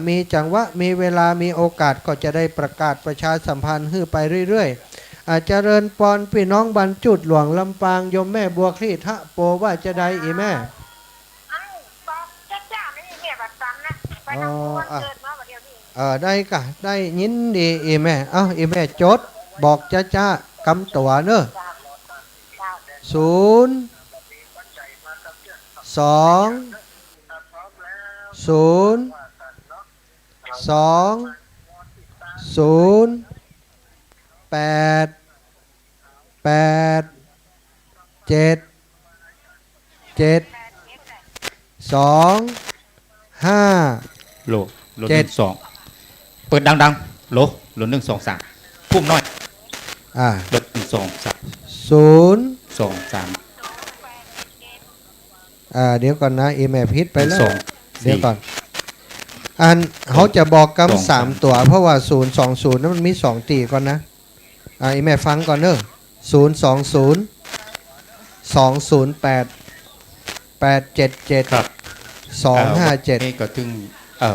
มีจังหวะมีเวลามีโอกาสก็จะได้ประกาศประชาสัมพันธ์ให้ไปเรื่อยๆเจริญปอนพี่น้องบรรจุดหลวงลำปางโยมแม่บัวคลี่ทะโปว่าจะได้อีแม่ได้กะได้ยินดีอีแม่อีแม่จดบอกจ้ากำตัวเนอะโหล1 2เปิดดังๆโหล1 2 3พุ่มน้อย1 2 3 เดี๋ยวก่อนนะอีแม่พิษไปแล้วเดี๋ยวก่อนเขาจะบอกกำ3ตัวเพราะว่า020นั้นมันมี2ตีก่อนนะอีแม่ฟังก่อนเนอะ020 877 ครับ 257 นี่ก็ถึง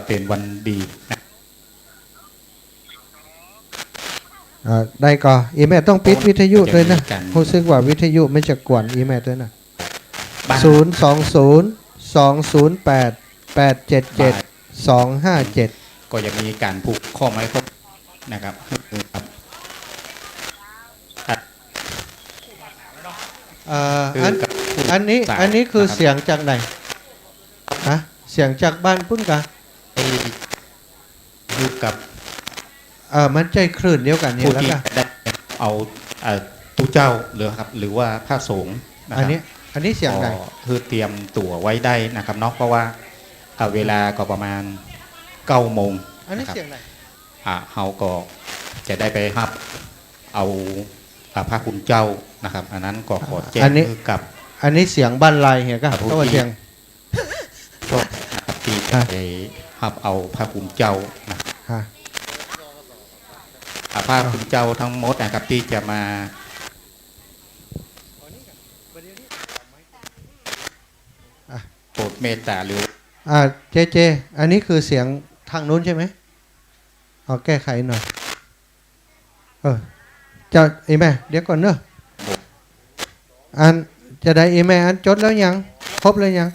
เป็นวันดีนะ ได้ก็อีเมลต้องปิดวิทยุด้วยนะรู้สึกว่าวิทยุไม่จะกวนอีเมลด้วยนะ020-208-877-257ก็ยังมีการผูกข้อไม้ครบนะครับครับ อันนี้คือเสียงจากไหนฮะเสียงจากบ้านปุ้นกะ อยู่กับ มันใจคลื่นเดียวกันนี่ ผู้ แล้ว ที่ กัน ได้เอาตู้เจ้าหรือครับหรือว่าพระสงฆ์นะค อั รั นนี้เสียงไหน ก็คือเตรียมตั๋วไว้ได้นะครับเนาะเพราะว่าเวลาก็ประมาณ9 โมง อันนี้ นะครับ เสียงไหน เขาก็จะได้ไปรับเอาพระคุณเจ้านะครับอันนั้นก็ขอแจ้งกับ อันนี้เสียงบ้านลายเหียก็ ผู้ ตัวเสียง ชอบนะครับที่จะไปรับเอาพระคุณเจ้านะ ฮะ พระคุณเจ้าทั้งหมดนะครับที่จะมาโปรดเมตตาหรือ เจอันนี้คือเสียงทางนู้นใช่ไหมเอาแก้ไขหน่อยจะอีแม่เดี๋ยวก่อนเนอะอันจะได้อีแม่อันจดแล้วยังครบแล้วยัง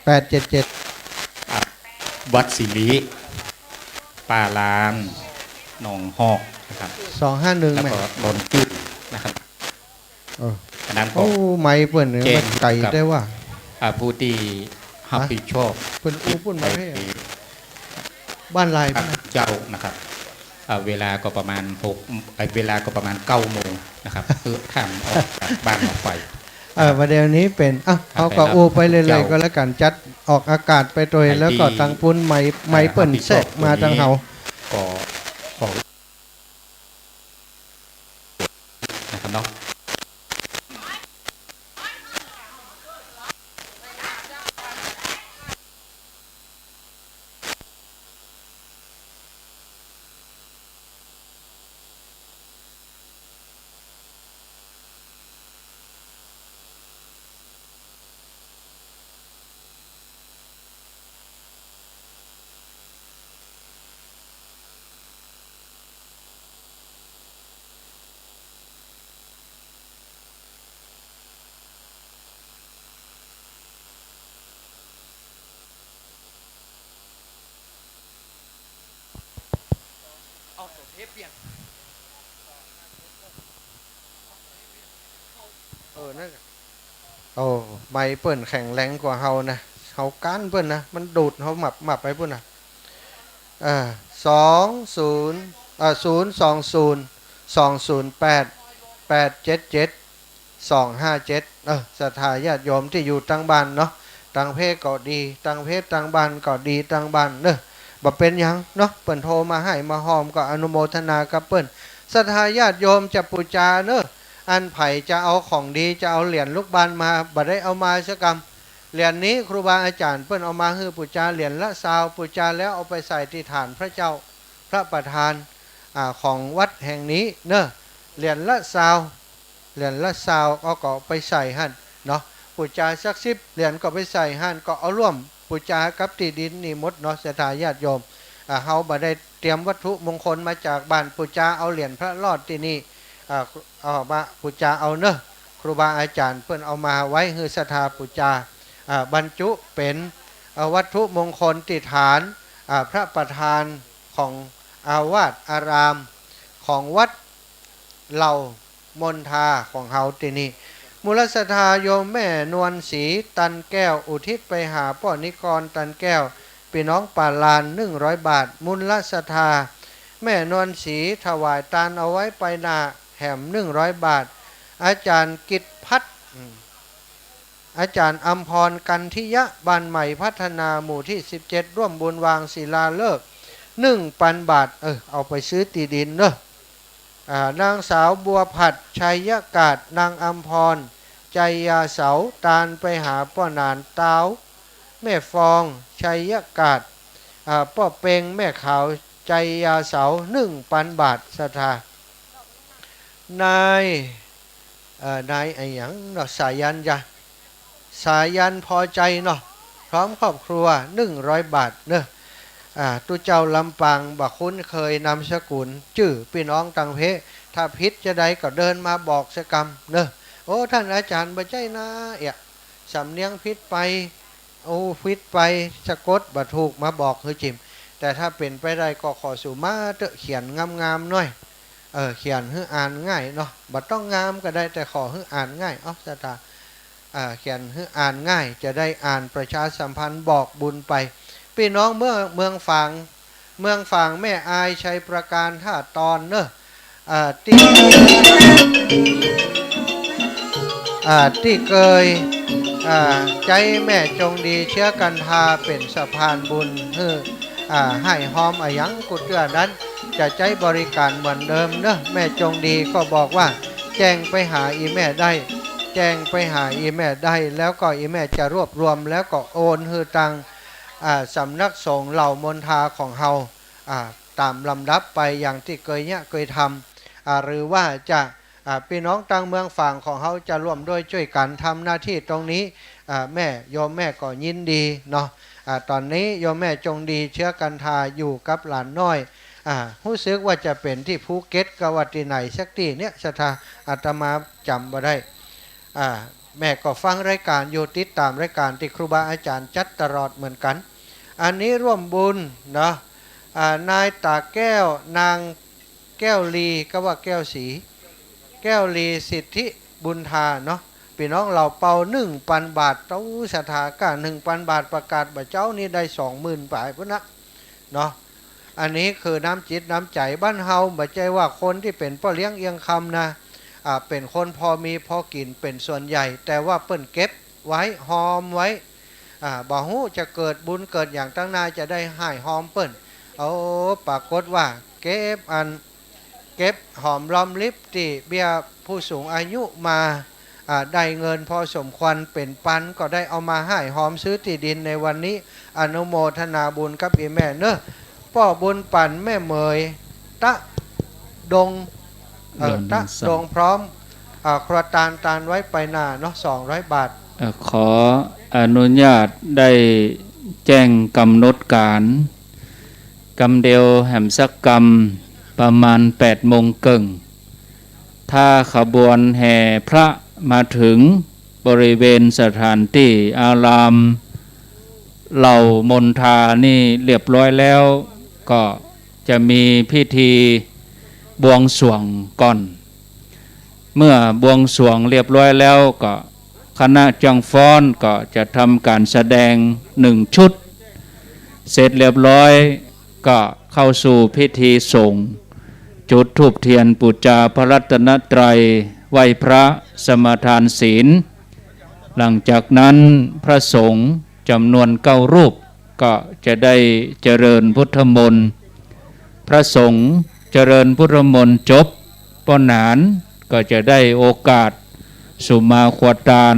877 วัดศิริป่าลานหนองหอกนะครับ 251 แล้ว แม่ ก็ดอนจืดนะครับอันนั้นก็ โอ้ไม่เปิ่นเนี่ย แจ้ มั ง นไก่ กับ ได้ว่า ผู้ที่รับผิดชอบ เปิ่นอู้ปุ่น ไป มาให้บ้านลาย พระเจ้านะครับเวลาก็ประมาณเวลาก็ประมาณ9 โมงนะครับคือข้ามออกจากบ้านออกไป ประเดี๋ยวนี้เป็นเขาก็อู้ไปเรื่อยๆก็แล้วกันจัดออกอากาศไปโดยแล้วก็ตังปุ้นไม่เปิ่นแทรกมาตังเฮา ก็ขอนะครับเนาะ นั่นไม่เปิ่นแข็งแรงกว่าเฮานะเฮาก้านเปิ่นนะมันดูดเฮาหมับไปปุ่นนะ020-208-877-257ศรัทธาญาติโยมที่อยู่ตั้งบ้านเนาะตั้งเพศก็ดีตั้งเพศตั้งบ้านก็ดีตั้งบ้านเนอะบ่เป็นหยังเนาะเปิ่นโทรมาให้มาหอมก็อนุโมทนากับเปิ่นศรัทธาญาติโยมจะปูจาเนอะอันไผ่จะเอาของดีจะเอาเหรียญลูกบานมาบ่ได้เอามาสักกรรมเหรียญนี้ครูบาอาจารย์เปิ้นเอามาให้ปูจาเหรียญละซาวปูจาแล้วเอาไปใส่ที่ฐานพระเจ้าพระประธานของวัดแห่งนี้เนอะเหรียญละซาวก็ไปใส่หั่นเนาะปูจาสัก10 เหรียญก็ไปใส่หั่นก็เอาร่วมปูจากับที่ดินนี่หมดเนาะศรัทธาญาติโยมเฮาบ่ได้เตรียมวัตถุมงคลมาจากบ้านปูจาเอาเหรียญพระรอดที่นี่เอามาปูจาเอาเนอะครูบาอาจารย์เพิ่นเอามาไว้ให้ศรัทธาปูจาบรรจุเป็นวัตถุมงคลติฐานพระประธานของอาวาสอารามของวัดเหล่ามนทาของเฮาที่นี่มูลศรัทธาโยมแม่นวลศรีตันแก้วอุทิศไปหาพ่อนิกรตันแก้วพี่น้องป่าลาน100 บาทมูลศรัทธาแม่นวลศรีถวายตานเอาไว้ไปนาแหม100 บาทอาจารย์กิตพัฒน์อาจารย์อัมพรกันทิยะบ้านใหม่พัฒนาหมู่ที่17ร่วมบุญวางศิลาฤกษ์1,000 บาทเอาไปซื้อตีดินเนอะนางสาวบัวผัดชัยกาศนางอัมพรใจยาเสาตานไปหาป้อนานเต้าแม่ฟองชัยกาศป้อเปงแม่ขาว ใจยาเสา1,000 บาทศรัทธานายนายไอ้หยังเนาะสายันจ้ะสายันพอใจเนาะพร้อมครอบครัว100 บาทเนอะตุเจ้าลำปางบักคุ้นเคยนำสกุลจื่อพี่น้องตังเพถ้าพิษจะใดก็เดินมาบอกสกรรมเนอะโอ้ท่านอาจารย์บ่ใจนะสำเนียงพิษไปโอ้พิษไปสะกดบัถูกมาบอกคือจิมแต่ถ้าเป็นไปได้ก็ขอสู่มาเตอะเขียนงามๆหน่อยเขียนให้อ่านง่ายเนาะบัต้องงามก็ได้แต่ขอให้อ่านง่ายสตาเขียนให้อ่านง่ายจะได้อ่านประชาสัมพันธ์บอกบุญไปพี่น้องเมืองฝางแม่อายชัยประการท่าตอนเนอะที่เคยใจแม่จงดีเชื้อกันทาเป็นสะพานบุญให้หอมอายังกุเตือนั้นจะใจบริการเหมือนเดิมเนอะแม่จงดีก็บอกว่าแจ้งไปหาอีแม่ได้แจ้งไปหาอีแม่ได้แล้วก็อีแม่จะรวบรวมแล้วก็โอนฮือตังสำนักสงฆ์เหล่ามนทาของเฮาตามลำดับไปอย่างที่เคยทำหรือว่าจะพี่น้องต่างเมืองฝั่งของเฮาจะร่วมด้วยช่วยกันทำหน้าที่ตรงนี้โยมแม่ก็ยินดีเนาะตอนนี้โยมแม่จงดีเชื้อกันทาอยู่กับหลานน้อยรู้สึกว่าจะเป็นที่ภูเก็ตกวัดที่ไหนสักที่เนี้ยสถาอาตมาจำบ่ได้แม่ก็ฟังรายการอยู่ติดตามรายการที่ครูบาอาจารย์จัดตลอดเหมือนกันอันนี้ร่วมบุญเนาะนายตาแก้วนางแก้วลีก็ว่าแก้วสีแก้วลีสิทธิบุญทาเนาะพี่น้องเราเป่า1,000 บาทเต้าสถาก้า1,000 บาทประกาศบ่เจ้านี่ได้ 20,000 บาทพุ่นนะเนาะอันนี้คือน้ำจิตน้ำใจบ้านเฮาบ่ใจว่าคนที่เป็นพ่อเลี้ยงเอียงคำนะเป็นคนพอมีพอกินเป็นส่วนใหญ่แต่ว่าเปิ้นเก็บไว้หอมไว้บ่ฮู้จะเกิดบุญเกิดอย่างตั้งหน้าจะได้ให้หอมเปิ้นเอาปรากฏว่าเก็บหอมรอมริบที่เบี้ยผู้สูงอายุมาได้เงินพอสมควรเป็นปันก็ได้เอามาให้หอมซื้อที่ดินในวันนี้อนุโมทนาบุญกับอีแม่เนอะพ่อบุญปั่นแม่เมยตะดงพร้อมครัวตาลไว้ไปหน้าเนาะ200 บาทขออนุญาตได้แจ้งกำหนดการกำเดียวแห่มสักกรรมประมาณ8 โมงครึ่งถ้าขบวนแห่พระมาถึงบริเวณสถานที่อารามเหล่ามนทานี่เรียบร้อยแล้วก็จะมีพิธีบวงสรวงก่อนเมื่อบวงสรวงเรียบร้อยแล้วก็คณะจังฟ้อนก็จะทำการแสดง1 ชุดเสร็จเรียบร้อยก็เข้าสู่พิธีส่งจุดธูปเทียนบูชาพระรัตนตรัยไหว้พระสมาทานศีลหลังจากนั้นพระสงฆ์จำนวน9 รูปก็จะได้เจริญพุทธมนต์พระสงฆ์เจริญพุทธมนต์จบปนานก็จะได้โอกาสสุมาขวตาร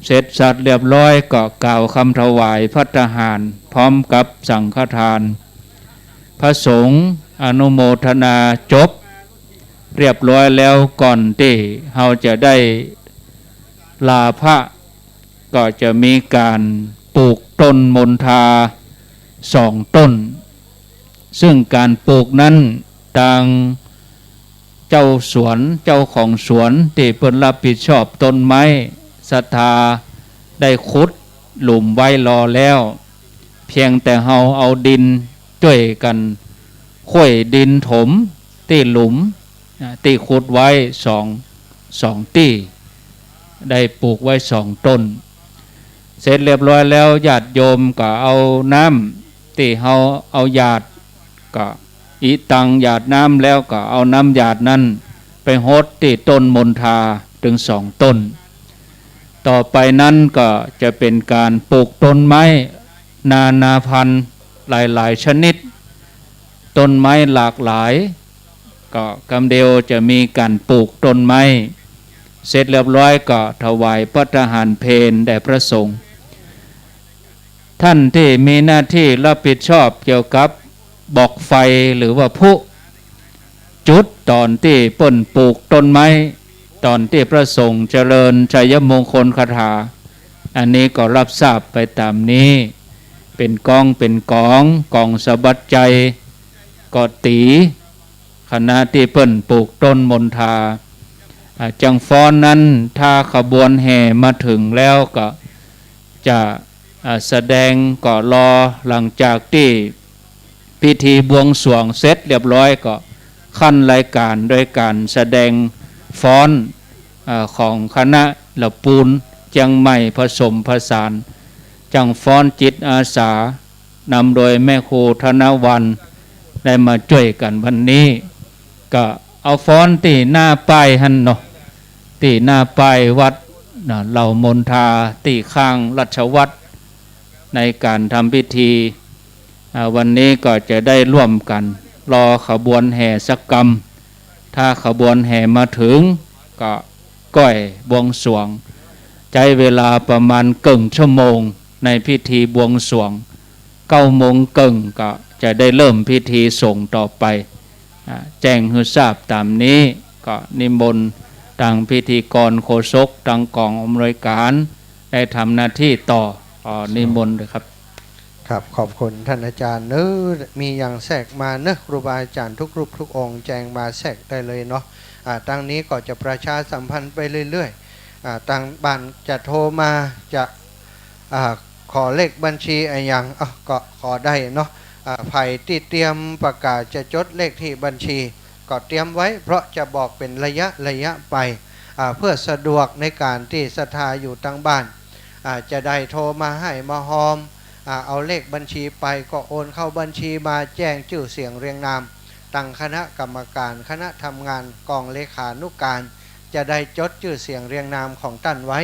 เสร็จสัตว์เรียบร้อยก็กล่าวคำถวายภัตตาหารพร้อมกับสังฆทานพระสงฆ์อนุโมทนาจบเรียบร้อยแล้วก่อนที่เราจะได้ลาพระก็จะมีการปลูกต้นมณฑา2 ต้นซึ่งการปลูกนั้นทางเจ้าสวนเจ้าของสวนที่เพิ่นรับผิดชอบต้นไม้ศรัทธาได้ขุดหลุมไว้รอแล้วเพียงแต่เฮาเอาดินช่วยกันค่อยดินถมที่หลุมที่ขุดไว้สองที่ได้ปลูกไว้2 ต้นเสร็จเรียบร้อยแล้วญาติโยมก็เอาน้ำที่เฮาเอาหยาดก็อีตังหยาดน้ำแล้วก็เอาน้ำหยาดนั้นไปหดที่ต้นมณฑาถึง2 ต้นต่อไปนั้นก็จะเป็นการปลูกต้นไม้นานาพันธุ์หลายๆชนิดต้นไม้หลากหลายก็กำเดียวจะมีการปลูกต้นไม้เสร็จเรียบร้อยก็ถวายพระทหารเพลแด่พระสงฆ์ท่านที่มีหน้าที่รับผิดชอบเกี่ยวกับ บอกไฟหรือว่าผู้จุดตอนที่เปิ้นปลูกต้นไม้ตอนที่พระสงฆ์เจริญชัยมงคลคาถาอันนี้ก็รับทราบไปตามนี้เป็นกองสะบัดใจก็ตีคณะที่เปิ้นปลูกต้นมณฑาจังฟ้อนนั้นถ้าขบวนแห่มาถึงแล้วก็จะแสดงก็รอหลังจากที่พิธีบวงสรวงเสร็จเรียบร้อยก็ขั้นรายการโดยการแสดงฟ้อนของคณะละปูนจังใหม่ผสมผสานจังฟ้อนจิตอาสานำโดยแม่ครูธนวันได้มาช่วยกันวันนี้ก็เอาฟ้อนตีหน้าป้ายหันเนาะตีหน้าป้ายวัดเหล่ามนทาตีข้างรัชวัตรในการทำพิธีวันนี้ก็จะได้ร่วมกันรอขบวนแห่สักกรรมถ้าขบวนแห่มาถึงก็ก้อยบวงสรวงใช้เวลาประมาณครึ่งชั่วโมงในพิธีบวงสรวง9 โมงครึ่งก็จะได้เริ่มพิธีส่งต่อไปแจ้งให้ทราบตามนี้ก็นิมนต์ทางพิธีกรโฆษกทางกองอำนวยการได้ทำหน้าที่ต่อนิมนต์เลยครับครับขอบคุณท่านอาจารย์มีอย่างแทรกมาครูบาอาจารย์ทุกรูปทุกองค์แจ้งมาแทรกได้เลยเนาะตั้งนี้ก็จะประชาสัมพันธ์ไปเรื่อยๆต่างบ้านจะโทรมาจะขอเลขบัญชีอะไรอย่างก็ขอได้เนาะไผ่ที่เตรียมประกาศจะจดเลขที่บัญชีก็เตรียมไว้เพราะจะบอกเป็นระยะไปเพื่อสะดวกในการที่ศรัทธาอยู่ตั้งบ้านจะได้โทรมาให้มาหอมเอาเลขบัญชีไปก็โอนเข้าบัญชีมาแจ้งชื่อเสียงเรียงนามตั้งคณะกรรมการคณะทำงานกองเลขานุการจะได้จดชื่อเสียงเรียงนามของท่านไว้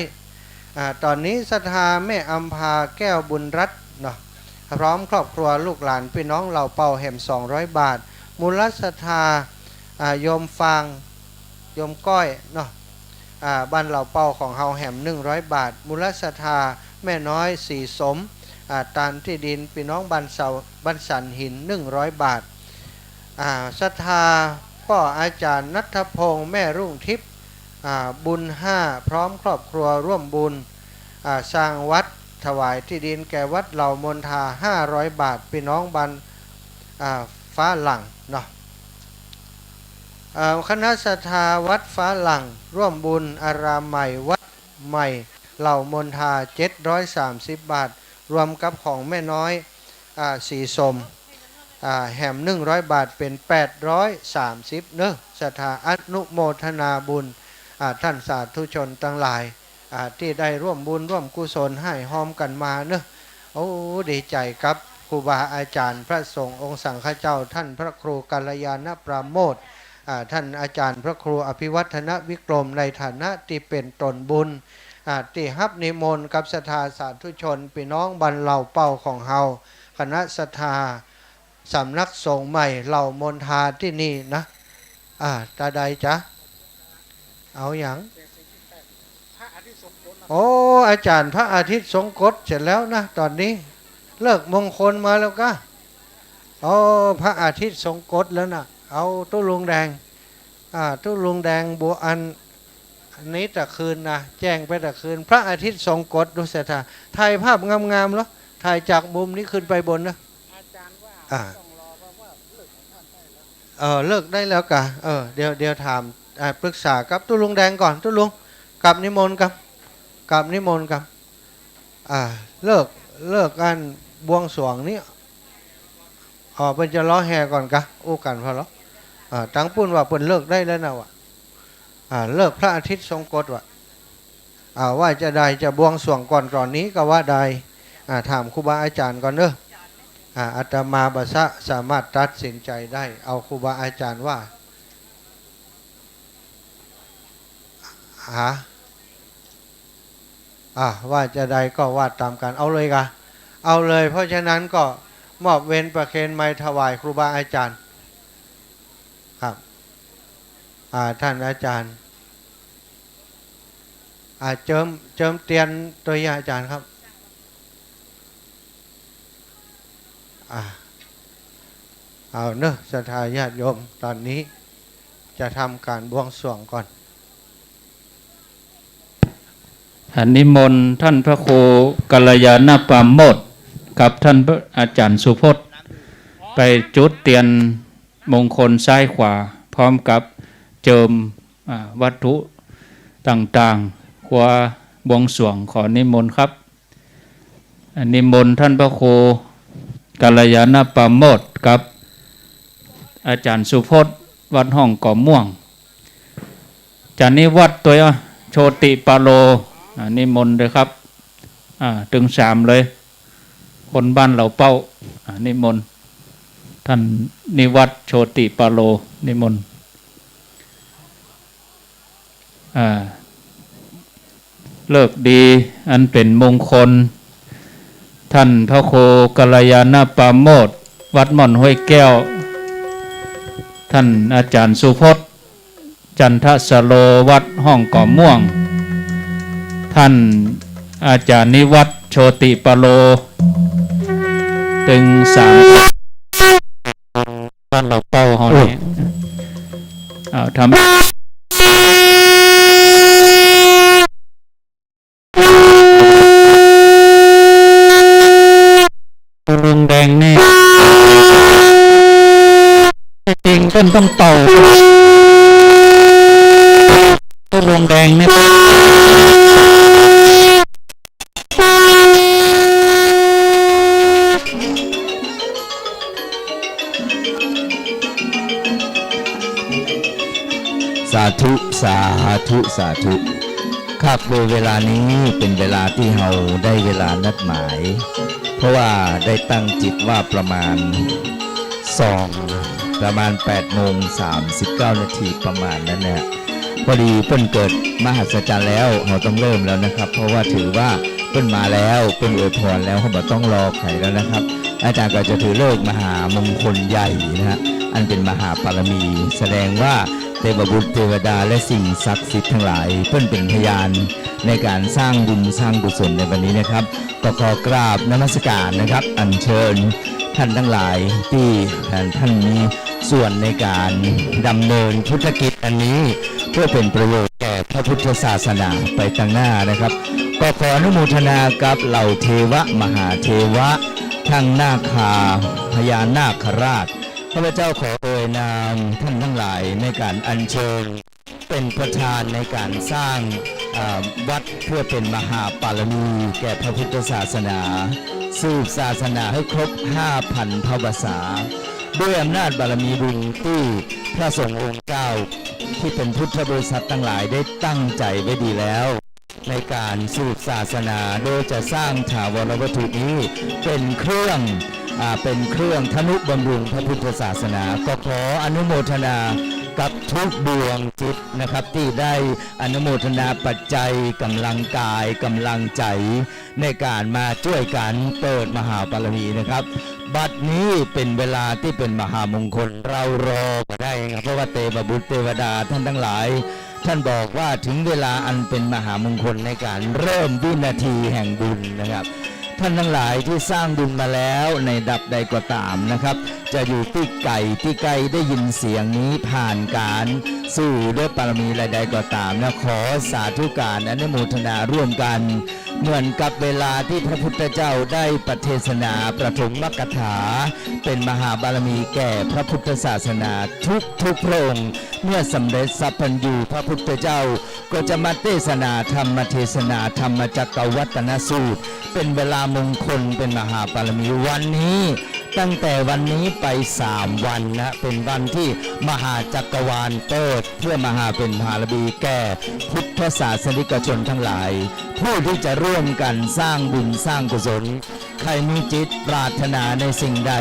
ตอนนี้ศรัทธาแม่อัมพาแก้วบุญรัตน์เนาะพร้อมครอบครัวลูกหลานพี่น้องเหล่าเป่าแห่ม200 บาทมูลศรัทธาโยมฟางโยมก้อยเนาะบ้านเหล่าเป่าของเฮาแห่ม100 บาทมูลศรัทธาแม่น้อยสีสมตานที่ดินพี่น้องบ้านสันหิน100 บาทศรัทธาพ่ออาจารย์ณัฐพงษ์แม่รุ่งทิพย์บุญ5พร้อมครอบครัวร่วมบุญสร้างวัดถวายที่ดินแก่วัดเหล่ามนทา500 บาทพี่น้องบ้านฟ้าหลังเนาะคณะศรัทธาวัดฟ้าหลังร่วมบุญอารามใหม่วัดใหม่เหล่ามนทา730 บาทรวมกับของแม่น้อยสีสมแหม100 บาทเป็น830เนอะศรัทธาอนุโมทนาบุญท่านสาธุชนทั้งหลายที่ได้ร่วมบุญร่วมกุศลให้หอมกันมาเนอะโอ้ดีใจครับครูบาอาจารย์พระสงฆ์องค์สังฆเจ้าท่านพระครูกัลยาณปราโมทย์ท่านอาจารย์พระครูอภิวัฒนวิกรมในฐานะที่เป็นตนบุญที่ฮับนิมนต์กับศรัทธาสาธุชนพี่น้องบรรเหล่าเป้าของเฮาคณะศรัทธาสำนักสงฆ์ใหม่เหล่ามนทาที่นี่นะตาใดจ๊ะเอาอย่างโอ้อาจารย์พระอาทิตย์ทรงกฎเสร็จแล้วนะตอนนี้เลิกมงคลมาแล้วก็พระอาทิตย์ทรงกฎแล้วนะเอาตู้ลุงแดงตู้ลุงแดงบัวอันนี้แต่คืนนะแจ้งไปแต่คืนพระอาทิตย์ทรงกฎดูเสถาถ่ายภาพงามๆแล้วถ่ายจากมุมนี้ขึ้นไปบนนะอาจารย์ว่าต้องรอเพราะว่าเลิกได้แล้วกะเดี๋ยวถามปรึกษากับตู้ลุงแดงก่อนตู้ลุงกับนิมนต์กับนิมนต์กับเลิกกันบวงสรวงนี้เป็นจะล้อแห่ก่อนกะอู้กันพอแล้วตั้งปุ่นว่าเปิ่นเลิกได้แล้วนะวะเลิกพระอาทิตย์ทรงกฎวะว่าจะได้จะบวงสรวงก่อนนี้ก็ว่าได้ถามครูบาอาจารย์ก่อนเนอะอาตมาบสะสามารถตัดสินใจได้เอาครูบาอาจารย์ว่าว่าจะได้ก็ว่าตามกันเอาเลยกะเอาเลยเพราะฉะนั้นก็มอบเว้นประเคนไม้ถวายครูบาอาจารย์ครับท่านอาจารย์เจิมเตียนตัวยาอาจารย์ครับ เอาเนอะศรัทธาญาติโยมตอนนี้จะทำการบวงสรวงก่อน นิมนต์ท่านพระครูกัลยาณปราโมทย์กับท่านพระอาจารย์สุพจน์ไปจุดเทียนมงคลซ้ายขวาพร้อมกับเจิมวัตถุต่างๆขวาบวงสรวงขอนิมนต์ครับนิมนต์ท่านพระครูกัลยาณปราโมทย์กับอาจารย์สุพจน์วัดห้องก่อม่วงจานิวัดตัวโชติปาโลนิมนต์เลยครับถึง3เลยคนบ้านเหล่าเป้านิมนต์ท่านนิวัตโชติปาโลนิมนต์เลิกดีอันเป็นมงคลท่านพระโคกัลยาณปราโมทย์วัดม่อนห้วยแก้วท่านอาจารย์สุพจน์จันทสโลวัดห้องก่อม่วงท่านอาจารย์นิวัตโชติปโลตึง3บ้านเราเป้าเฮานี่ทำลุงแดงนี่จริงต้นต้องเต่าต้นลุงแดงนี่สาธุสาธุสาธุครับโดยเวลานี้เป็นเวลาที่เราได้เวลานัดหมาย เพราะว่าได้ตั้งจิตว่าประมาณ8:39 นาทีประมาณนั้นเนี่ยพอดีเพิ่นเกิดมหัศจรรย์แล้วเราต้องเริ่มแล้วนะครับเพราะว่าถือว่าเพิ่นมาแล้วเพิ่นอวยพรแล้วเขาบอกต้องรอใครแล้วนะครับอาจารย์ก็จะถือเลิกมหามงคลใหญ่นะฮะอันเป็นมหาปารมีแสดงว่าเทพบุตรเทวดาและสิ่งศักดิ์สิทธิ์ทั้งหลายเพิ่นเป็นพยานในการสร้างบุญสร้างกุศลในวันนี้นะครับก็ขอกราบนมัสการนะครับอัญเชิญท่านทั้งหลายที่ท่านมีส่วนในการดำเนินพุทธกิจอันนี้เพื่อเป็นประโยชน์แก่พระพุทธศาสนาไปข้างหน้านะครับก็ขออนุโมทนากับเหล่าเทวะมหาเทวะทั้งนาคาพญานาคราชข้าพเจ้าขอเอ่ยนามท่านทั้งหลายในการอัญเชิญเป็นประธานในการสร้างวัดเพื่อเป็นมหาปารมีแก่พระพุทธศาสนาสืบศาสนาให้ครบ 5,000 พรรษาด้วยอำนาจบารมีบุญที่พระสงฆ์องค์เจ้าที่เป็นพุทธบริษัททั้งหลายได้ตั้งใจไว้ดีแล้วในการสืบศาสนาโดยจะสร้างถาวรวัตถุนี้เป็นเครื่องทนุบำรุงพระพุทธศาสนาก็ขออนุโมทนากับทุกดวงจิตนะครับที่ได้อนุโมทนาปัจจัยกำลังกายกำลังใจในการมาช่วยกันเปิดมหาปารมีนะครับบัดนี้เป็นเวลาที่เป็นมหามงคลเรารอก็ได้ครับเพราะว่าเทพบุตรเทวดาท่านทั้งหลายท่านบอกว่าถึงเวลาอันเป็นมหามงคลในการเริ่มวินาทีแห่งบุญนะครับท่านทั้งหลายที่สร้างบุญมาแล้วในดับใดก็ตามนะครับจะอยู่ที่ไกลได้ยินเสียงนี้ผ่านการสู้ด้วยปารมีใดๆก็ตามนะขอสาธุการอนุโมทนาร่วมกันเหมือนกับเวลาที่พระพุทธเจ้าได้ประเทศนาประถมมกถาเป็นมหาบารมีแก่พระพุทธศาสนาทุกพระองค์เมื่อสำเร็จสัพพัญญูพระพุทธเจ้าก็จะมาเทศนาธรรมเทศนาธรรมจักรวัตนสูตรเป็นเวลามงคลเป็นมหาบารมีวันนี้ตั้งแต่วันนี้ไป3วันนะเป็นวันที่มหาจักรวาลเปิดเพื่อมหาเป็นบารมีแก่พุทธศาสนิกชนทั้งหลายผู้ที่จะร่วมกันสร้างบุญสร้างกุศลใครมีจิตปรารถนาในสิ่งใด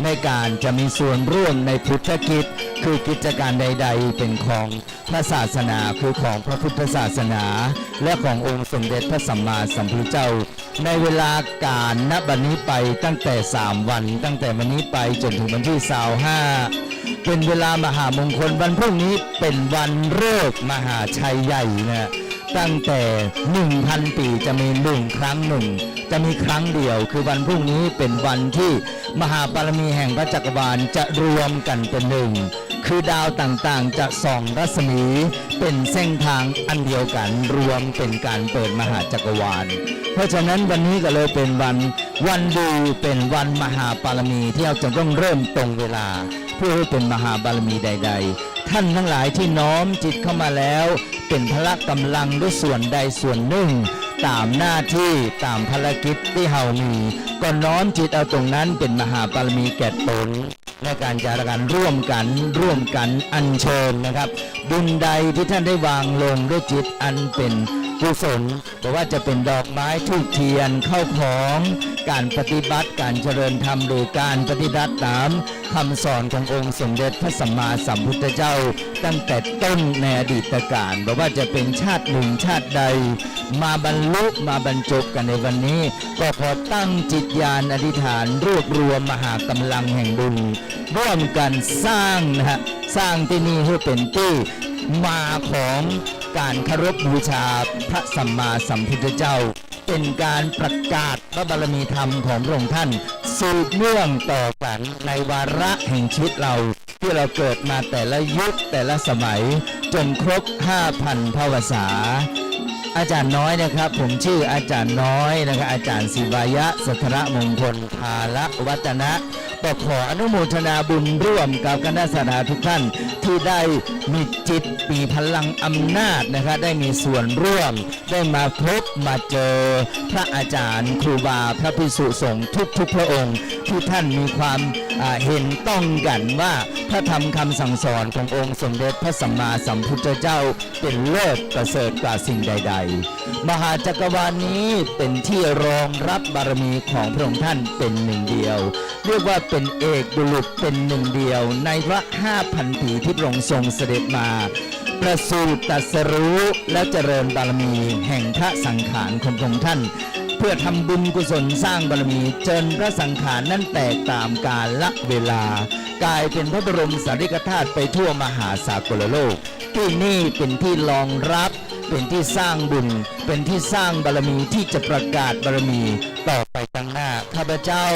ในการจะมีส่วนร่วมในพุทธกิจคือกิจการใดๆเป็นของพระศาสนาคือของพระพุทธศาสนาและขององค์สมเด็จพระสัมมาสัมพุทธเจ้าในเวลาการณบัดนี้ไปตั้งแต่3วันตั้งแต่วันนี้ไปจนถึงวันที่25เป็นเวลามหามงคลวันพรุ่งนี้เป็นวันฤกษ์มหาชัยใหญ่นะ ตั้งแต่ 1,000 ปีจะมี1 ครั้งหนึ่งจะมีครั้งเดียวคือวันพรุ่งนี้เป็นวันที่มหาบารมีแห่งพระจักรวาลจะรวมกันเป็นหนึ่งคือดาวต่างๆจะส่องรัศมีเป็นเส้นทางอันเดียวกันรวมเป็นการเปิดมหาจักรวาลเพราะฉะนั้นวันนี้ก็เลยเป็นวันดีเป็นวันมหาบารมีที่เราจะต้องเริ่มตรงเวลาเพื่อให้เป็นมหาบารมีใดๆท่านทั้งหลายที่น้อมจิตเข้ามาแล้วเป็นพละกำลังด้วยส่วนใดส่วนหนึ่งตามหน้าที่ตามภารกิจที่เฮามีก็น้อมจิตเอาตรงนั้นเป็นมหาบารมีแก่ตนในการจารกันร่วมกันอัญเชิญนะครับบุญใดที่ท่านได้วางลงด้วยจิตอันเป็นกุศลไม่ว่าจะเป็นดอกไม้ธูปเทียนข้าวของการปฏิบัติการเจริญธรรมหรือการปฏิบัติตามคำสอนขององค์สมเด็จพระสัมมาสัมพุทธเจ้าตั้งแต่ต้นในอดีตการไม่ว่าจะเป็นชาติหนึ่งชาติใดมาบรรลุมาบรรจบกันในวันนี้ก็ขอตั้งจิตญาณอธิษฐานรวบรวมมหากำลังแห่งบุญร่วมกันสร้างสร้างที่นี่ให้เป็นที่มาของการเคารพบูชาพระสัมมาสัมพุทธเจ้าเป็นการประกาศพระบารมีธรรมของพระองค์ท่านสืบเนื่องต่อกันในวาระแห่งชีวิตเราที่เราเกิดมาแต่ละยุคแต่ละสมัยจนครบ 5,000 พรรษาอาจารย์น้อยนะครับผมชื่ออาจารย์น้อยนะครับอาจารย์ศิวายะสัทรมงคลภาละวัฒนะก็ขออนุโมทนาบุญร่วมกับคณะสัตยาทุกท่านที่ได้มีจิตมีพลังอำนาจนะครับได้มีส่วนร่วมได้มาพบมาเจอพระอาจารย์ครูบาพระภิกษุสงฆ์ทุกพระองค์ที่ท่านมีความเห็นต้องกันว่าพระธรรมคำสั่งสอนขององค์สมเด็จพระสัมมาสัมพุทธเจ้าเป็นเลิศประเสริฐกว่าสิ่งใดๆมหาจักรวาลนี้เป็นที่รองรับบารมีของพระองค์ท่านเป็นหนึ่งเดียวเรียกว่าเป็นเอกบุรุษเป็นหนึ่งเดียวในพระ 5,000 ปีที่พระองค์ทรงเสด็จมาประสูติตรัสรู้และเจริญบารมีแห่งพระสังขารของพระองค์ท่านเพื่อทำบุญกุศลสร้างบารมีจนพระสังขารนั้นแตกตามกาลเวลากลายเป็นพระบรมสารีริกธาตุไปทั่วมหาสากลโลกที่นี่เป็นที่รองรับเป็นที่สร้างบุญเป็นที่สร้างบารมีที่จะประกาศบารมีต่อไปข้างหน้าข้าพเจ้า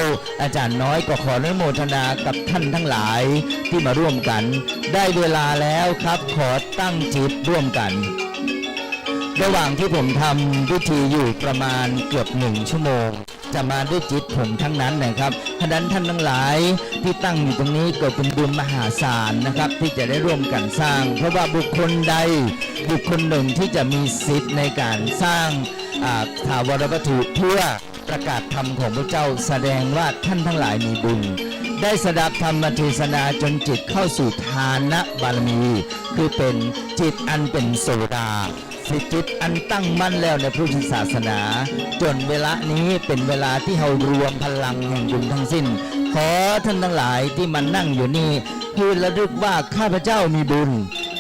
อาจารย์น้อยก็ขออนุโมทนากับท่านทั้งหลายที่มาร่วมกันได้เวลาแล้วครับขอตั้งจิตร่วมกันระหว่างที่ผมทำพิธีอยู่ประมาณเกือบ1 ชั่วโมงจะมาด้วยจิตผมทั้งนั้นนะครับฉะนั้นท่านทั้งหลายที่ตั้งอยู่ตรงนี้ก็เป็นบุญมหาศาลนะครับที่จะได้ร่วมกันสร้างเพราะว่าบุคคลใดบุคคลหนึ่งที่จะมีสิทธิ์ในการสร้างถาวรวัตถุเพื่อประกาศธรรมของพระเจ้าแสดงว่าท่านทั้งหลายมีบุญได้สดับธรรมเทศนาจนจิตเข้าสู่ทานบารมีคือเป็นจิตอันเป็นโสดาสิจิตอันตั้งมั่นแล้วในพุทธศาสนาจนเวลานี้เป็นเวลาที่เรารวมพลังแห่งบุญทั้งสิ้นขอท่านทั้งหลายที่มานั่งอยู่นี่คือระลึกว่าข้าพเจ้ามีบุญ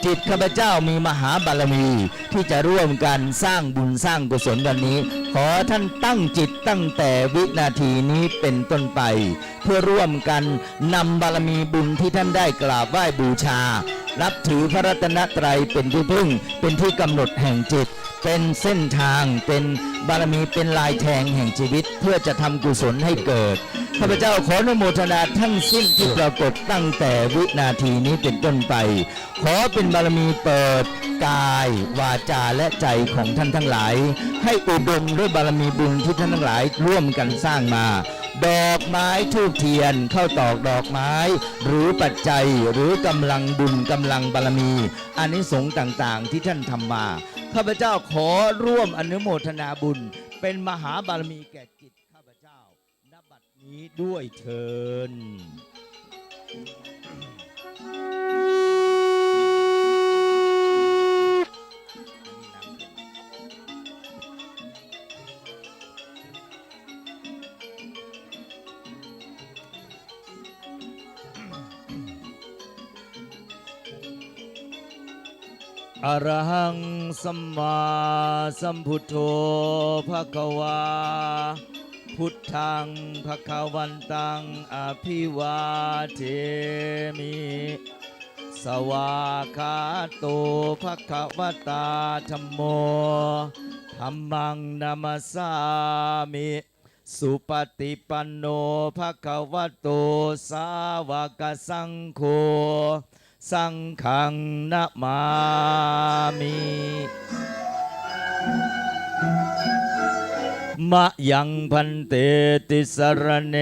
จิตข้าพเจ้ามีมหาบารมีที่จะร่วมกันสร้างบุญสร้างกุศลวันนี้ขอท่านตั้งจิตตั้งแต่วินาทีนี้เป็นต้นไปเพื่อร่วมกันนำบารมีบุญที่ท่านได้กราบไหว้บูชานับถือพระรัตนตรัยเป็นที่พึ่งเป็นที่กำหนดแห่งจิตเป็นเส้นทางเป็นบารมีเป็นลายแทงแห่งชีวิตเพื่อจะทำกุศลให้เกิดข้าพเจ้าขออนุโมทนาทั้งสิ้นที่ปรากฏตั้งแต่วินาทีนี้เป็นต้นไปขอเป็นบารมีเปิดกายวาจาและใจของท่านทั้งหลายให้อุดมด้วยบารมีบุญที่ท่านทั้งหลายร่วมกันสร้างมาดอกไม้ธูปเทียนเข้าตอกดอกไม้หรือปัจจัยหรือกำลังบุญกำลังบารมีอานิสงส์ต่างๆที่ท่านทำมาข้าพเจ้าขอร่วมอนุโมทนาบุญเป็นมหาบารมีแก่จิตข้าพเจ้าณบัดนี้ด้วยเถิด อรหังสัมมาสัมพุทโธภควาพุทธังภควันตังอภิวาเทมิ สวากขาโตภควตาธัมโมธัมมังนามัสสามิสุปฏิปันโนภควโตสาวกสังโฆสังฆังนะมามิมะยังพันเตติสรเน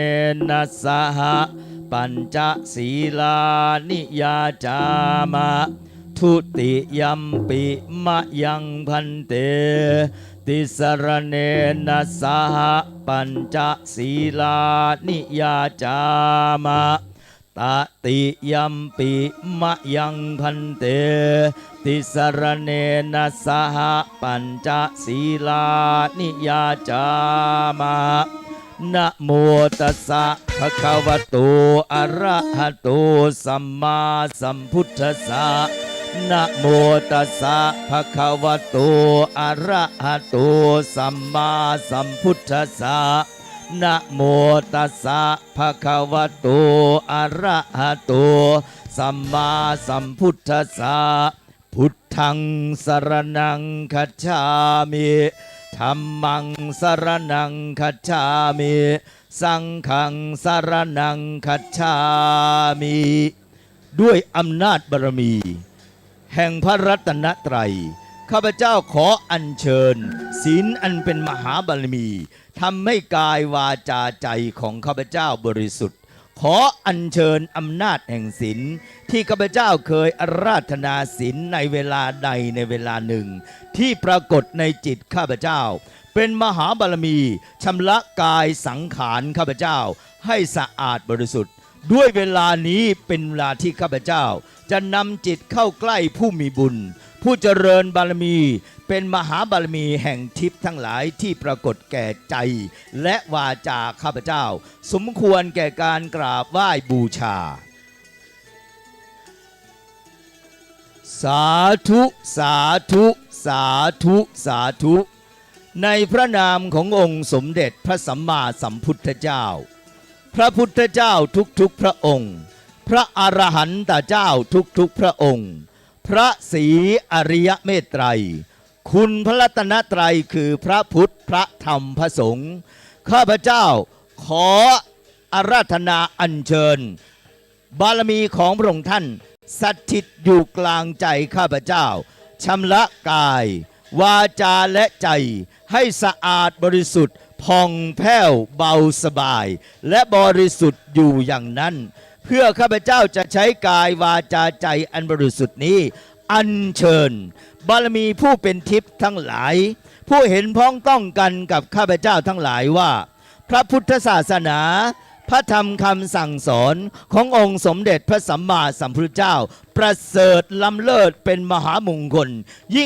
นะสหปัญจศีลานิยาจามะทุติยัมปิมะยังพันเตติสรเนนะสหปัญจศีลานิยาจามะตติยัมปิมะยังพันเตติสรเนนะสหปัญจศีลานิยาจามะนะโมตัสสะภะคะวะโตอะระหะโตสัมมาสัมพุทธัสสะนะโมตัสสะภะคะวะโตอะระหะโตสัมมาสัมพุทธัสสะนะโมตัสสะภะคะวะโตอะระหะโตสัมมาสัมพุทธัสสะพุทธังสรณังคัจฉามิธัมมังสรณังคัจฉามิสังฆังสรณังคัจฉามิด้วยอำนาจบารมี แห่งพระรัตนตรัยข้าพเจ้าขออัญเชิญศีลอันเป็นมหาบารมีทำให้กายวาจาใจของข้าพเจ้าบริสุทธิ์ขออัญเชิญอำนาจแห่งศีลที่ข้าพเจ้าเคยอาราธนาศีลในเวลาใดในเวลาหนึ่งที่ปรากฏในจิตข้าพเจ้าเป็นมหาบารมีชำระกายสังขารข้าพเจ้าให้สะอาดบริสุทธิ์ด้วยเวลานี้เป็นเวลาที่ข้าพเจ้าจะนำจิตเข้าใกล้ผู้มีบุญผู้เจริญบารมีเป็นมหาบารมีแห่งทิพย์ทั้งหลายที่ปรากฏแก่ใจและวาจาข้าพเจ้าสมควรแก่การกราบไหว้บูชาสาธุสาธุสาธุสาธุในพระนามขององค์สมเด็จพระสัมมาสัมพุทธเจ้าพระพุทธเจ้าทุกๆพระองค์พระอรหันตเจ้าทุกๆพระองค์พระศรีอริยเมตไตรคุณพระรัตนตรัยคือพระพุทธพระธรรมพระสงฆ์ข้าพเจ้าขออาราธนาอัญเชิญบารมีของพระองค์ท่านสถิตอยู่กลางใจข้าพเจ้าชำระกายวาจาและใจให้สะอาดบริสุทธิ์ผ่องแผ้วเบาสบายและบริสุทธิ์อยู่อย่างนั้นเพื่อข้าพเจ้าจะใช้กายวาจาใจอันบริสุทธิ์นี้อัญเชิญบารมีผู้เป็นทิพย์ทั้งหลายผู้เห็นพ้องต้องกันกับข้าพเจ้าทั้งหลายว่าพระพุทธศาสนาพระธรรมคำสั่งสอนขององค์สมเด็จพระสัมมาสัมพุทธเจ้าประเสริฐล้ำเลิศเป็นมหามงคลยิ่ง